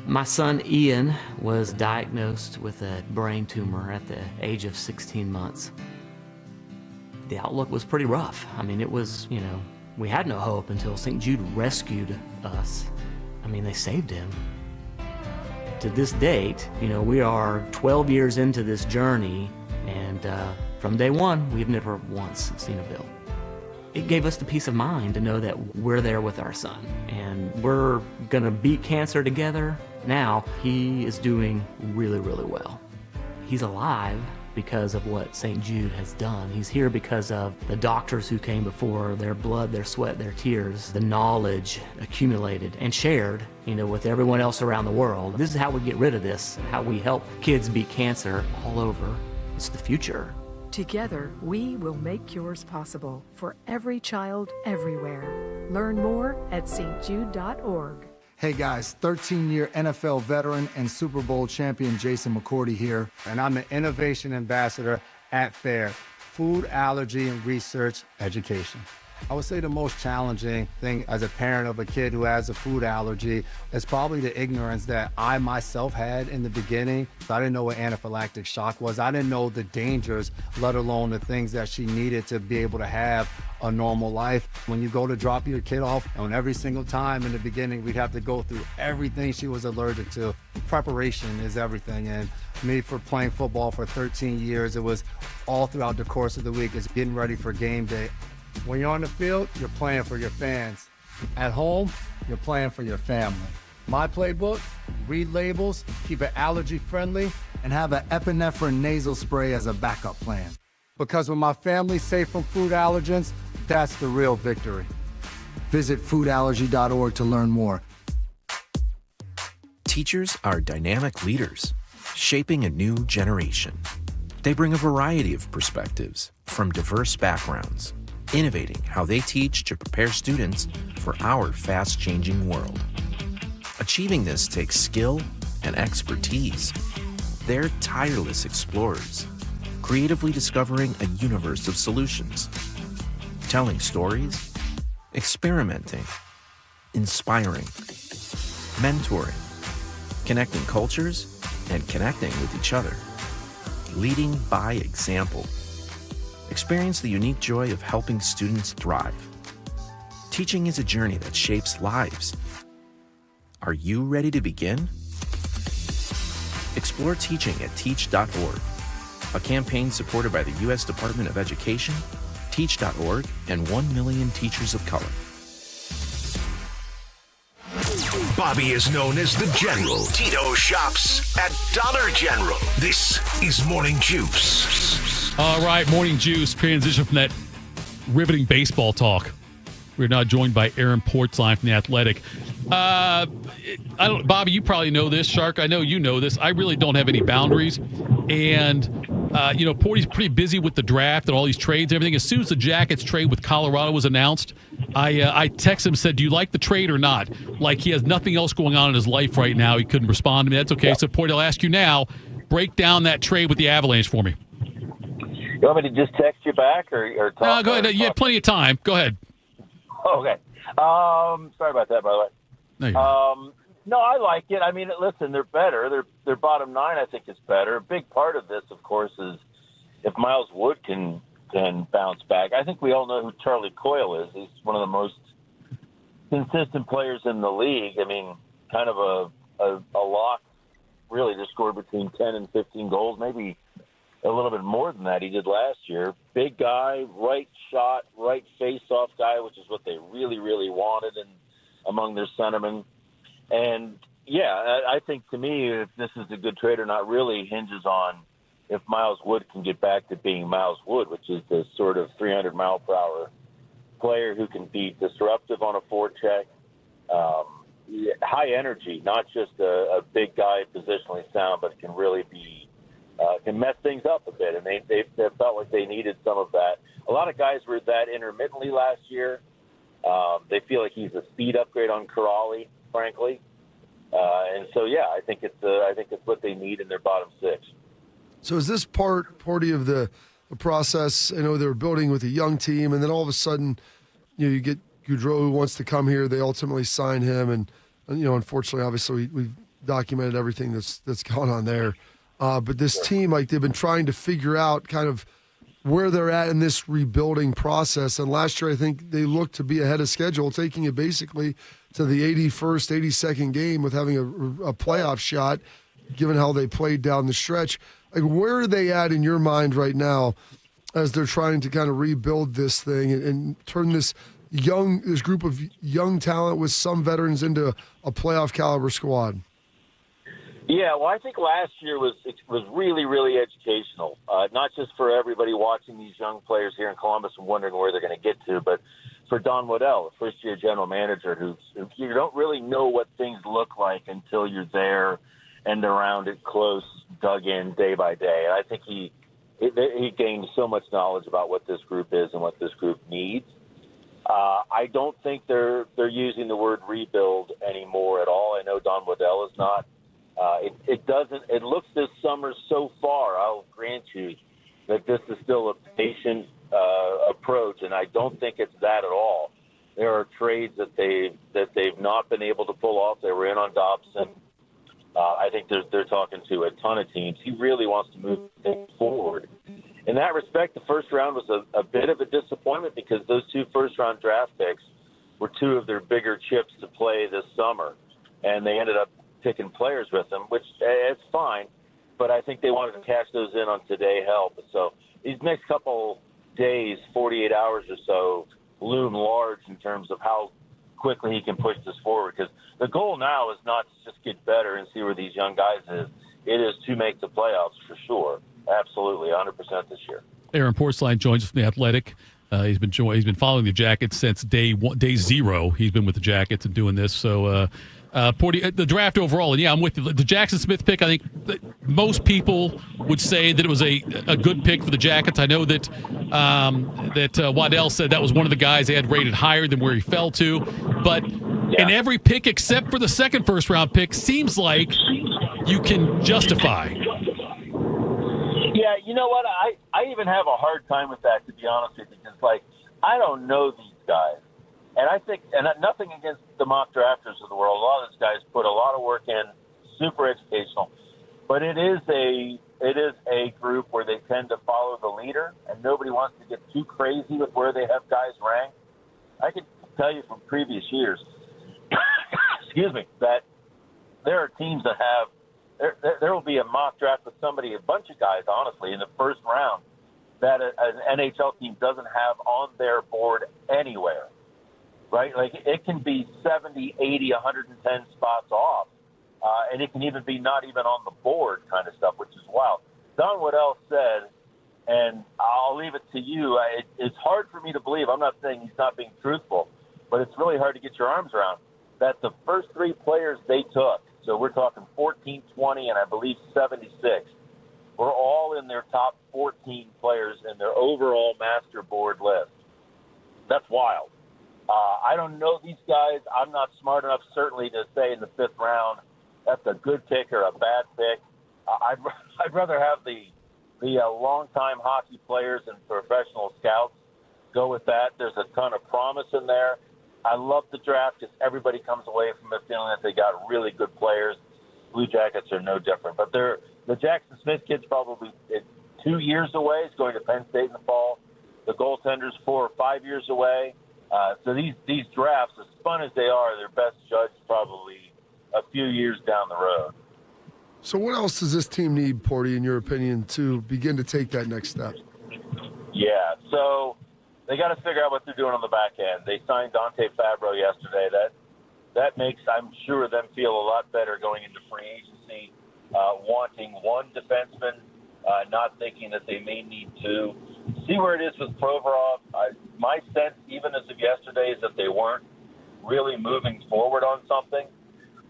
My son Ian was diagnosed with a brain tumor at the age of 16 months. The outlook was pretty rough. I mean, it was, we had no hope until St. Jude rescued us. I mean, they saved him. To this date, we are 12 years into this journey, and from day one, we've never once seen a bill. It gave us the peace of mind to know that we're there with our son, and we're gonna beat cancer together. Now, he is doing really, really well. He's alive because of what St. Jude has done. He's here because of the doctors who came before, their blood, their sweat, their tears, the knowledge accumulated and shared, with everyone else around the world. This is how we get rid of this, how we help kids beat cancer all over. It's the future. Together, we will make cures possible for every child everywhere. Learn more at stjude.org. Hey guys, 13-year NFL veteran and Super Bowl champion Jason McCourty here, and I'm the Innovation Ambassador at FAIR, Food Allergy and Research Education. I would say the most challenging thing as a parent of a kid who has a food allergy is probably the ignorance that I myself had in the beginning. I didn't know what anaphylactic shock was. I didn't know the dangers, let alone the things that she needed to be able to have a normal life. When you go to drop your kid off, and every single time in the beginning, we'd have to go through everything she was allergic to. Preparation is everything. And me, for playing football for 13 years, it was all throughout the course of the week. It's getting ready for game day. When you're on the field, you're playing for your fans. At home, you're playing for your family. My playbook, read labels, keep it allergy friendly, and have an epinephrine nasal spray as a backup plan. Because when my family's safe from food allergens, that's the real victory. Visit foodallergy.org to learn more. Teachers are dynamic leaders, shaping a new generation. They bring a variety of perspectives from diverse backgrounds, innovating how they teach to prepare students for our fast-changing world. Achieving this takes skill and expertise. They're tireless explorers, creatively discovering a universe of solutions, telling stories, experimenting, inspiring, mentoring, connecting cultures, and connecting with each other, leading by example. Experience the unique joy of helping students thrive. Teaching is a journey that shapes lives. Are you ready to begin? Explore teaching at teach.org, a campaign supported by the U.S. Department of Education, Teach.org, and 1 million teachers of color. Bobby is known as the General. Tito shops at Dollar General. This is Morning Juice. All right, Morning Juice. Transition from that riveting baseball talk. We're now joined by Aaron Portzline from The Athletic. Bobby, you probably know this. Shark, I know you know this. I really don't have any boundaries. And, Porty's pretty busy with the draft and all these trades and everything. As soon as the Jackets trade with Colorado was announced, I texted him, said, do you like the trade or not? Like he has nothing else going on in his life right now. He couldn't respond to me. That's okay. Yeah. So, Porty, I'll ask you now, break down that trade with the Avalanche for me. You want me to just text you back or talk? No, go ahead. You have plenty of time. Go ahead. Okay. Sorry about that, by the way. No, I like it. I mean, listen, they're better. Their bottom nine, I think, is better. A big part of this, of course, is if Miles Wood can bounce back. I think we all know who Charlie Coyle is. He's one of the most consistent players in the league. I mean, kind of a lock, really, to score between 10 and 15 goals, maybe a little bit more than that he did last year. Big guy, right shot, right face-off guy, which is what they really, really wanted among their centermen. And, yeah, I think to me, if this is a good trade or not really hinges on if Miles Wood can get back to being Miles Wood, which is the sort of 300-mile-per-hour player who can be disruptive on a forecheck, high energy, not just a big guy positionally sound, but can really be can mess things up a bit. And they felt like they needed some of that. A lot of guys were that intermittently last year. They feel like he's a speed upgrade on Corrali, frankly. And so, yeah, I think it's what they need in their bottom six. So is this part of the process? I know they were building with a young team, and then all of a sudden, you get Goudreau who wants to come here. They ultimately sign him, and unfortunately, obviously, we've documented everything that's gone on there. But this team, like, they've been trying to figure out kind of where they're at in this rebuilding process. And last year, I think they looked to be ahead of schedule, taking it basically to the 81st, 82nd game with having a playoff shot, given how they played down the stretch. Like, where are they at in your mind right now as they're trying to kind of rebuild this thing and turn this group of young talent with some veterans into a playoff caliber squad? Yeah, well, I think last year was really, really educational, not just for everybody watching these young players here in Columbus and wondering where they're going to get to, but for Don Waddell, a first-year general manager, who you don't really know what things look like until you're there and around it close, dug in day by day. And I think he gained so much knowledge about what this group is and what this group needs. I don't think they're using the word rebuild anymore at all. I know Don Waddell is not. It looks this summer so far, I'll grant you, that this is still a patient approach, and I don't think it's that at all. There are trades that they've not been able to pull off. They were in on Dobson. I think they're talking to a ton of teams. He really wants to move things forward. In that respect, the first round was a bit of a disappointment because those 2 first-round draft picks were 2 of their bigger chips to play this summer, and they ended up picking players with them, which it's fine, but I think they wanted to cash those in on today help. So these next couple days, 48 hours or so, loom large in terms of how quickly he can push this forward, because the goal now is not to just get better and see where these young guys is. It is to make the playoffs for sure. Absolutely, 100% this year. Aaron Portzline joins us from The Athletic. He's been following the Jackets since day 0. He's been with the Jackets and doing this. So, Porty, the draft overall, and yeah, I'm with you. The Jackson Smith pick, I think most people would say that it was a good pick for the Jackets. I know that Waddell said that was one of the guys they had rated higher than where he fell to. But in every pick except for the second first-round pick, seems like you can justify. Yeah, you know what? I even have a hard time with that, to be honest with you, because, like, I don't know these guys. And I think, and nothing against the mock drafters of the world, a lot of these guys put a lot of work in, super educational. But it is a group where they tend to follow the leader, and nobody wants to get too crazy with where they have guys ranked. I can tell you from previous years, excuse me, that there are teams that have, there will be a mock draft with somebody, a bunch of guys, honestly, in the first round that an NHL team doesn't have on their board anywhere, right? Like, it can be 70, 80, 110 spots off, and it can even be not even on the board kind of stuff, which is wild. Don Waddell said, and I'll leave it to you, it's hard for me to believe, I'm not saying he's not being truthful, but it's really hard to get your arms around, that the first 3 players they took, so we're talking 14, 20, and I believe 76, were all in their top 14 players in their overall master board list. That's wild. I don't know these guys. I'm not smart enough, certainly, to say in the 5th round that's a good pick or a bad pick. I'd rather have the longtime hockey players and professional scouts go with that. There's a ton of promise in there. I love the draft because everybody comes away from it feeling that they got really good players. Blue Jackets are no different. But the Jackson Smith kid's probably 2 years away. He's going to Penn State in the fall. The goaltender's 4 or 5 years away. So these drafts, as fun as they are, they're best judged probably a few years down the road. So what else does this team need, Porty, in your opinion, to begin to take that next step? Yeah, so they got to figure out what they're doing on the back end. They signed Dante Fabro yesterday. That makes, I'm sure, them feel a lot better going into free agency, wanting one defenseman, not thinking that they may need 2. See where it is with Provorov. My sense, even as of yesterday, is that they weren't really moving forward on something.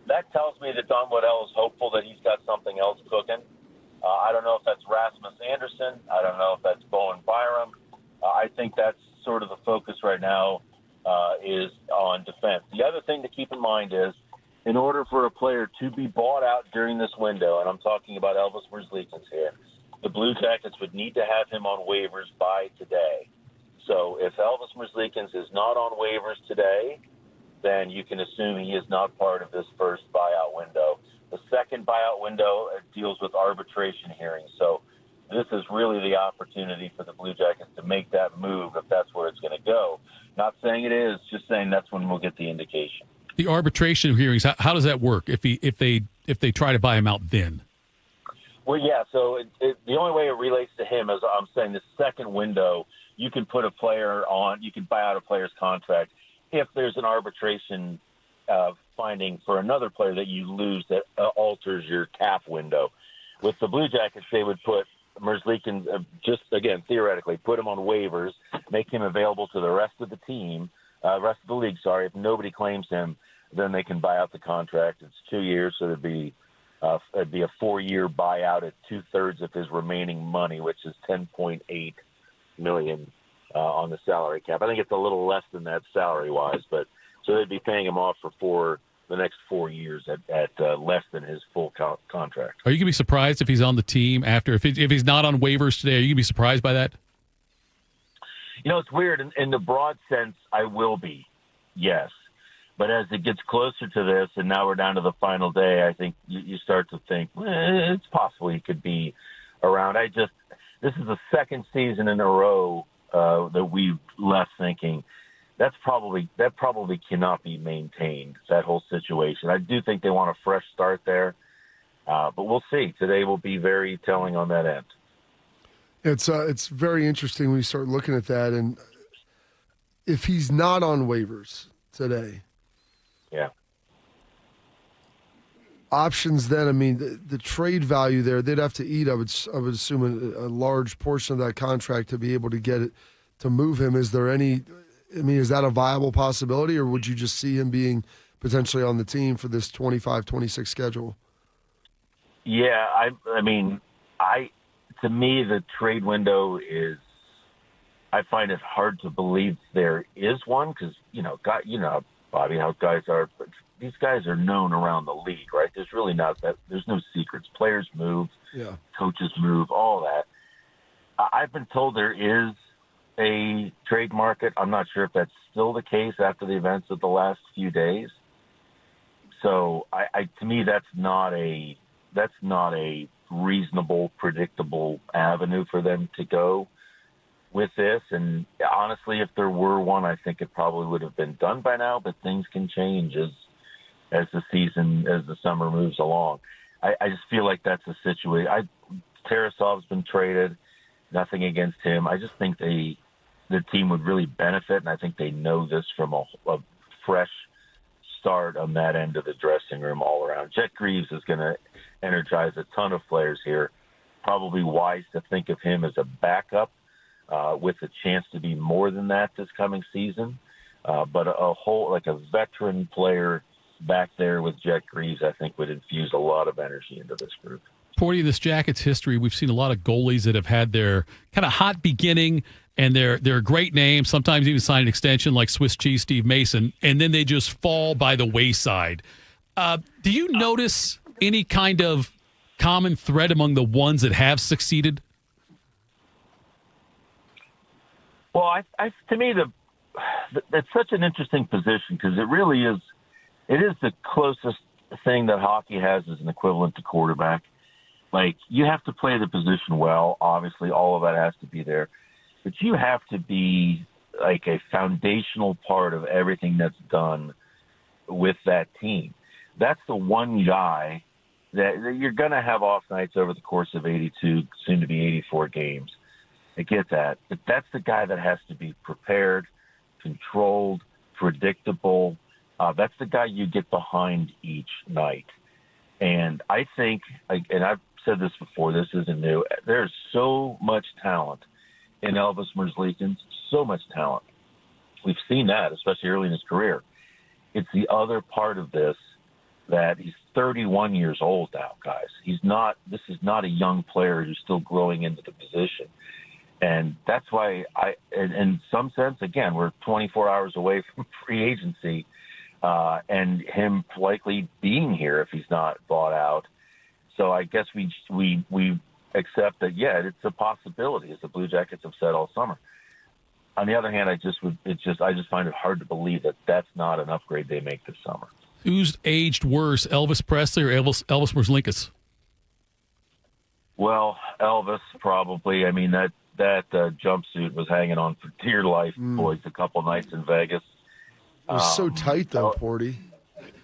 That tells me that Don Waddell is hopeful that he's got something else cooking. I don't know if that's Rasmus Anderson. I don't know if that's Bowen Byram. I think that's sort of the focus right now is on defense. The other thing to keep in mind is, in order for a player to be bought out during this window, and I'm talking about Elvis Merzlikins here, the Blue Jackets would need to have him on waivers by today. So if Elvis Merzlikins is not on waivers today, then you can assume he is not part of this first buyout window. The second buyout window deals with arbitration hearings. So this is really the opportunity for the Blue Jackets to make that move if that's where it's going to go. Not saying it is, just saying that's when we'll get the indication. The arbitration hearings, how does that work if they try to buy him out then? Well, yeah, so the only way it relates to him is I'm saying the second window, you can put a player on, you can buy out a player's contract if there's an arbitration finding for another player that you lose that alters your cap window. With the Blue Jackets, they would put Merzlikins, just again, theoretically, put him on waivers, make him available to the rest of the team, rest of the league, sorry. If nobody claims him, then they can buy out the contract. It's 2 years, so it'd be a 4-year buyout at 2/3 of his remaining money, which is $10.8 million on the salary cap. I think it's a little less than that salary-wise, but so they'd be paying him off for the next 4 years at less than his full contract. Are you going to be surprised if he's on the team after? If he's not on waivers today, are you going to be surprised by that? You know, it's weird. In the broad sense, I will be, yes. But as it gets closer to this, and now we're down to the final day, I think you start to think, it's possible he could be around. This is the second season in a row that we've left thinking that probably cannot be maintained, that whole situation. I do think they want a fresh start there, but we'll see. Today will be very telling on that end. It's very interesting when you start looking at that, and if he's not on waivers today, yeah, options then, I mean, the trade value there, they'd have to eat, I would assume, a large portion of that contract to be able to get it, to move him. Is there any, I mean, is that a viable possibility, or would you just see him being potentially on the team for this 25-26 schedule? Yeah, I mean, to me, the trade window is, I find it hard to believe there is one because, Bobby, how guys are, but these guys are known around the league, right? There's really there's no secrets. Players move, coaches move, all that. I've been told there is a trade market. I'm not sure if that's still the case after the events of the last few days. So to me, that's not a reasonable, predictable avenue for them to go with this. And honestly, if there were one, I think it probably would have been done by now, but things can change as the summer moves along. I just feel like that's a situation. Tarasov's been traded, nothing against him. I just think the team would really benefit, and I think they know this from a fresh start on that end of the dressing room all around. Jet Greaves is going to energize a ton of players here. Probably wise to think of him as a backup with a chance to be more than that this coming season. But a veteran player back there with Jet Greaves, I think, would infuse a lot of energy into this group. Porty, this Jackets history, we've seen a lot of goalies that have had their kind of hot beginning and they're a great name, sometimes even sign an extension like Swiss cheese Steve Mason, and then they just fall by the wayside. Do you notice any kind of common thread among the ones that have succeeded? Well, to me, it's such an interesting position because it really is. It is the closest thing that hockey has as an equivalent to quarterback. Like, you have to play the position well. Obviously, all of that has to be there. But you have to be like a foundational part of everything that's done with that team. That's the one guy that you're going to have off nights over the course of 82, soon to be 84 games. I get that. But that's the guy that has to be prepared, controlled, predictable. That's the guy you get behind each night. And I think, and I've said this before, this isn't new, there's so much talent in Elvis Merzlikins, so much talent. We've seen that, especially early in his career. It's the other part of this that he's 31 years old now, guys. This is not a young player who's still growing into the position. And that's why in some sense, again, we're 24 hours away from free agency and him likely being here if he's not bought out. So I guess we except that, yeah, it's a possibility, as the Blue Jackets have said all summer. On the other hand, I just find it hard to believe that that's not an upgrade they make this summer. Who's aged worse, Elvis Presley or Elvis Merzlikins? Well, Elvis probably. I mean, that jumpsuit was hanging on for dear life, boys, a couple nights in Vegas. It was so tight, though, Porty.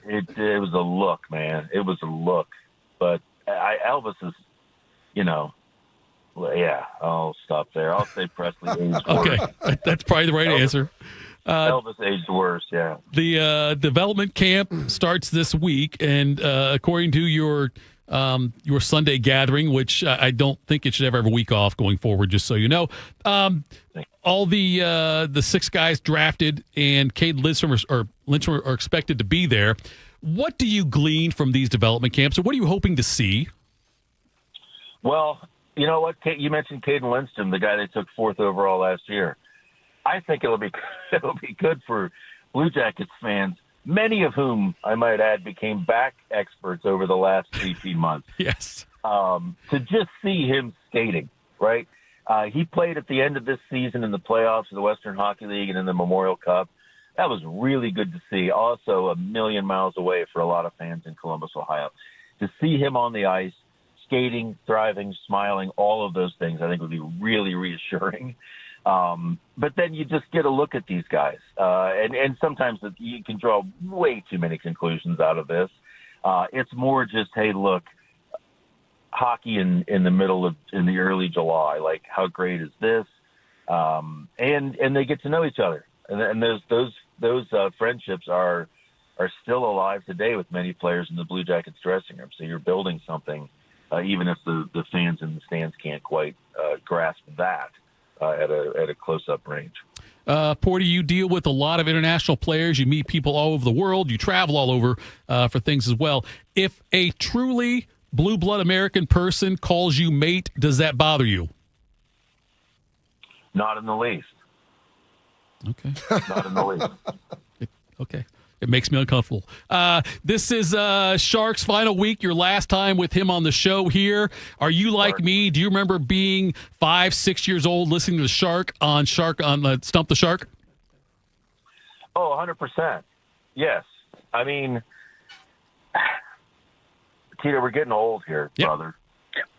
It was a look, man. It was a look. But Elvis is, yeah, I'll stop there. I'll say Presley aged worse. Okay, that's probably the right answer. Elvis aged worse, yeah. The development camp starts this week, and according to your Sunday gathering, which I don't think it should ever have a week off going forward, just so you know, all the 6 guys drafted and Cade Lindstrom are expected to be there. What do you glean from these development camps, or what are you hoping to see? Well, you know what? You mentioned Caden Lindstrom, the guy they took 4th overall last year. I think it'll be good for Blue Jackets fans, many of whom, I might add, became back experts over the last 18 months. Yes. To just see him skating, right? He played at the end of this season in the playoffs of the Western Hockey League and in the Memorial Cup. That was really good to see. Also, a million miles away for a lot of fans in Columbus, Ohio. To see him on the ice, skating, thriving, smiling, all of those things, I think would be really reassuring. But then you just get a look at these guys. And sometimes you can draw way too many conclusions out of this. It's more just, hey, look, hockey in the early July, like how great is this? And they get to know each other. And those friendships are still alive today with many players in the Blue Jackets dressing room. So you're building something, even if the fans in the stands can't quite grasp that at a close-up range. Porty, you deal with a lot of international players. You meet people all over the world. You travel all over for things as well. If a truly blue blood American person calls you mate, does that bother you? Not in the least. Okay. Not in the least. Okay. It makes me uncomfortable. This is Shark's final week, your last time with him on the show here. Are you like me? Do you remember being 5-6 years old listening to Shark on Stump the Shark? Oh, 100%. Yes. I mean, Tito, we're getting old here, brother.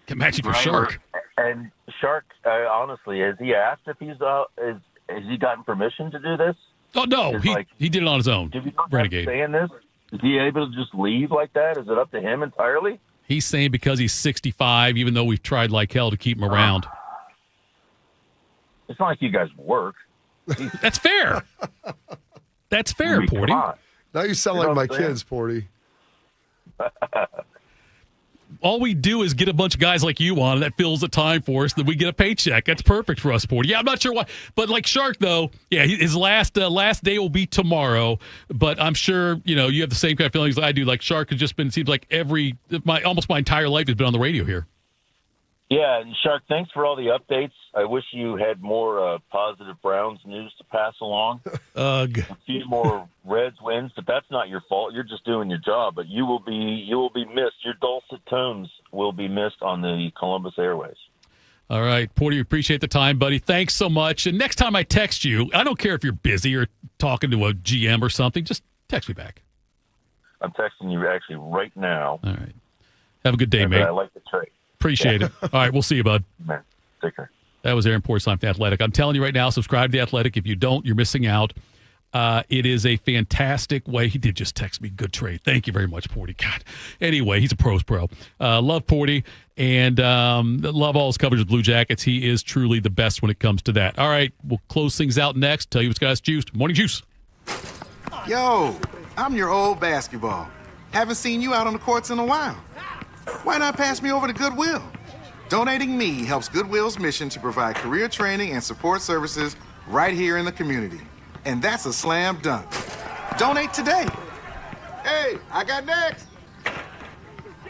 Can imagine for Shark. And Shark, honestly, has he asked if has he gotten permission to do this? Oh, no. He did it on his own. Did he not Renegade. saying this? Is he able to just leave like that? Is it up to him entirely? He's saying because he's 65, even though we've tried like hell to keep him around. It's not like you guys work. That's fair. That's fair, Porty. Now you sound like my kids, Porty. All we do is get a bunch of guys like you on, and that fills the time for us. Then we get a paycheck. That's perfect for us, Porty. Yeah, I'm not sure why, but like Shark though, yeah, his last day will be tomorrow. But I'm sure you have the same kind of feelings I do. Like Shark has just been seems like almost my entire life has been on the radio here. Yeah, and Shark, thanks for all the updates. I wish you had more positive Browns news to pass along. Ugh. A few more Reds wins, but that's not your fault. You're just doing your job. But you will be missed. Your dulcet tones will be missed on the Columbus Airways. All right, Porty, appreciate the time, buddy. Thanks so much. And next time I text you, I don't care if you're busy or talking to a GM or something. Just text me back. I'm texting you actually right now. All right. Have a good day, mate. I like the trade. Appreciate it. All right, we'll see you, bud. Man, take care. That was Aaron Portzline from The Athletic. I'm telling you right now, subscribe to The Athletic. If you don't, you're missing out. It is a fantastic way. He did just text me. Good trade. Thank you very much, Porty. God. Anyway, he's a pro's pro. Love Porty and love all his coverage of Blue Jackets. He is truly the best when it comes to that. All right, we'll close things out next. Tell you what's got us juiced. Morning Juice. Yo, I'm your old basketball. Haven't seen you out on the courts in a while. Why not pass me over to Goodwill? Donating me helps Goodwill's mission to provide career training and support services right here in the community. And that's a slam dunk. Donate today. Hey, I got next.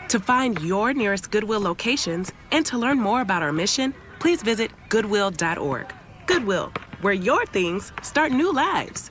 To find your nearest Goodwill locations and to learn more about our mission, please visit Goodwill.org. Goodwill, where your things start new lives.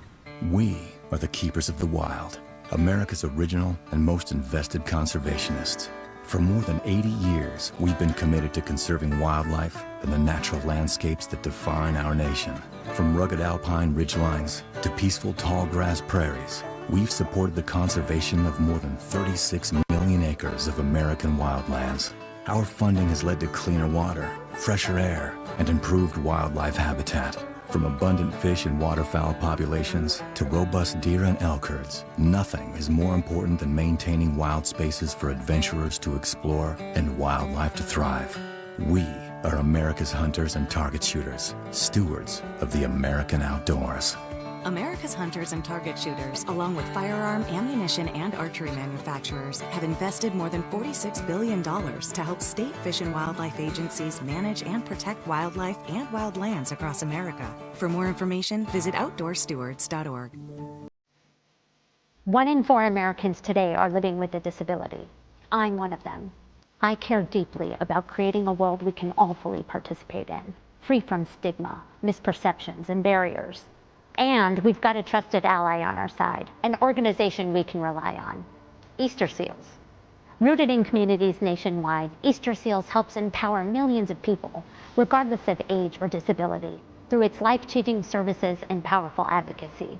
We are the keepers of the wild, America's original and most invested conservationists. For more than 80 years, we've been committed to conserving wildlife and the natural landscapes that define our nation. From rugged alpine ridgelines to peaceful tall grass prairies, we've supported the conservation of more than 36 million acres of American wildlands. Our funding has led to cleaner water, fresher air, and improved wildlife habitat. From abundant fish and waterfowl populations to robust deer and elk herds, nothing is more important than maintaining wild spaces for adventurers to explore and wildlife to thrive. We are America's hunters and target shooters, stewards of the American outdoors. America's hunters and target shooters, along with firearm, ammunition, and archery manufacturers, have invested more than $46 billion to help state fish and wildlife agencies manage and protect wildlife and wildlands across America. For more information, visit outdoorstewards.org. 1 in 4 Americans today are living with a disability. I'm one of them. I care deeply about creating a world we can all fully participate in, free from stigma, misperceptions, and barriers. And we've got a trusted ally on our side, an organization we can rely on, Easter Seals. Rooted in communities nationwide, Easter Seals helps empower millions of people, regardless of age or disability, through its life-changing services and powerful advocacy.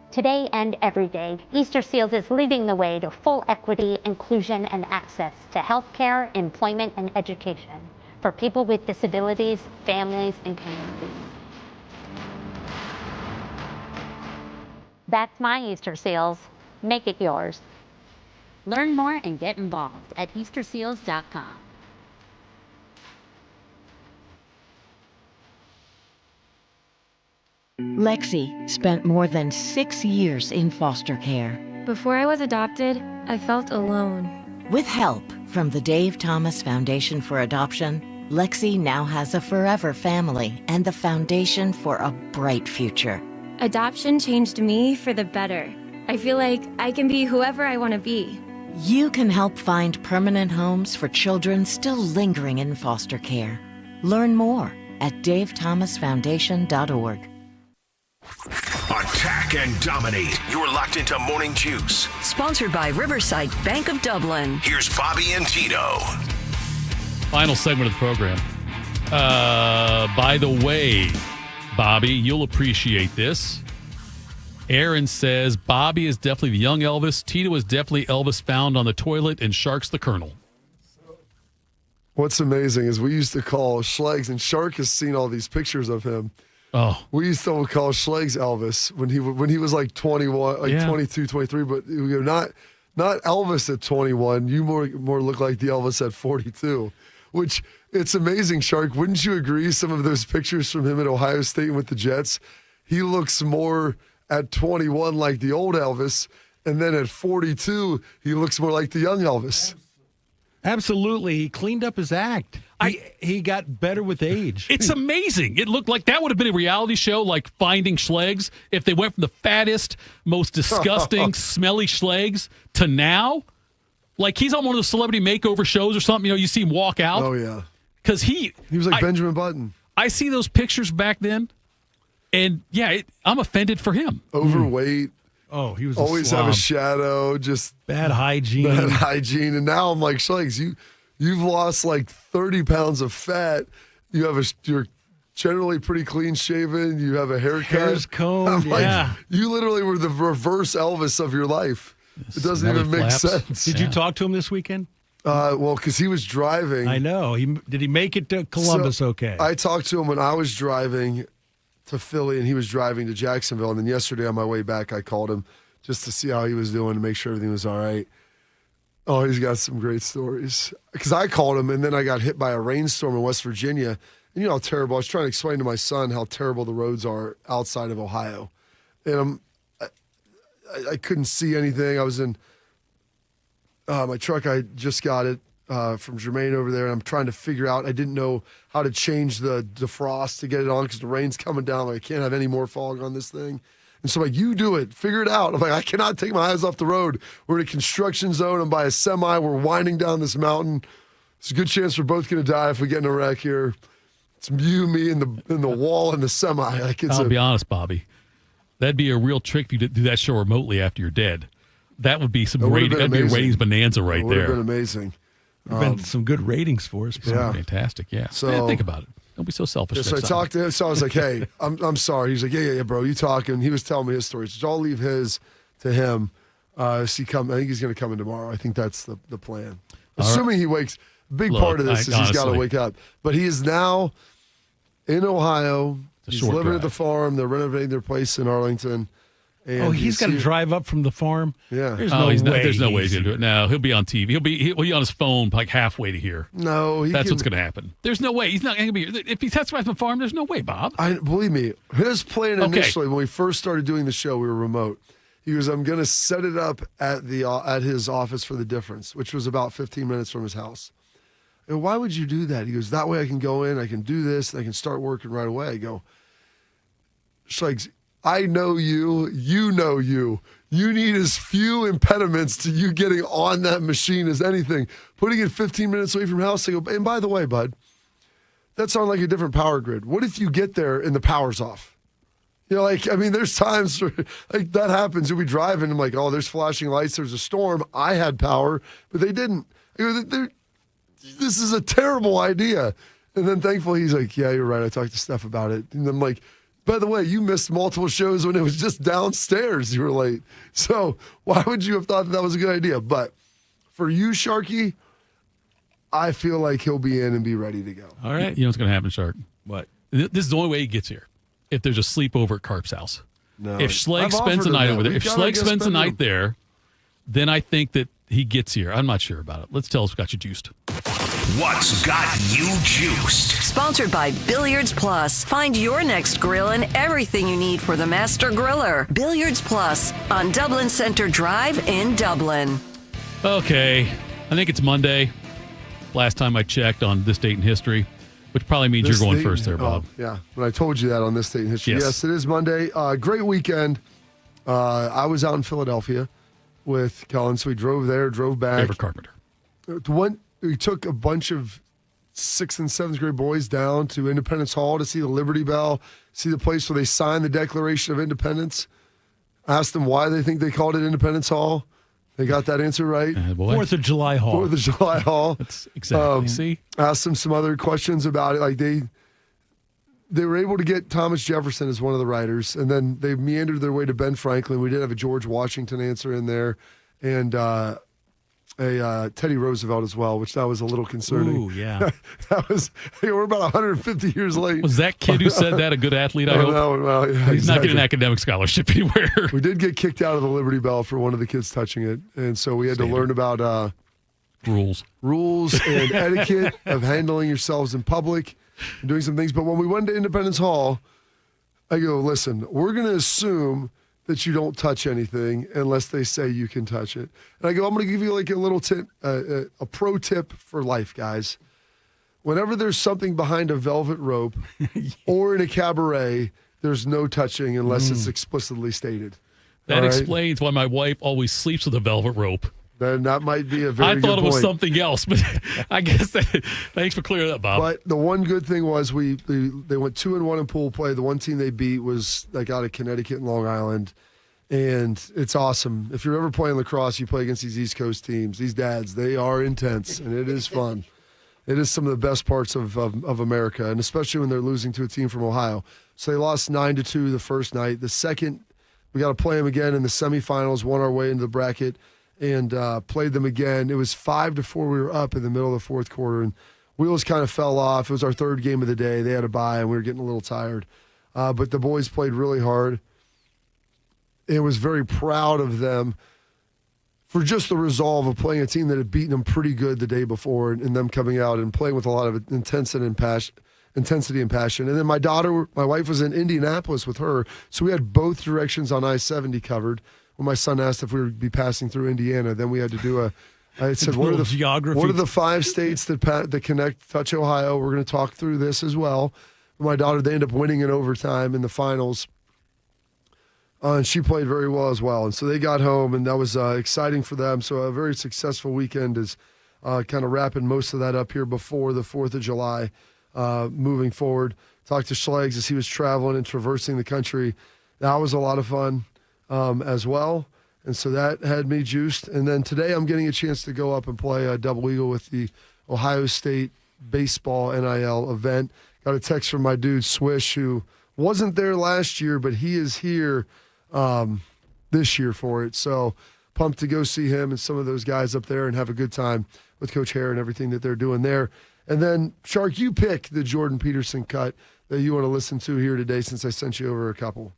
Today and every day, Easter Seals is leading the way to full equity, inclusion, and access to healthcare, employment, and education for people with disabilities, families, and communities. That's my Easter Seals. Make it yours. Learn more and get involved at easterseals.com. Lexi spent more than 6 years in foster care. Before I was adopted, I felt alone. With help from the Dave Thomas Foundation for Adoption, Lexi now has a forever family and the foundation for a bright future. Adoption changed me for the better. I feel like I can be whoever I want to be. You can help find permanent homes for children still lingering in foster care. Learn more at davethomasfoundation.org. Attack and dominate. You're locked into Morning Juice. Sponsored by Riverside Bank of Dublin. Here's Bobby and Tito. Final segment of the program. By the way, Bobby, you'll appreciate this. Aaron says Bobby is definitely the young Elvis. Tito is definitely Elvis found on the toilet, and Shark's the Colonel. What's amazing is we used to call Schlegs, and Shark has seen all these pictures of him. Oh, we used to call Schlegs Elvis when he was like 21, like 22, 23. But not Elvis at 21. You more look like the Elvis at 42. Which it's amazing, Shark. Wouldn't you agree? Some of those pictures from him at Ohio State with the Jets, he looks more at 21 like the old Elvis, and then at 42 he looks more like the young Elvis. Absolutely. He cleaned up his act. He got better with age. It's amazing. It looked like that would have been a reality show like Finding Schlegs if they went from the fattest, most disgusting, smelly Schlegs to now. Like he's on one of those celebrity makeover shows or something. You see him walk out. Oh, yeah. Because he was like Benjamin Button. I see those pictures back then, and I'm offended for him. Overweight. Oh, he was always have a shadow, just bad hygiene. And now I'm like, Schlegs, you've lost like 30 pounds of fat. You're generally pretty clean shaven. You have a haircut. Hair's combed. You literally were the reverse Elvis of your life. It doesn't even make sense. Did you talk to him this weekend? Well, because he was driving. I know. Did he make it to Columbus okay? I talked to him when I was driving to Philly, and he was driving to Jacksonville. And then yesterday on my way back, I called him just to see how he was doing, to make sure everything was all right. Oh, he's got some great stories. Because I called him, and then I got hit by a rainstorm in West Virginia. And you know how terrible. I was trying to explain to my son how terrible the roads are outside of Ohio. And I couldn't see anything. I was in my truck. I just got it from Jermaine over there, and I'm trying to figure out. I didn't know how to change the defrost to get it on because the rain's coming down. Like, I can't have any more fog on this thing. And so I'm like, you do it. Figure it out. I'm like, I cannot take my eyes off the road. We're in a construction zone. I'm by a semi. We're winding down this mountain. There's a good chance we're both going to die if we get in a wreck here. It's you, me, and the wall and the semi. I'll be honest, Bobby. That'd be a real trick if you do that show remotely after you're dead. That would be some That would've ratings. been That'd be a amazing. ratings bonanza right It would have there. been amazing. Been some good ratings for us. Yeah. Fantastic. Yeah. So- Yeah, think about it. Don't be so selfish. Yeah, so I next time. talked to him. So I was like, "Hey, I'm sorry." He's like, "Yeah, bro. You talking?" He was telling me his story. So I'll leave his to him. I think he's going to come in tomorrow. I think that's the plan. Assuming he wakes. Big Look, part of this is he's got to honestly- wake up. But he is now in Ohio. It's a He's short living at drive. the farm. They're renovating their place in Arlington. And he's got to drive up from the farm. Yeah. There's no way. There's no way he's going to do it. No, he'll be on TV. He'll be on his phone like halfway to here. No, That's what's going to happen. There's no way he's not going to be here. If he testifies from the farm, there's no way, Bob. Believe me, his plan Okay. initially when we first started doing the show, we were remote. He goes, "I'm going to set it up at his office for the difference," which was about 15 minutes from his house. And why would you do that? He goes, "That way I can go in, I can do this, and I can start working right away." I go, Schleggs, I know you know you. You need as few impediments to you getting on that machine as anything. Putting it 15 minutes away from your house, I go, and by the way, bud, that's on like a different power grid. What if you get there and the power's off? There's times where, like that happens. You'll be driving, I'm like, oh, there's flashing lights, there's a storm. I had power, but they didn't. I go, this is a terrible idea. And then thankfully he's like, yeah, you're right. I talked to Steph about it. And I'm like, by the way, you missed multiple shows when it was just downstairs. You were late. So why would you have thought that was a good idea? But for you, Sharky, I feel like he'll be in and be ready to go. All right. You know what's going to happen, Shark? What? This is the only way he gets here. If there's a sleepover at Carp's house. No. If Schlegg I've spends the offered him night that. over there, We've if got Schlegg our spends the guest night there, then I think that he gets here. I'm not sure about it. Let's tell us what got you juiced. What's got you juiced? Sponsored by Billiards Plus. Find your next grill and everything you need for the master griller. Billiards Plus on Dublin Center Drive in Dublin. Okay. I think it's Monday. Last time I checked on this date in history, which probably means This you're going date- first there, Bob. Yeah, but I told you that on this date in history. Yes. Yes, it is Monday. Great weekend. I was out in Philadelphia with Colin, so we drove there, drove back. Favorite Carpenter. We took a bunch of 6th and 7th grade boys down to Independence Hall to see the Liberty Bell, see the place where they signed the Declaration of Independence. Asked them why they think they called it Independence Hall. They got that answer right. 4th of July Hall. 4th of July Hall. That's exactly. See? Asked them some other questions about it. Like they were able to get Thomas Jefferson as one of the writers, and then they meandered their way to Ben Franklin. We did have a George Washington answer in there, and a Teddy Roosevelt as well, which that was a little concerning. Ooh, yeah. That was. Hey, we're about 150 years late. Was that kid who said that a good athlete, I hope? No, well, yeah, He's not getting an exactly. academic scholarship anywhere. We did get kicked out of the Liberty Bell for one of the kids touching it, and so we had to learn about rules and etiquette of handling yourselves in public and doing some things. But when we went to Independence Hall, I go, listen, we're going to assume that you don't touch anything unless they say you can touch it. And I go, I'm going to give you like a little tip, a pro tip for life, guys. Whenever there's something behind a velvet rope or in a cabaret, there's no touching unless it's explicitly stated. That All right? explains why my wife always sleeps with a velvet rope. Then that might be a very good I thought it was point. something else, but I guess thanks for clearing that, Bob. But the one good thing was they went 2-1 in pool play. The one team they beat was like out of Connecticut and Long Island, and it's awesome. If you're ever playing lacrosse, you play against these East Coast teams. These dads, they are intense, and it is fun. It is some of the best parts of America, and especially when they're losing to a team from Ohio. So they lost 9-2 the first night. The second, we got to play them again in the semifinals. Won our way into the bracket. And played them again. It was 5-4. We were up in the middle of the fourth quarter, and wheels kind of fell off. It was our third game of the day. They had a bye, and we were getting a little tired. But the boys played really hard. It was very proud of them for just the resolve of playing a team that had beaten them pretty good the day before, and them coming out and playing with a lot of intensity and passion. And then my wife was in Indianapolis with her, so we had both directions on I-70 covered. When my son asked if we would be passing through Indiana, then we had to do I said, what are the 5 states that connect, touch Ohio? We're going to talk through this as well. My daughter, they ended up winning in overtime in the finals. And she played very well as well. And so they got home, and that was exciting for them. So a very successful weekend is kind of wrapping most of that up here before the 4th of July. Moving forward, talked to Schleggs as he was traveling and traversing the country. That was a lot of fun. As well. And so that had me juiced. And then today I'm getting a chance to go up and play a double eagle with the Ohio State baseball NIL event. Got a text from my dude Swish, who wasn't there last year, but he is here this year for it. So pumped to go see him and some of those guys up there and have a good time with Coach Hare and everything that they're doing there. And then, Shark, you pick the Jordan Peterson cut that you want to listen to here today, since I sent you over a couple.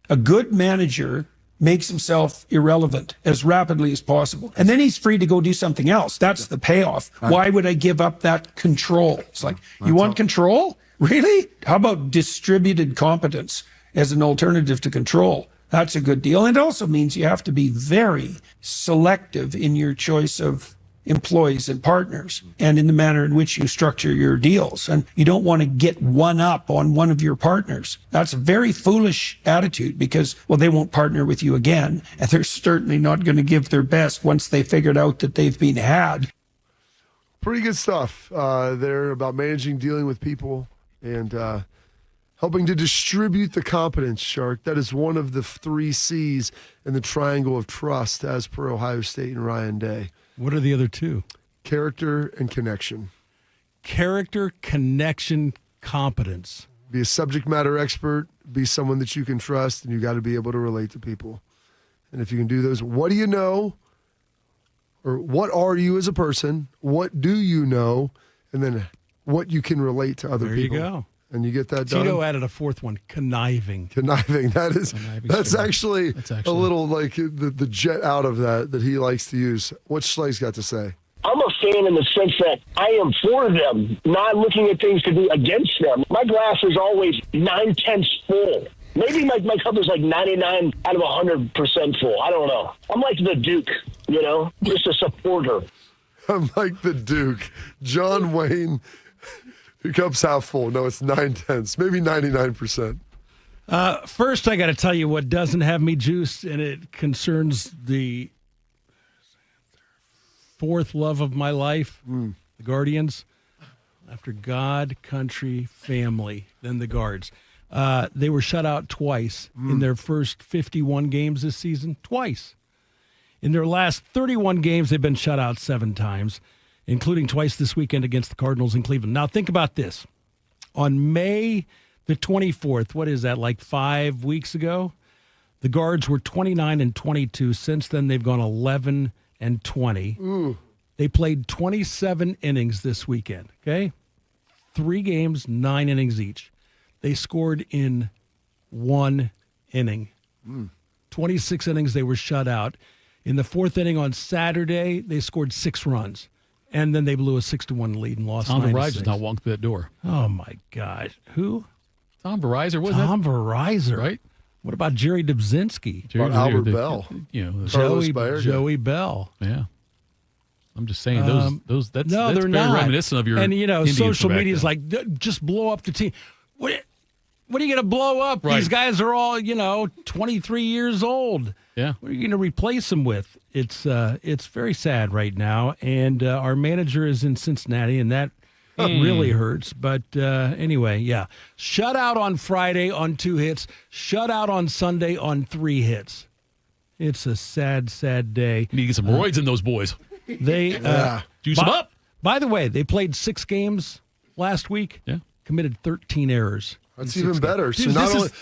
A good manager makes himself irrelevant as rapidly as possible. And then he's free to go do something else. That's the payoff. Why would I give up that control? It's like, you want control? Really? How about distributed competence as an alternative to control? That's a good deal. And it also means you have to be very selective in your choice of employees and partners and in the manner in which you structure your deals. And you don't want to get one up on one of your partners. That's a very foolish attitude because, well, they won't partner with you again. And they're certainly not going to give their best once they figured out that they've been had. Pretty good stuff there about managing, dealing with people, and helping to distribute the competence, Shark. That is one of the 3 C's in the triangle of trust, as per Ohio State and Ryan Day. What are the other 2? Character and connection. Character, connection, competence. Be a subject matter expert. Be someone that you can trust, and you got to be able to relate to people. And if you can do those, what do you know? Or what are you as a person? What do you know? And then what you can relate to other people. There you go. And you get that done. Tito added a 4th one, conniving. Conniving. That's actually a little like the jet out of that he likes to use. What's Schleich got to say? I'm a fan in the sense that I am for them, not looking at things to be against them. My glass is always 9/10 full. Maybe my cup is like 99 out of 100% full. I don't know. I'm like the Duke, just a supporter. I'm like the Duke. John Wayne. Your cup's half full. No, it's 9/10, maybe 99%. First, I got to tell you what doesn't have me juiced, and it concerns the 4th love of my life, the Guardians. After God, country, family, then the Guards. They were shut out twice in their first 51 games this season. Twice. In their last 31 games, they've been shut out 7 times, including twice this weekend against the Cardinals in Cleveland. Now, think about this. On May the 24th, what is that, like 5 weeks ago? The Guards were 29-22. Since then, they've gone 11-20. Ooh. They played 27 innings this weekend, okay? 3 games, 9 innings each. They scored in 1 inning. 26 innings, they were shut out. In the 4th inning on Saturday, they scored 6 runs. And then they blew a 6-1 lead and lost 9-6. Tom Verizer's not walking through that door. Oh, my God. Who? Tom Verizer, wasn't it? Tom Verizer. Right? What about Jerry Dubzinski? Albert Bell. Joey Bell. Yeah. I'm just saying, that's they're very not. reminiscent of your And, Indians social back media is then. like, just blow up the team. What are you going to blow up? Right. These guys are all, 23 years old. Yeah. What are you going to replace them with? It's very sad right now, and our manager is in Cincinnati, and that really hurts. But anyway, yeah. Shutout on Friday on 2 hits. Shutout on Sunday on 3 hits. It's a sad, sad day. You need to get some roids in those boys. They juice them up. By the way, they played 6 games last week. Yeah. Committed 13 errors. That's even better. Dude,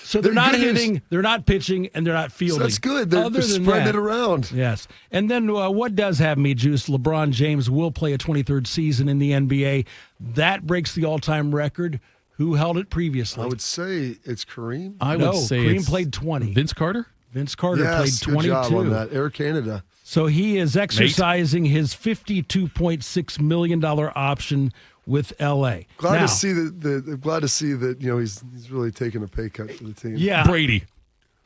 so they're not hitting, they're not pitching, and they're not fielding. So that's good. They're spreading it around. Yes. And then what does have me juiced? LeBron James will play a 23rd season in the NBA. That breaks the all-time record. Who held it previously? I would say it's Kareem. I would say Kareem played 20. Vince Carter? Vince Carter Yes, played 22. good job on that. Air Canada. So he is exercising his $52.6 million option with L.A. Glad to see that he's really taking a pay cut for the team. Yeah, Brady.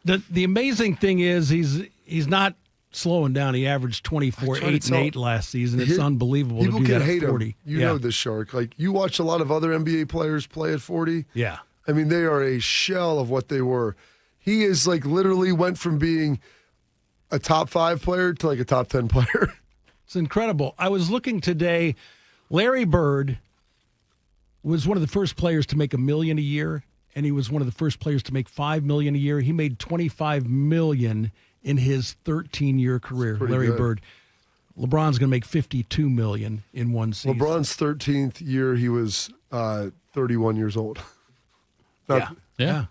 The amazing thing is he's not slowing down. He averaged 24, 8, and 8 last season. It's unbelievable. People to do can that hate at 40. him. You know this, Shark. Like, you watch a lot of other NBA players play at 40. Yeah. I mean, they are a shell of what they were. He is like literally went from being a top 5 player to like a top 10 player. It's incredible. I was looking today. Larry Bird was one of the first players to make $1 million a year, and he was one of the first players to make $5 million a year. He made $25 million in his 13-year career. Larry good. Bird. LeBron's going to make $52 million in one season. LeBron's 13th year, he was 31 years old. Yeah.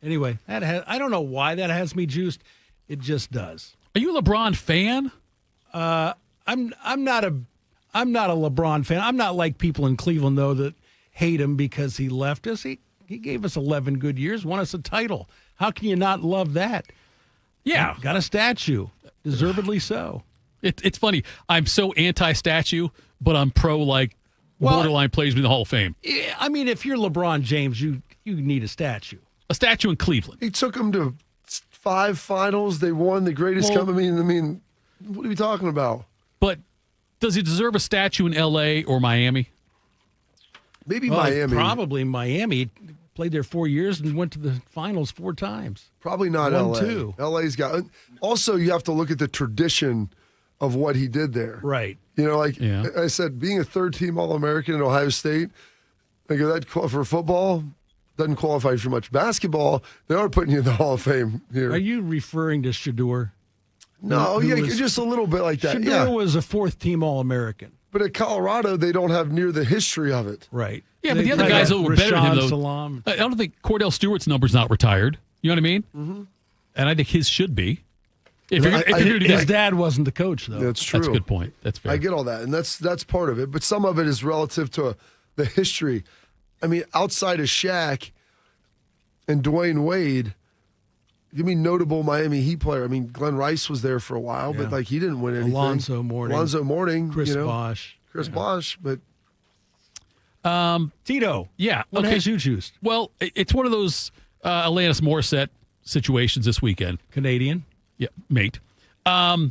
Anyway, I don't know why that has me juiced. It just does. Are you a LeBron fan? I'm not a LeBron fan. I'm not like people in Cleveland though that hate him because he left us. He gave us 11 good years, won us a title. How can you not love that? Yeah, got a statue, deservedly so. It's funny. I'm so anti-statue, but I'm pro borderline plays me in the Hall of Fame. Yeah, I mean, if you're LeBron James, you need a statue. A statue in Cleveland. He took them to 5 finals. They won the greatest company. I mean, what are we talking about? But does he deserve a statue in L.A. or Miami? Maybe Miami. Probably Miami. He played there 4 years and went to the finals 4 times. Probably not Won L.A. 2. L.A.'s got. Also, you have to look at the tradition of what he did there. Right. You know, I said, being a third-team All-American at Ohio State, that for football doesn't qualify for much. Basketball, they are putting you in the Hall of Fame here. Are you referring to Shador? No, just a little bit like that. Shador was a 4th-team All-American. But at Colorado, they don't have near the history of it. Right. Yeah, but the other guys that were better than him, though. Salam. I don't think Cordell Stewart's number's not retired. You know what I mean? Mm-hmm. And I think his should be. His dad wasn't the coach, though. That's true. That's a good point. That's fair. I get all that, and that's part of it. But some of it is relative to the history. I mean, outside of Shaq and Dwayne Wade, give me notable Miami Heat player. I mean, Glenn Rice was there for a while, but he didn't win anything. Alonzo Mourning. Chris Bosh. But Tito. Yeah. What has you juiced? Well, it's one of those Alanis Morissette situations this weekend. Canadian. Yeah, mate. I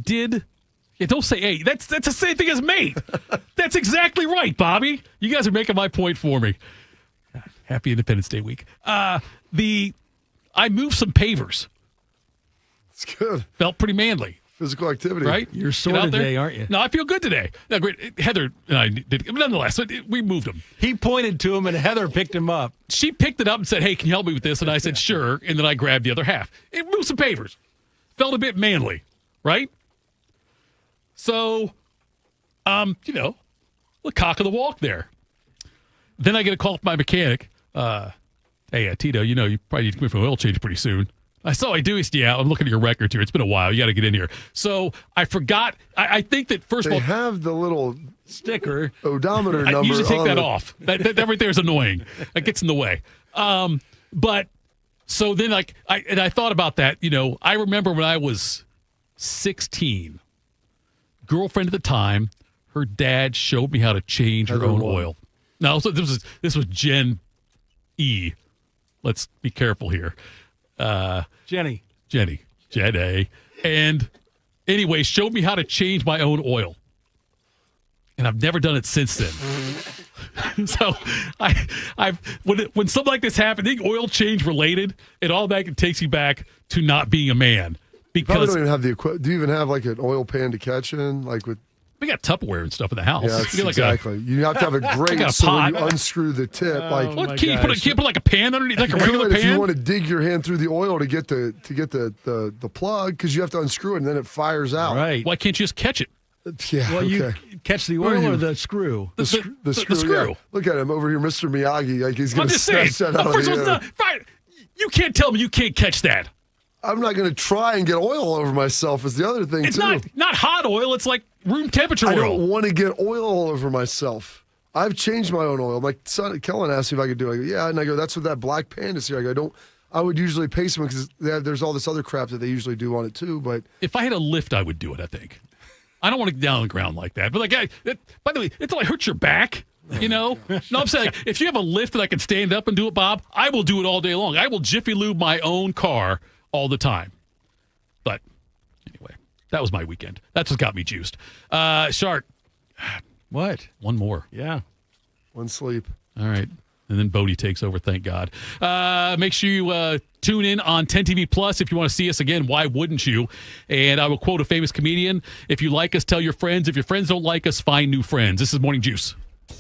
did. Yeah, don't say hey. That's the same thing as mate. That's exactly right, Bobby. You guys are making my point for me. God, happy Independence Day week. I moved some pavers. It's good. Felt pretty manly. Physical activity. Right? You're sore today, aren't you? No, I feel good today. No, great. Heather and I did. Nonetheless, we moved them. He pointed to him, and Heather picked him up. She picked it up and said, hey, can you help me with this? And I said, sure. And then I grabbed the other half. It moved some pavers. Felt a bit manly, right? So, the cock of the walk there. Then I get a call from my mechanic. Hey, Tito, you probably need to come in for an oil change pretty soon. I do. He said, yeah, I'm looking at your records here. It's been a while. You got to get in here. So I forgot. I think that first of all, they have the little sticker odometer number. I usually take that it. off. That right there is annoying. That gets in the way. But so then I thought about that. I remember when I was 16, girlfriend at the time, her dad showed me how to change her own oil. No, so this was Gen E. Let's be careful here. Jenny. And anyway, showed me how to change my own oil. And I've never done it since then. So when something like this happens, I think oil change related, it automatically takes you back to not being a man. Because you probably don't even have the equipment. Do you even have an oil pan to catch in? We got Tupperware and stuff in the house. Yeah, exactly. You have to have a grate so when you unscrew the tip. Can't you put like a pan underneath, like a regular pan? If you want to dig your hand through the oil to get the plug, because you have to unscrew it and then it fires out. Right. Why can't you just catch it? Yeah. Well, you catch the oil or the screw? The screw. Yeah. Look at him over here, Mr. Miyagi. Like he's going to snatch that out of the air. You can't tell me you can't catch that. I'm not going to try and get oil over myself is the other thing, it's too. It's not hot oil. It's like room temperature oil. I don't want to get oil all over myself. I've changed my own oil. My son, Kellen, asked me if I could do it. I go, yeah. And I go, that's what that black pan is here. I go, I would usually pay someone because there's all this other crap that they usually do on it, too. But if I had a lift, I would do it, I think. I don't want to get down on the ground like that. But, by the way, until I hurt your back, No, I'm saying if you have a lift that I can stand up and do it, Bob, I will do it all day long. I will Jiffy Lube my own car all the time. But anyway, that was my weekend. That's what got me juiced. Shark. What? One more. Yeah. One sleep. All right. And then Bodie takes over, thank God. Make sure you tune in on 10 TV Plus if you want to see us again. Why wouldn't you? And I will quote a famous comedian. If you like us, tell your friends. If your friends don't like us, find new friends. This is Morning Juice.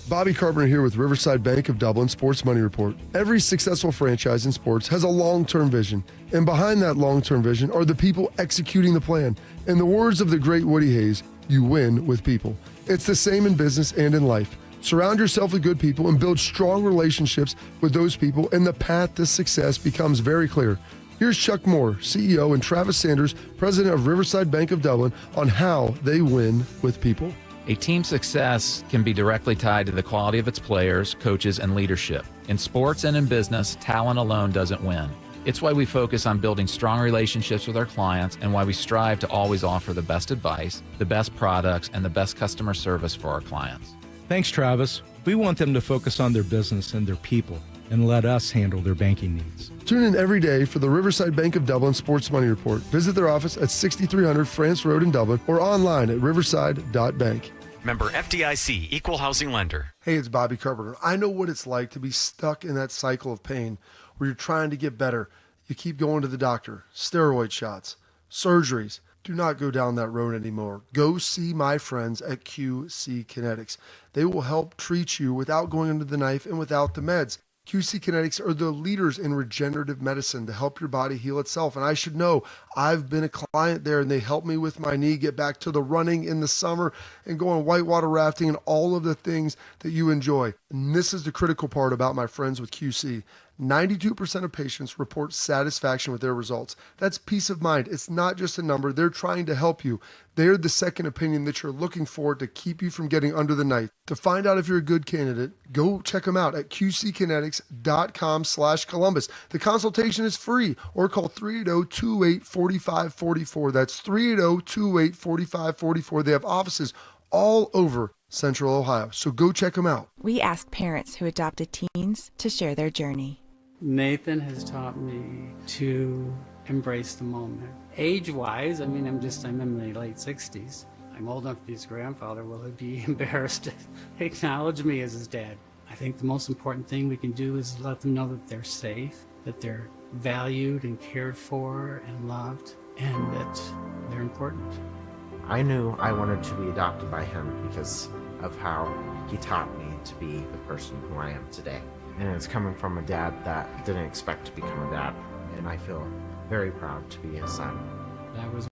Bobby Carpenter here with Riverside Bank of Dublin Sports Money Report. Every successful franchise in sports has a long-term vision, and behind that long-term vision are the people executing the plan. In the words of the great Woody Hayes, you win with people. It's the same in business and in life. Surround yourself with good people and build strong relationships with those people, and the path to success becomes very clear. Here's Chuck Moore, CEO, and Travis Sanders, president of Riverside Bank of Dublin, on how they win with people. A team's success can be directly tied to the quality of its players, coaches, and leadership. In sports and in business, talent alone doesn't win. It's why we focus on building strong relationships with our clients and why we strive to always offer the best advice, the best products, and the best customer service for our clients. Thanks, Travis. We want them to focus on their business and their people and let us handle their banking needs. Tune in every day for the Riverside Bank of Dublin Sports Money Report. Visit their office at 6300 France Road in Dublin or online at riverside.bank. Member FDIC, Equal Housing Lender. Hey, it's Bobby Carpenter. I know what it's like to be stuck in that cycle of pain where you're trying to get better. You keep going to the doctor, steroid shots, surgeries. Do not go down that road anymore. Go see my friends at QC Kinetics. They will help treat you without going under the knife and without the meds. QC Kinetics are the leaders in regenerative medicine to help your body heal itself. And I should know, I've been a client there and they helped me with my knee get back to the running in the summer and going whitewater rafting and all of the things that you enjoy. And this is the critical part about my friends with QC. 92% of patients report satisfaction with their results. That's peace of mind. It's not just a number. They're trying to help you. They're the second opinion that you're looking for to keep you from getting under the knife. To find out if you're a good candidate, go check them out at qckinetics.com/Columbus. The consultation is free, or call 380-284544. That's 380-284544. They have offices all over Central Ohio. So go check them out. We asked parents who adopted teens to share their journey. Nathan has taught me to embrace the moment. Age-wise, I'm in my late 60s. I'm old enough to be his grandfather. Will he be embarrassed to acknowledge me as his dad? I think the most important thing we can do is let them know that they're safe, that they're valued and cared for and loved, and that they're important. I knew I wanted to be adopted by him because of how he taught me to be the person who I am today. And it's coming from a dad that didn't expect to become a dad, and I feel very proud to be his son. That was